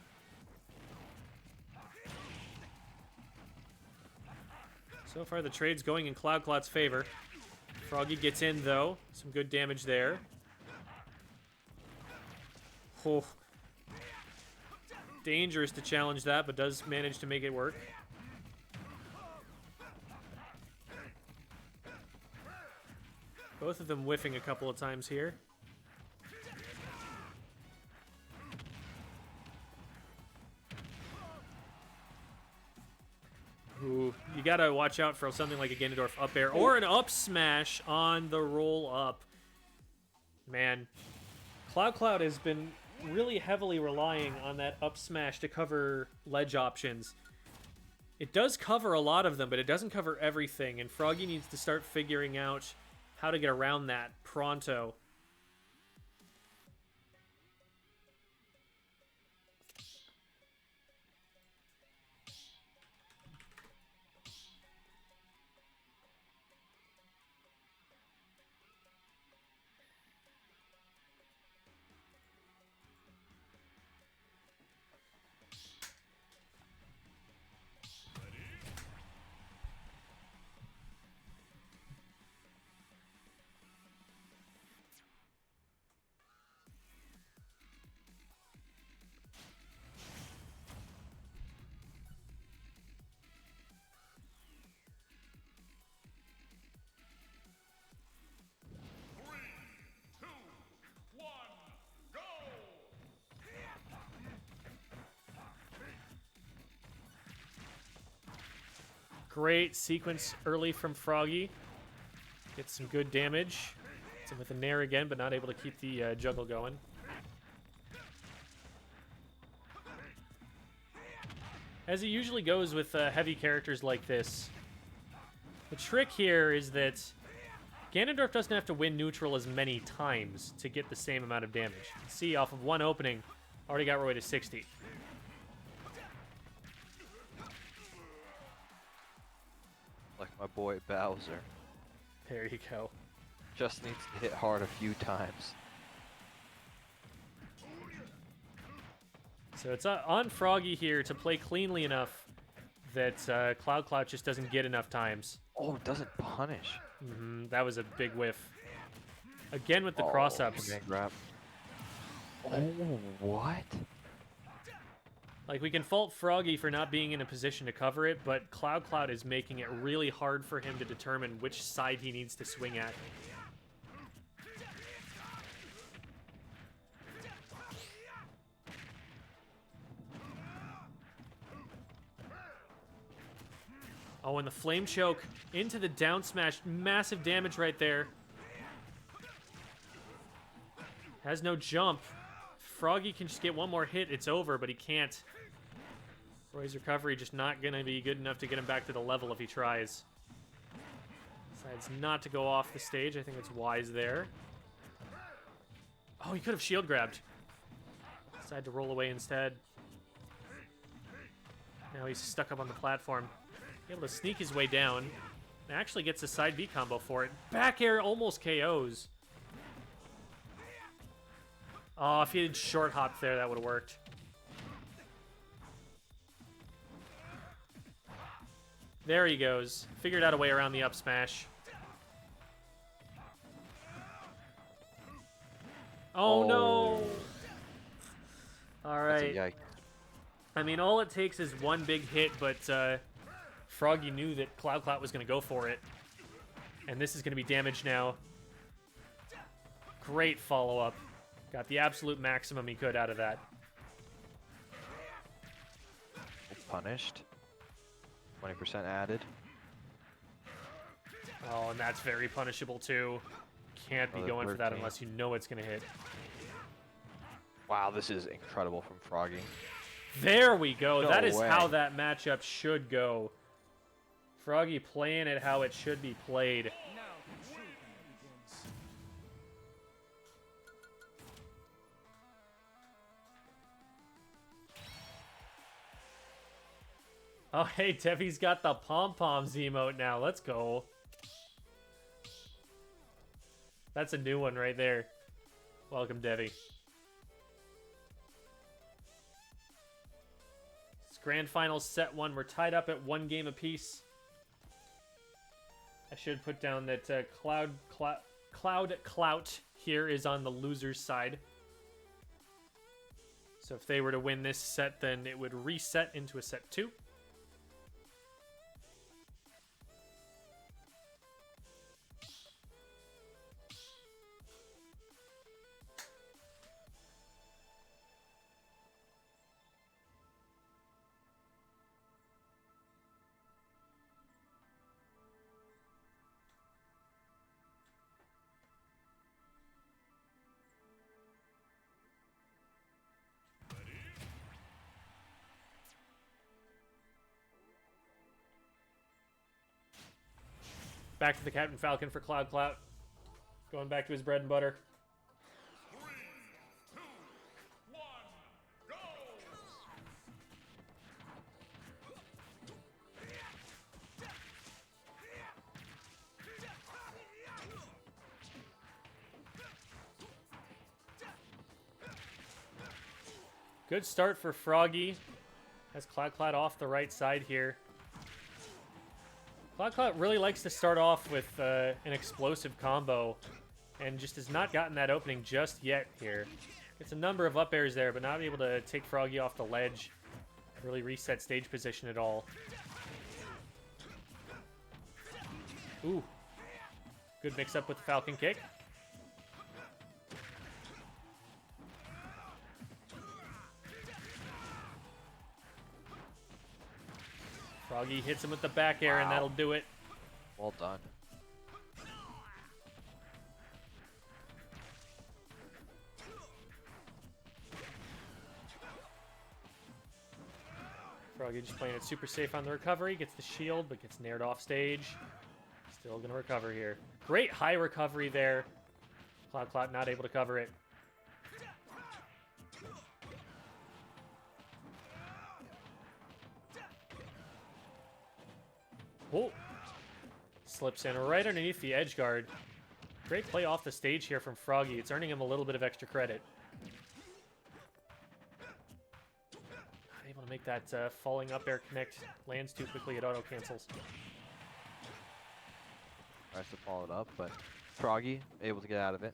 So far the trade's going in Cloud's favor. Froggy gets in though. Some good damage there. Oh. Dangerous to challenge that, but does manage to make it work. Both of them whiffing a couple of times here. Ooh, you gotta watch out for something like a Ganondorf up air or an up smash on the roll up. Man, Cloud has been really heavily relying on that up smash to cover ledge options. It does cover a lot of them, but it doesn't cover everything, and Froggy needs to start figuring out how to get around that pronto. Great sequence early from Froggy. Gets some good damage. Hits him with a nair again, but not able to keep the juggle going. As it usually goes with heavy characters like this, the trick here is that Ganondorf doesn't have to win neutral as many times to get the same amount of damage. You can see off of one opening, already got Roy to 60. Like my boy Bowser. There you go. Just needs to hit hard a few times. So it's on Froggy here to play cleanly enough that Cloud just doesn't get enough times. Oh, it doesn't punish. That was a big whiff. Again with the cross-ups. Okay, grab. Oh, what? Like, we can fault Froggy for not being in a position to cover it, but Cloud is making it really hard for him to determine which side he needs to swing at. Oh, and the Flame Choke into the down smash. Massive damage right there. Has no jump. Froggy can just get one more hit, it's over, but he can't. Roy's recovery just not going to be good enough to get him back to the level if he tries. Decides not to go off the stage. I think it's wise there. Oh, he could have shield grabbed. Decided to roll away instead. Now he's stuck up on the platform. Able to sneak his way down. And actually gets a side B combo for it. Back air almost KOs. Oh, if he had short hopped there, that would have worked. There he goes. Figured out a way around the up smash. Oh, no! Alright. Yikes. I mean, all it takes is one big hit, but Froggy knew that Cloud was going to go for it. And this is going to be damage now. Great follow-up. Got the absolute maximum he could out of that. Punished. 20% added. Oh, and that's very punishable, too. Can't be Another going for that 13. unless you know it's going to hit. Wow, this is incredible from Froggy. There we go. No That is way. how that matchup should go. Froggy playing it how it should be played. Oh, hey, Devi's got the pom-poms emote now. Let's go. That's a new one right there. Welcome, Devi. It's Grand Finals set 1. We're tied up at 1 game apiece. I should put down that Cloud Clout here is on the loser's side. So if they were to win this set, then it would reset into a set 2. Back to the Captain Falcon for Cloud. Going back to his bread and butter. 3, 2, 1, go! Good start for Froggy. Has Cloud off the right side here. Cloud really likes to start off with an explosive combo, and just has not gotten that opening just yet here. Gets a number of up airs there, but not able to take Froggy off the ledge. Really reset stage position at all. Ooh. Good mix up with the Falcon kick. Froggy hits him with the back air, and that'll do it. Well done. Froggy just playing it super safe on the recovery. Gets the shield, but gets nared off stage. Still going to recover here. Great high recovery there. Cloud not able to cover it. Oh! Slips in right underneath the edge guard. Great play off the stage here from Froggy. It's earning him a little bit of extra credit. Able to make that falling up air connect. Lands too quickly, it auto cancels. Tries to follow it up, but Froggy able to get out of it.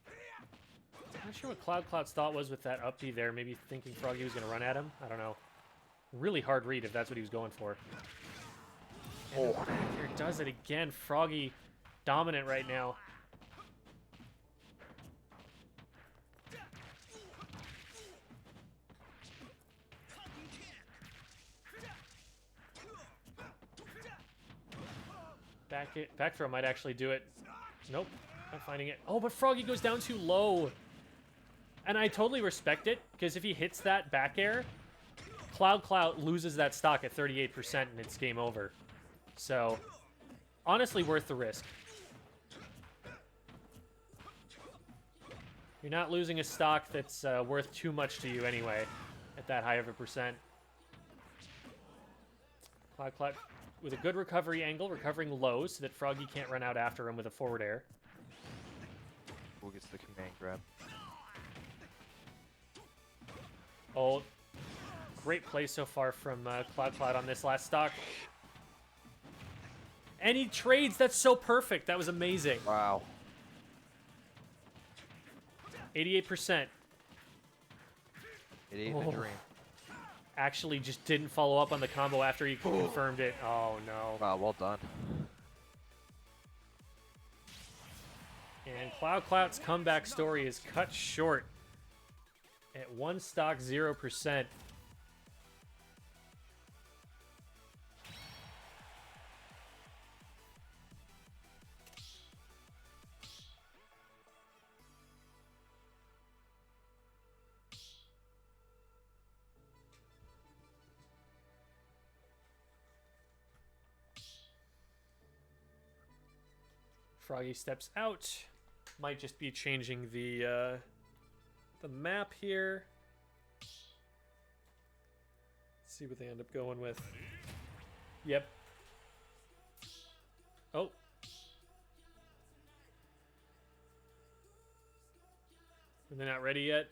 Not sure what Cloud's thought was with that up B there. Maybe thinking Froggy was going to run at him. I don't know. Really hard read if that's what he was going for. And the back air does it again. Froggy dominant right now. Back throw might actually do it. Nope, not finding it. Oh, but Froggy goes down too low. And I totally respect it, because if he hits that back air, Cloud loses that stock at 38% and it's game over. So, honestly worth the risk. You're not losing a stock that's worth too much to you anyway, at that high of a percent. Cloud with a good recovery angle, recovering low so that Froggy can't run out after him with a forward air. Who gets the command grab? Oh, great play so far from Cloud on this last stock. And he trades. That's so perfect. That was amazing. Wow. 88%. It ain't a dream. Actually just didn't follow up on the combo after he confirmed it. Oh, no. Wow, well done. And Cloud's comeback story is cut short at 1 stock 0%. Froggy steps out. Might just be changing the map here. Let's see what they end up going with. Yep. Oh. And they're not ready yet.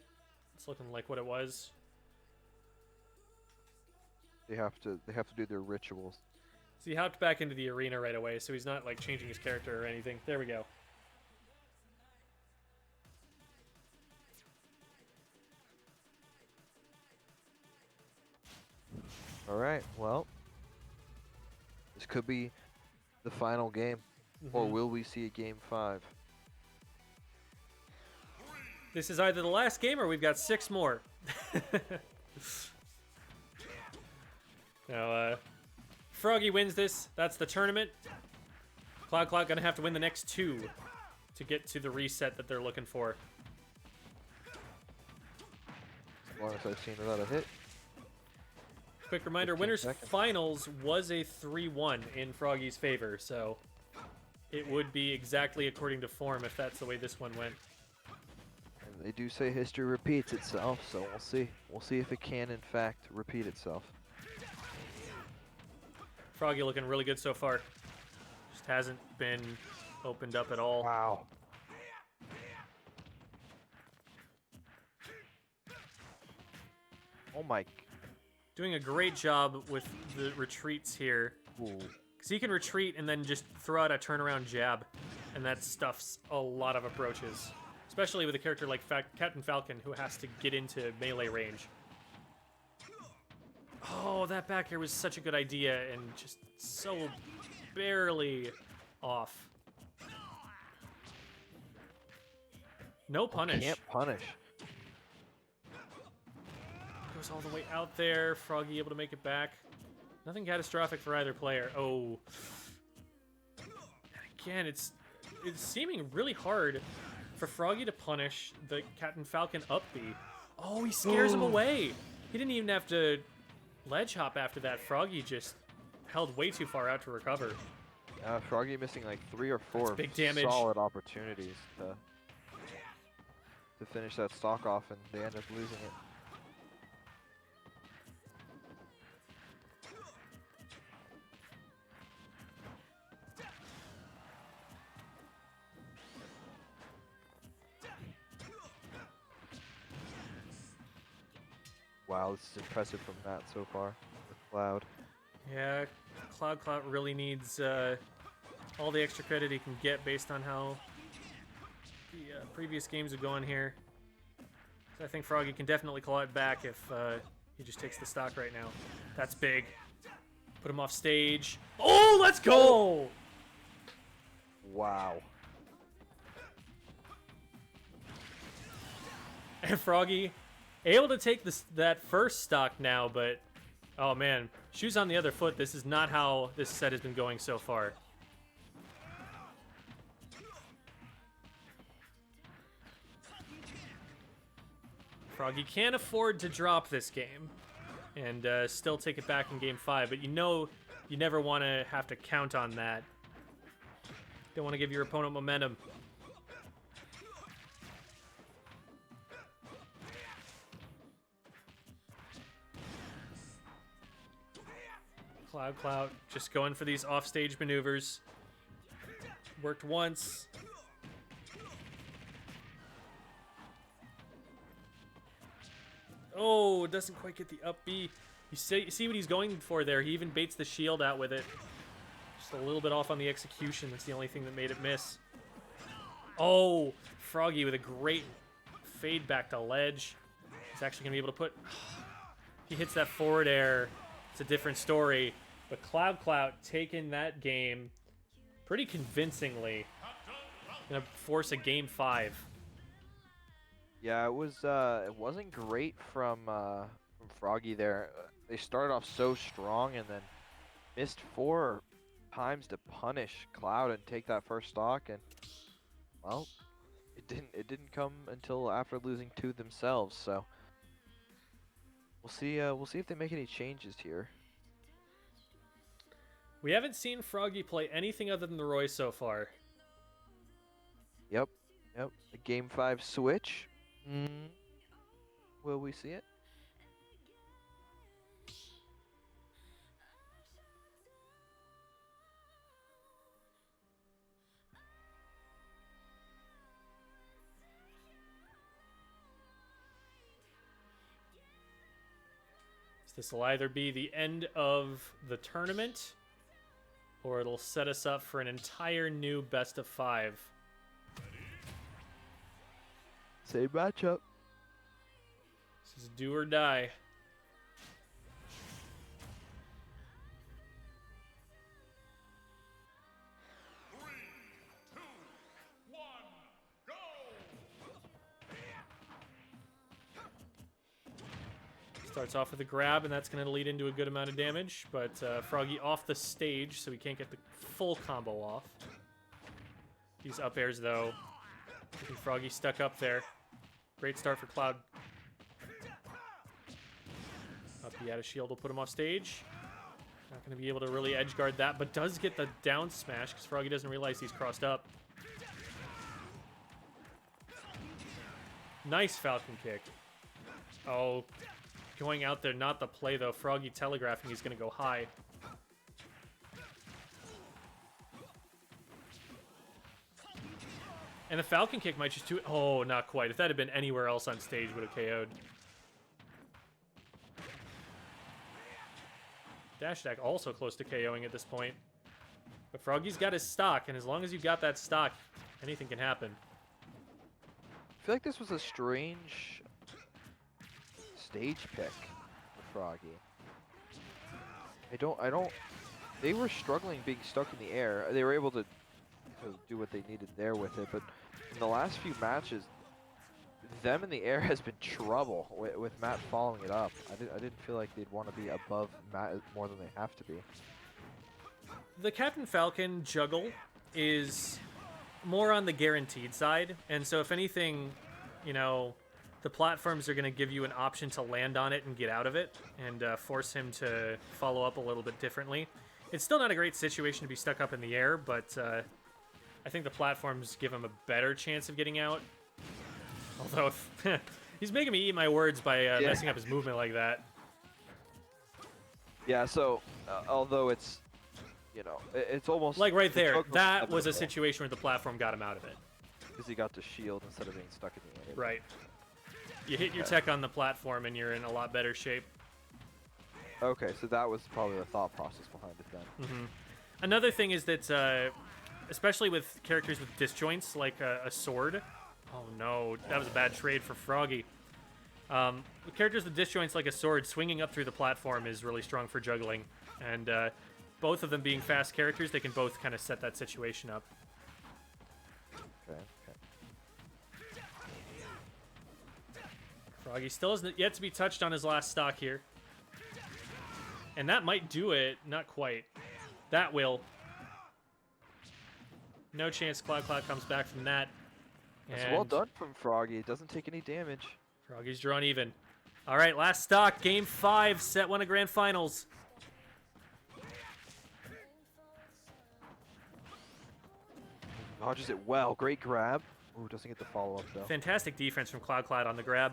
It's looking like what it was. They have to do their rituals. So he hopped back into the arena right away, so he's not like changing his character or anything. There we go. All right. Well, this could be the final game, or will we see a game 5? This is either the last game or we've got 6 more. Now, Froggy wins this. That's the tournament. Cloud gonna have to win the next 2 to get to the reset that they're looking for. As long as I've seen without a hit. Quick reminder, 15 winners seconds. finals was a 3-1 in Froggy's favor, so it would be exactly according to form if that's the way this one went. And they do say history repeats itself, so we'll see. We'll see if it can, in fact, repeat itself. Froggy looking really good so far. Just hasn't been opened up at all. Wow. Oh my. Doing a great job with the retreats here. Ooh. Because he can retreat and then just throw out a turnaround jab. And that stuffs a lot of approaches. Especially with a character like Captain Falcon, who has to get into melee range. Oh, that back air was such a good idea and just so barely off. No punish. Can't punish. Goes all the way out there. Froggy able to make it back. Nothing catastrophic for either player. Oh. Again, it's seeming really hard for Froggy to punish the Captain Falcon up B. Oh, he scares him away. He didn't even have to ledge hop after that. Froggy just held way too far out to recover. Froggy missing like 3 or 4 big damage. solid opportunities to finish that stock off, and they end up losing it. Wow, this is impressive from Matt so far. With Cloud. Yeah, Cloud really needs all the extra credit he can get based on how the previous games are going here. So I think Froggy can definitely claw it back if he just takes the stock right now. That's big. Put him off stage. Oh, let's go! Wow. And Froggy able to take that first stock now, but oh man, shoes on the other foot. This is not how this set has been going so far. Froggy can't afford to drop this game and still take it back in game 5, but you know you never want to have to count on that. Don't want to give your opponent momentum. Cloud just going for these offstage maneuvers. Worked once. Oh, doesn't quite get the up B. You see what he's going for there. He even baits the shield out with it. Just a little bit off on the execution. That's the only thing that made it miss. Oh, Froggy with a great fade back to ledge. He's actually going to be able to put... He hits that forward air. It's a different story. But Cloud taking that game pretty convincingly. Gonna force a game 5. Yeah, it wasn't great from Froggy there. They started off so strong and then missed 4 times to punish Cloud and take that first stock, and well, it didn't come until after losing 2 themselves. So we'll see if they make any changes here. We haven't seen Froggy play anything other than the Roy so far. Yep. The game 5 switch. Will we see it? This will either be the end of the tournament, or it'll set us up for an entire new best of 5. Same matchup. This is do or die. Starts off with a grab, and that's going to lead into a good amount of damage, but Froggy off the stage, so he can't get the full combo off. These up airs, though. Keeping Froggy stuck up there. Great start for Cloud. Up the out of shield will put him off stage. Not going to be able to really edge guard that, but does get the down smash, because Froggy doesn't realize he's crossed up. Nice Falcon kick. Oh, going out there, not the play though. Froggy telegraphing he's going to go high. And the Falcon kick might just do it. Oh, not quite. If that had been anywhere else on stage, would have KO'd. Dash attack also close to KOing at this point. But Froggy's got his stock, and as long as you've got that stock, anything can happen. I feel like this was a strange stage pick for Froggy. They were struggling being stuck in the air. They were able to do what they needed there with it, but in the last few matches, them in the air has been trouble with Matt following it up. I didn't feel like they'd want to be above Matt more than they have to be. The Captain Falcon juggle is more on the guaranteed side, and so if anything, you know, the platforms are going to give you an option to land on it and get out of it, and force him to follow up a little bit differently. It's still not a great situation to be stuck up in the air, but I think the platforms give him a better chance of getting out. Although, if he's making me eat my words by messing up his movement like that. Yeah, so, although it's, you know, it's almost... Like right there, joke that was a inevitable, situation where the platform got him out of it. because he got to shield instead of being stuck in the air. Right. You hit your tech on the platform and you're in a lot better shape. Okay, so that was probably the thought process behind it then. Another thing is that, especially with characters with disjoints, like a sword. Oh no, that was a bad trade for Froggy. With characters with disjoints like a sword, swinging up through the platform is really strong for juggling. And both of them being fast characters, they can both kind of set that situation up. Okay. Froggy still hasn't yet to be touched on his last stock here. And that might do it. Not quite. That will. No chance Cloud comes back from that. That's well done from Froggy. It doesn't take any damage. Froggy's drawn even. All right, last stock. Game 5, set 1 of Grand Finals. Dodges it well. Great grab. Ooh, doesn't get the follow-up, though. Fantastic defense from Cloud on the grab.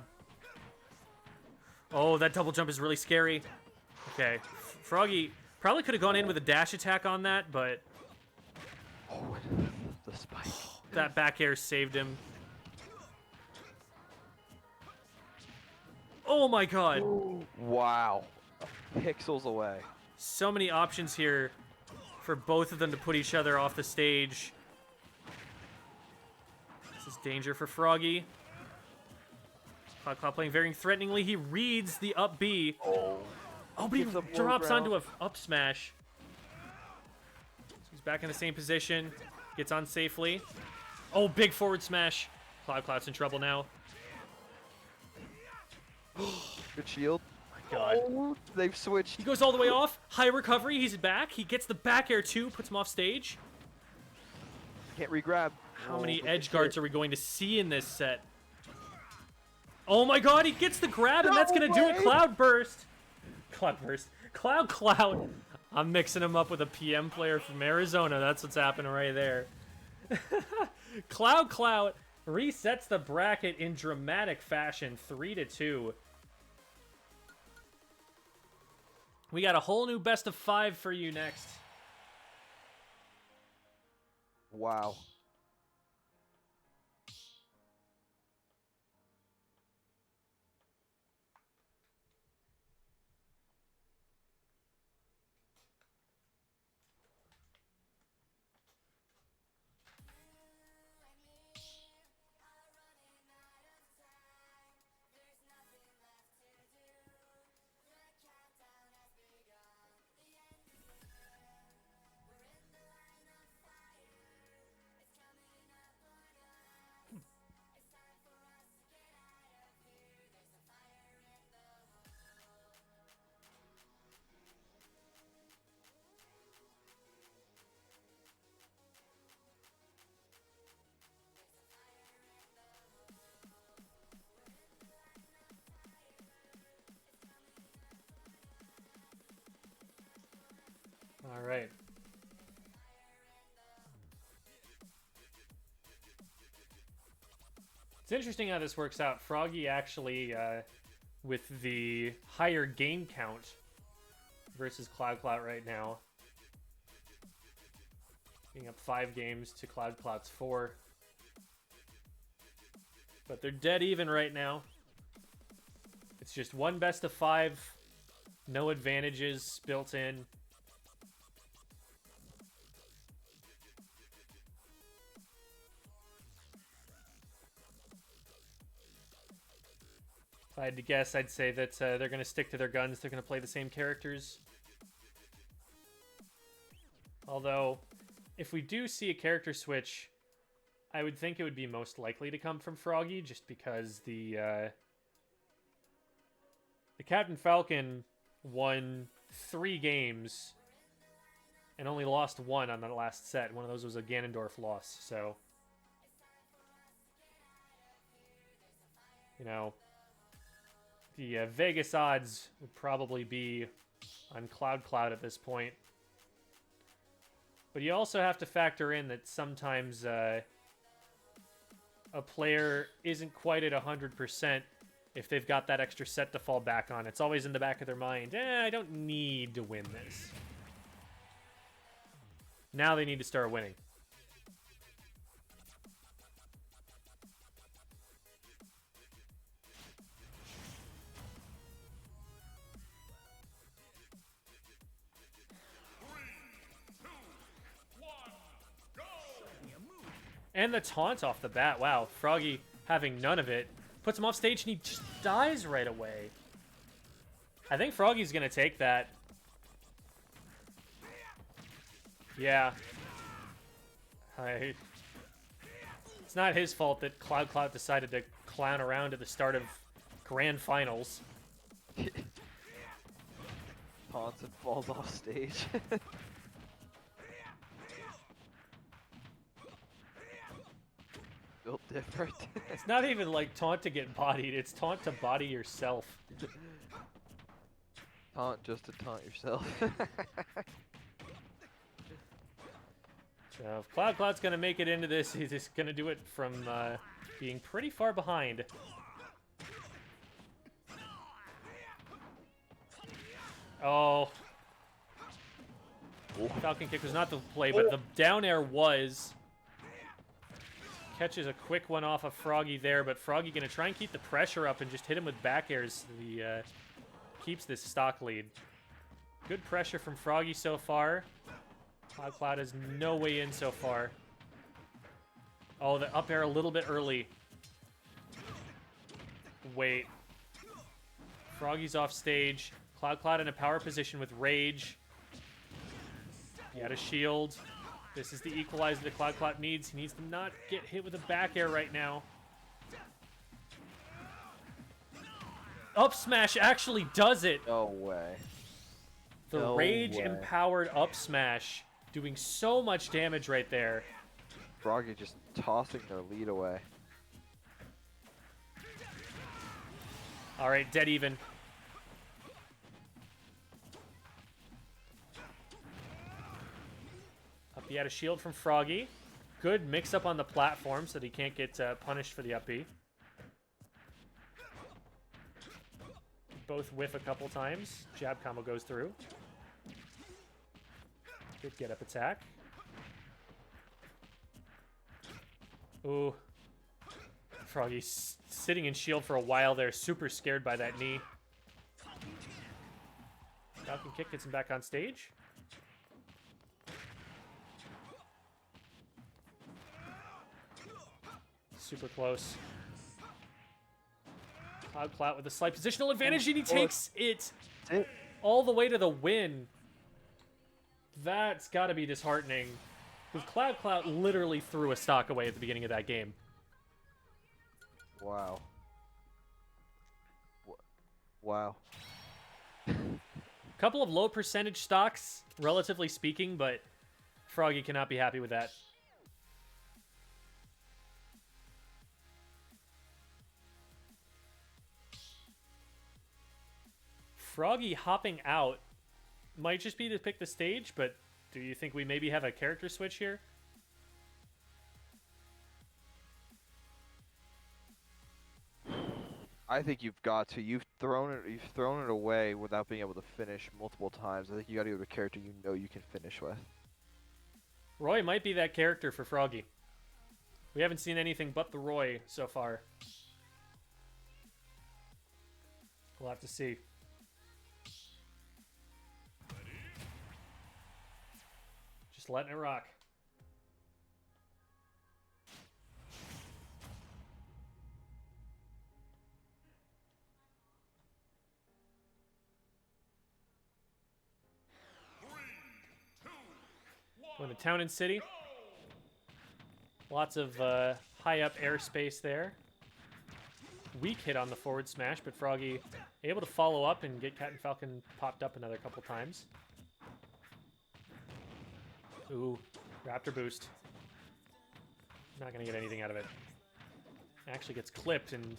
Oh, that double jump is really scary. Okay, Froggy probably could have gone in with a dash attack on that, but... Oh, the spike. That back air saved him. Oh my god. Ooh, wow. Pixels away. So many options here for both of them to put each other off the stage. This is danger for Froggy. Cloud playing very threateningly. He reads the up B. Oh, but he drops onto a up smash. So he's back in the same position. Gets on safely. Oh, big forward smash. Cloud's in trouble now. good shield. My god. Oh, they've switched. He goes all the way off. High recovery. He's back. He gets the back air too. Puts him off stage. Can't re-grab. How many edge guards are we going to see in this set? Oh my god, he gets the grab, and that's going to do it. Cloud Burst. Cloud. I'm mixing him up with a PM player from Arizona. That's what's happening right there. Cloud resets the bracket in dramatic fashion, 3-2. We got a whole new best of 5 for you next. Wow. All right. It's interesting how this works out. Froggy actually, with the higher game count versus Cloud right now. Being up 5 games to Cloud's 4. But they're dead even right now. It's just one best of 5. No advantages built in. If I had to guess, I'd say that they're going to stick to their guns. They're going to play the same characters. Although, if we do see a character switch, I would think it would be most likely to come from Froggy, just because the Captain Falcon won 3 games and only lost 1 on the last set. One of those was a Ganondorf loss, so... You know, the Vegas odds would probably be on Cloud at this point. But you also have to factor in that sometimes a player isn't quite at 100% if they've got that extra set to fall back on. It's always in the back of their mind, I don't need to win this. Now they need to start winning. And the taunt off the bat. Wow, Froggy having none of it. Puts him off stage and he just dies right away. I think Froggy's going to take that. Yeah. It's not his fault that Cloud decided to clown around at the start of Grand Finals. Taunts and falls off stage. Built different. It's not even like taunt to get bodied, it's taunt to body yourself. Taunt just to taunt yourself. So if Cloud's gonna make it into this, he's just gonna do it from being pretty far behind. Oh. Falcon kick was not the play, but the down air was. Catches a quick one off of Froggy there, but Froggy going to try and keep the pressure up and just hit him with back airs. He keeps this stock lead. Good pressure from Froggy so far. Cloud has no way in so far. Oh, the up air a little bit early. Wait. Froggy's off stage. Cloud in a power position with Rage. He had a shield. This is the equalizer that Cloud needs. He needs to not get hit with a back air right now. Up smash actually does it. No way. The No Rage way. empowered up smash doing so much damage right there. Froggy just tossing their lead away. All right, dead even. Up B had a shield from Froggy. Good mix up on the platform so that he can't get punished for the up B. Both whiff a couple times. Jab combo goes through. Good get up attack. Ooh. Froggy sitting in shield for a while there. Super scared by that knee. Falcon kick gets him back on stage. Super close. Cloud with a slight positional advantage, and he takes it all the way to the win. That's got to be disheartening. Because Cloud literally threw a stock away at the beginning of that game. Wow. Wow. Couple of low percentage stocks, relatively speaking, but Froggy cannot be happy with that. Froggy hopping out might just be to pick the stage, but do you think we maybe have a character switch here? I think you've got to. You've thrown it away without being able to finish multiple times. I think you got to go to a character you know you can finish with. Roy might be that character for Froggy. We haven't seen anything but the Roy so far. We'll have to see. Just letting it rock. Going to Town and City. Lots of high up airspace there. Weak hit on the forward smash, but Froggy able to follow up and get Cat and Falcon popped up another couple times. Ooh, Raptor boost. Not gonna get anything out of it. Actually gets clipped, and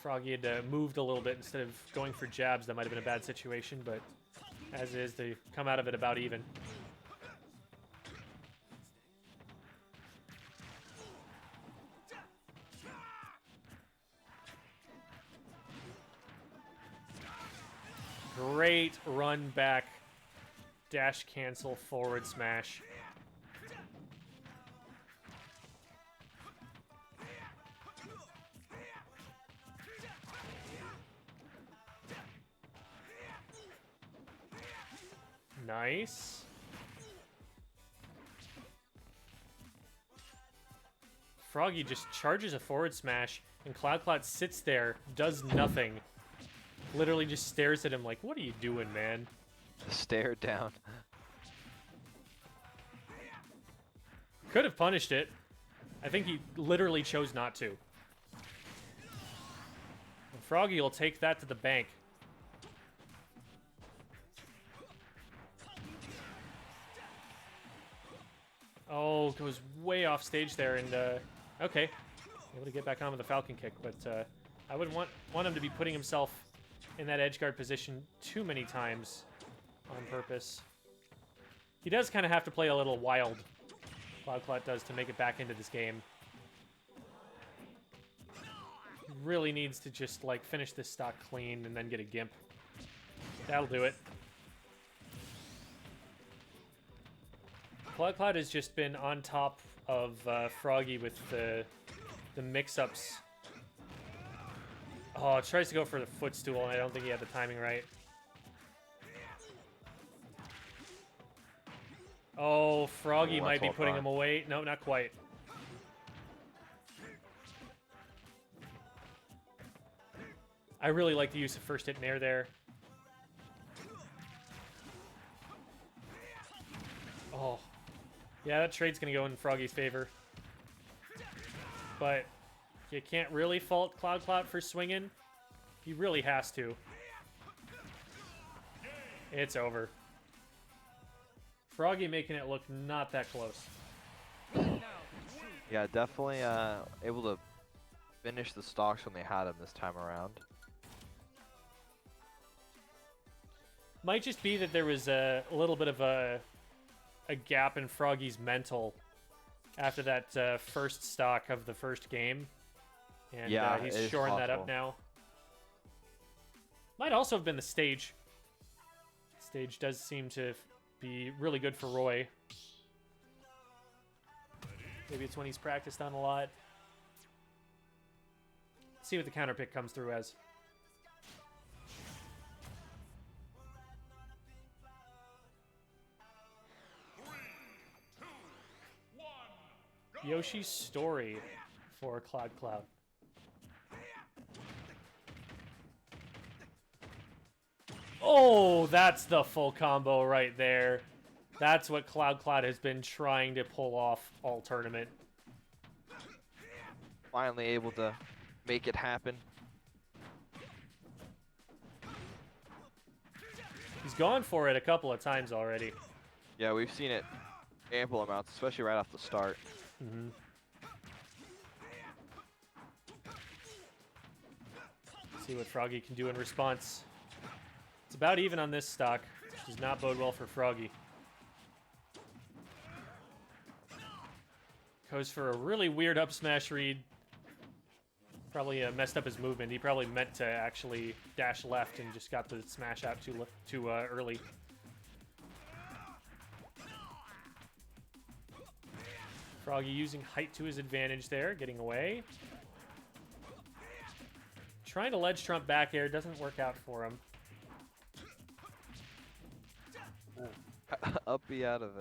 Froggy had moved a little bit instead of going for jabs. That might have been a bad situation, but as is, they come out of it about even. Great run back, dash cancel, forward smash. Nice. Froggy just charges a forward smash, and Cloud sits there, does nothing. Literally just stares at him like, what are you doing, man? Stare down. Could have punished it. I think he literally chose not to. And Froggy will take that to the bank. Oh, goes way off stage there, and okay. Able to get back on with the Falcon kick, but I wouldn't want him to be putting himself in that edge guard position too many times on purpose. He does kind of have to play a little wild, Cloud does, to make it back into this game. He really needs to just, like, finish this stock clean and then get a Gimp. That'll do it. Cloud has just been on top of Froggy with the mix-ups. Oh, tries to go for the footstool, and I don't think he had the timing right. Oh, Froggy might be putting him away. No, not quite. I really like the use of first hit and air there. Oh. Yeah, that trade's going to go in Froggy's favor. But you can't really fault Cloud for swinging. He really has to. It's over. Froggy making it look not that close. Yeah, definitely able to finish the stocks when they had him this time around. Might just be that there was a little bit of a gap in Froggy's mental after that first stock of the first game. And yeah, he's shoring that up now. Might also have been the stage. Stage does seem to be really good for Roy. Maybe it's when he's practiced on a lot. See what the counter pick comes through as. Yoshi's Story for Cloud. Oh, that's the full combo right there. That's what Cloud has been trying to pull off all tournament. Finally able to make it happen. He's gone for it a couple of times already. Yeah, we've seen it ample amounts, especially right off the start. Mm-hmm. See what Froggy can do in response. It's about even on this stock, which does not bode well for Froggy. Goes for a really weird up smash read. Probably messed up his movement. He probably meant to actually dash left and just got the smash out too early. Froggy using height to his advantage there, getting away. Trying to ledge trump back air, doesn't work out for him. Up B out of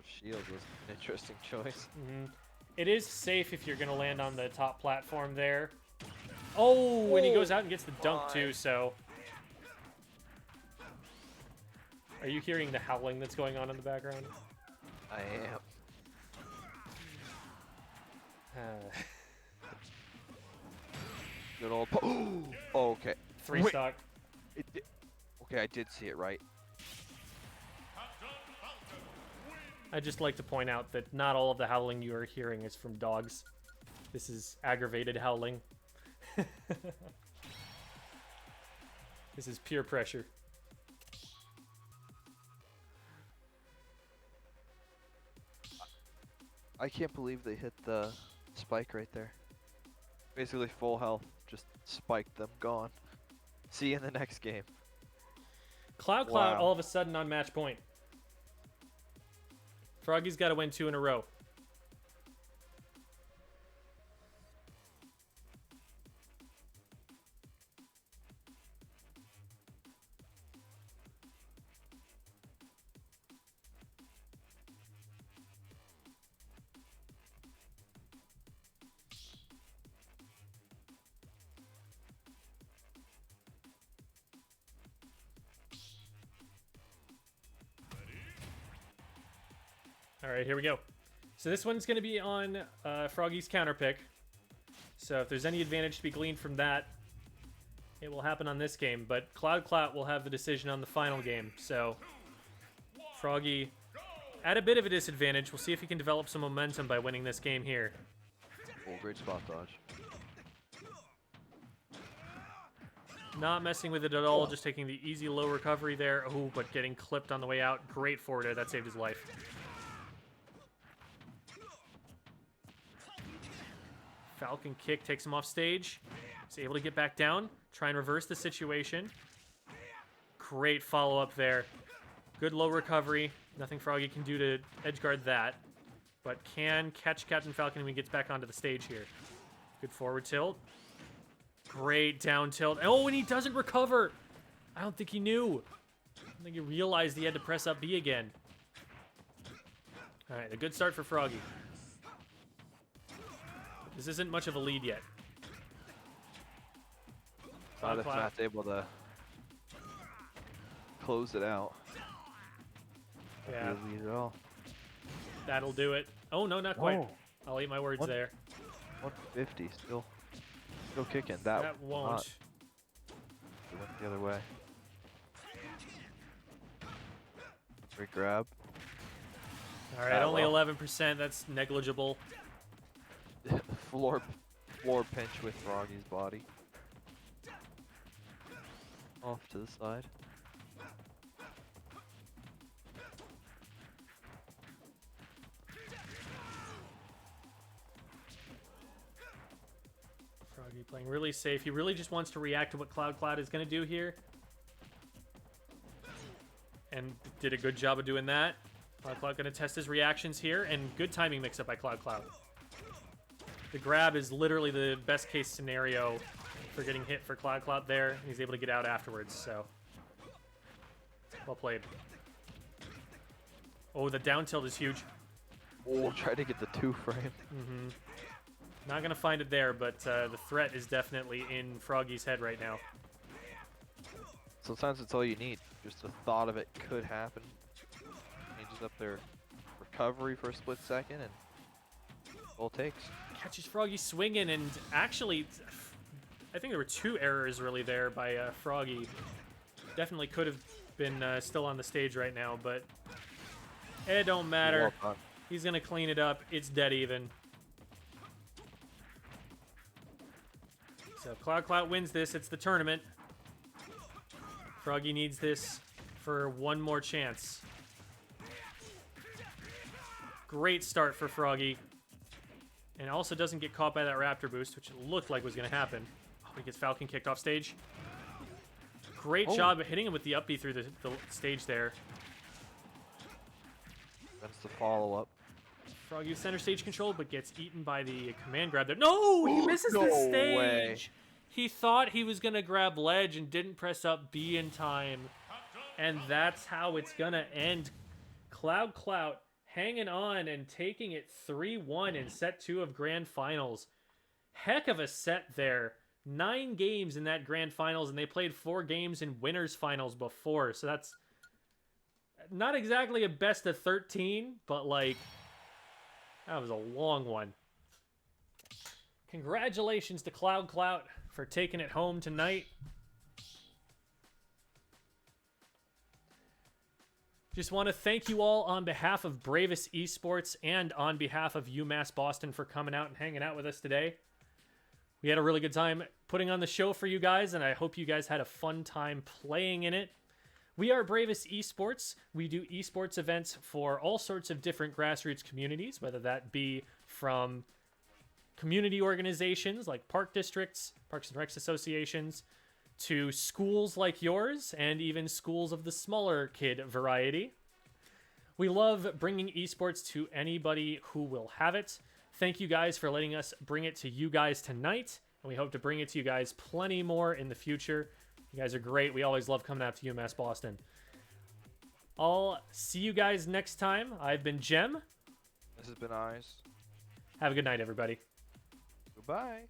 shield was an interesting choice. Mm-hmm. It is safe if you're going to land on the top platform there. Oh, and he goes out and gets the dunk too, so... Are you hearing the howling that's going on in the background? I am. Good old. Oh, okay. Three Wait, stock. okay, I did see it right. I'd just like to point out that not all of the howling you are hearing is from dogs. This is aggravated howling. This is peer pressure. I can't believe they hit the spike right there. Basically full health, just spiked them, gone. See you in the next game. Cloud Wow. all of a sudden on match point. Froggy's got to win 2 in a row. All right, here we go. So this one's going to be on Froggy's counter pick. So if there's any advantage to be gleaned from that, it will happen on this game. But Cloud will have the decision on the final game. So Froggy at a bit of a disadvantage. We'll see if he can develop some momentum by winning this game here. Oh, great spot dodge. Not messing with it at all, just taking the easy low recovery there. Oh, but getting clipped on the way out. Great forward air. That saved his life. Falcon kick takes him off stage. He's able to get back down, try and reverse the situation. Great follow-up there. Good low recovery. Nothing Froggy can do to edge guard that, but can catch Captain Falcon when he gets back onto the stage here. Good forward tilt. Great down tilt. Oh, and he doesn't recover. I don't think he knew. I don't think he realized he had to press up B again. All right, a good start for Froggy. This isn't much of a lead yet. Not if Matt's able to close it out. Yeah. Not lead at all. That'll do it. Oh, no, not quite. Oh. I'll eat my words What? there. 150 still kicking. That won't. not. It went the other way. Great grab. All right, Ah, only well. 11%. That's negligible. floor pinch with Froggy's body. Off to the side. Froggy playing really safe. He really just wants to react to what Cloud is going to do here. And did a good job of doing that. Cloud going to test his reactions here. And good timing mix-up by Cloud. The grab is literally the best case scenario for getting hit for Cloud there. And he's able to get out afterwards, so. Well played. Oh, the down tilt is huge. Oh, try to get the 2 frame. Mm-hmm. Not going to find it there, but the threat is definitely in Froggy's head right now. Sometimes it's all you need. Just the thought of it could happen. Changes up their recovery for a split second, and all it takes. Catches Froggy swinging, and actually, I think there were 2 errors really there by Froggy. Definitely could have been still on the stage right now, but it don't matter. Well done. He's going to clean it up. It's dead even. So Cloud wins this. It's the tournament. Froggy needs this for one more chance. Great start for Froggy. And also doesn't get caught by that Raptor boost, which it looked like was going to happen. Oh, he gets Falcon kicked off stage. Great job of hitting him with the up B through the stage there. That's the follow-up. Froggy with center stage control, but gets eaten by the command grab there. No! He misses the No stage! way. He thought he was going to grab ledge and didn't press up B in time. And that's how it's going to end. Cloud hanging on and taking it 3-1 in set 2 of Grand Finals. Heck of a set there. 9 games in that Grand Finals, and they played 4 games in Winners Finals before. So that's not exactly a best of 13, but like, that was a long one. Congratulations to Cloud Clout for taking it home tonight. Just want to thank you all on behalf of Bravest Esports and on behalf of UMass Boston for coming out and hanging out with us today. We had a really good time putting on the show for you guys, and I hope you guys had a fun time playing in it. We are Bravest Esports. We do esports events for all sorts of different grassroots communities, whether that be from community organizations like park districts, parks and recs associations, to schools like yours, and even schools of the smaller kid variety. We love bringing esports to anybody who will have it. Thank you guys for letting us bring it to you guys tonight, and we hope to bring it to you guys plenty more in the future. You guys are great. We always love coming out to UMass Boston. I'll see you guys next time. I've been Jem. This has been Eyes. Have a good night, everybody. Goodbye.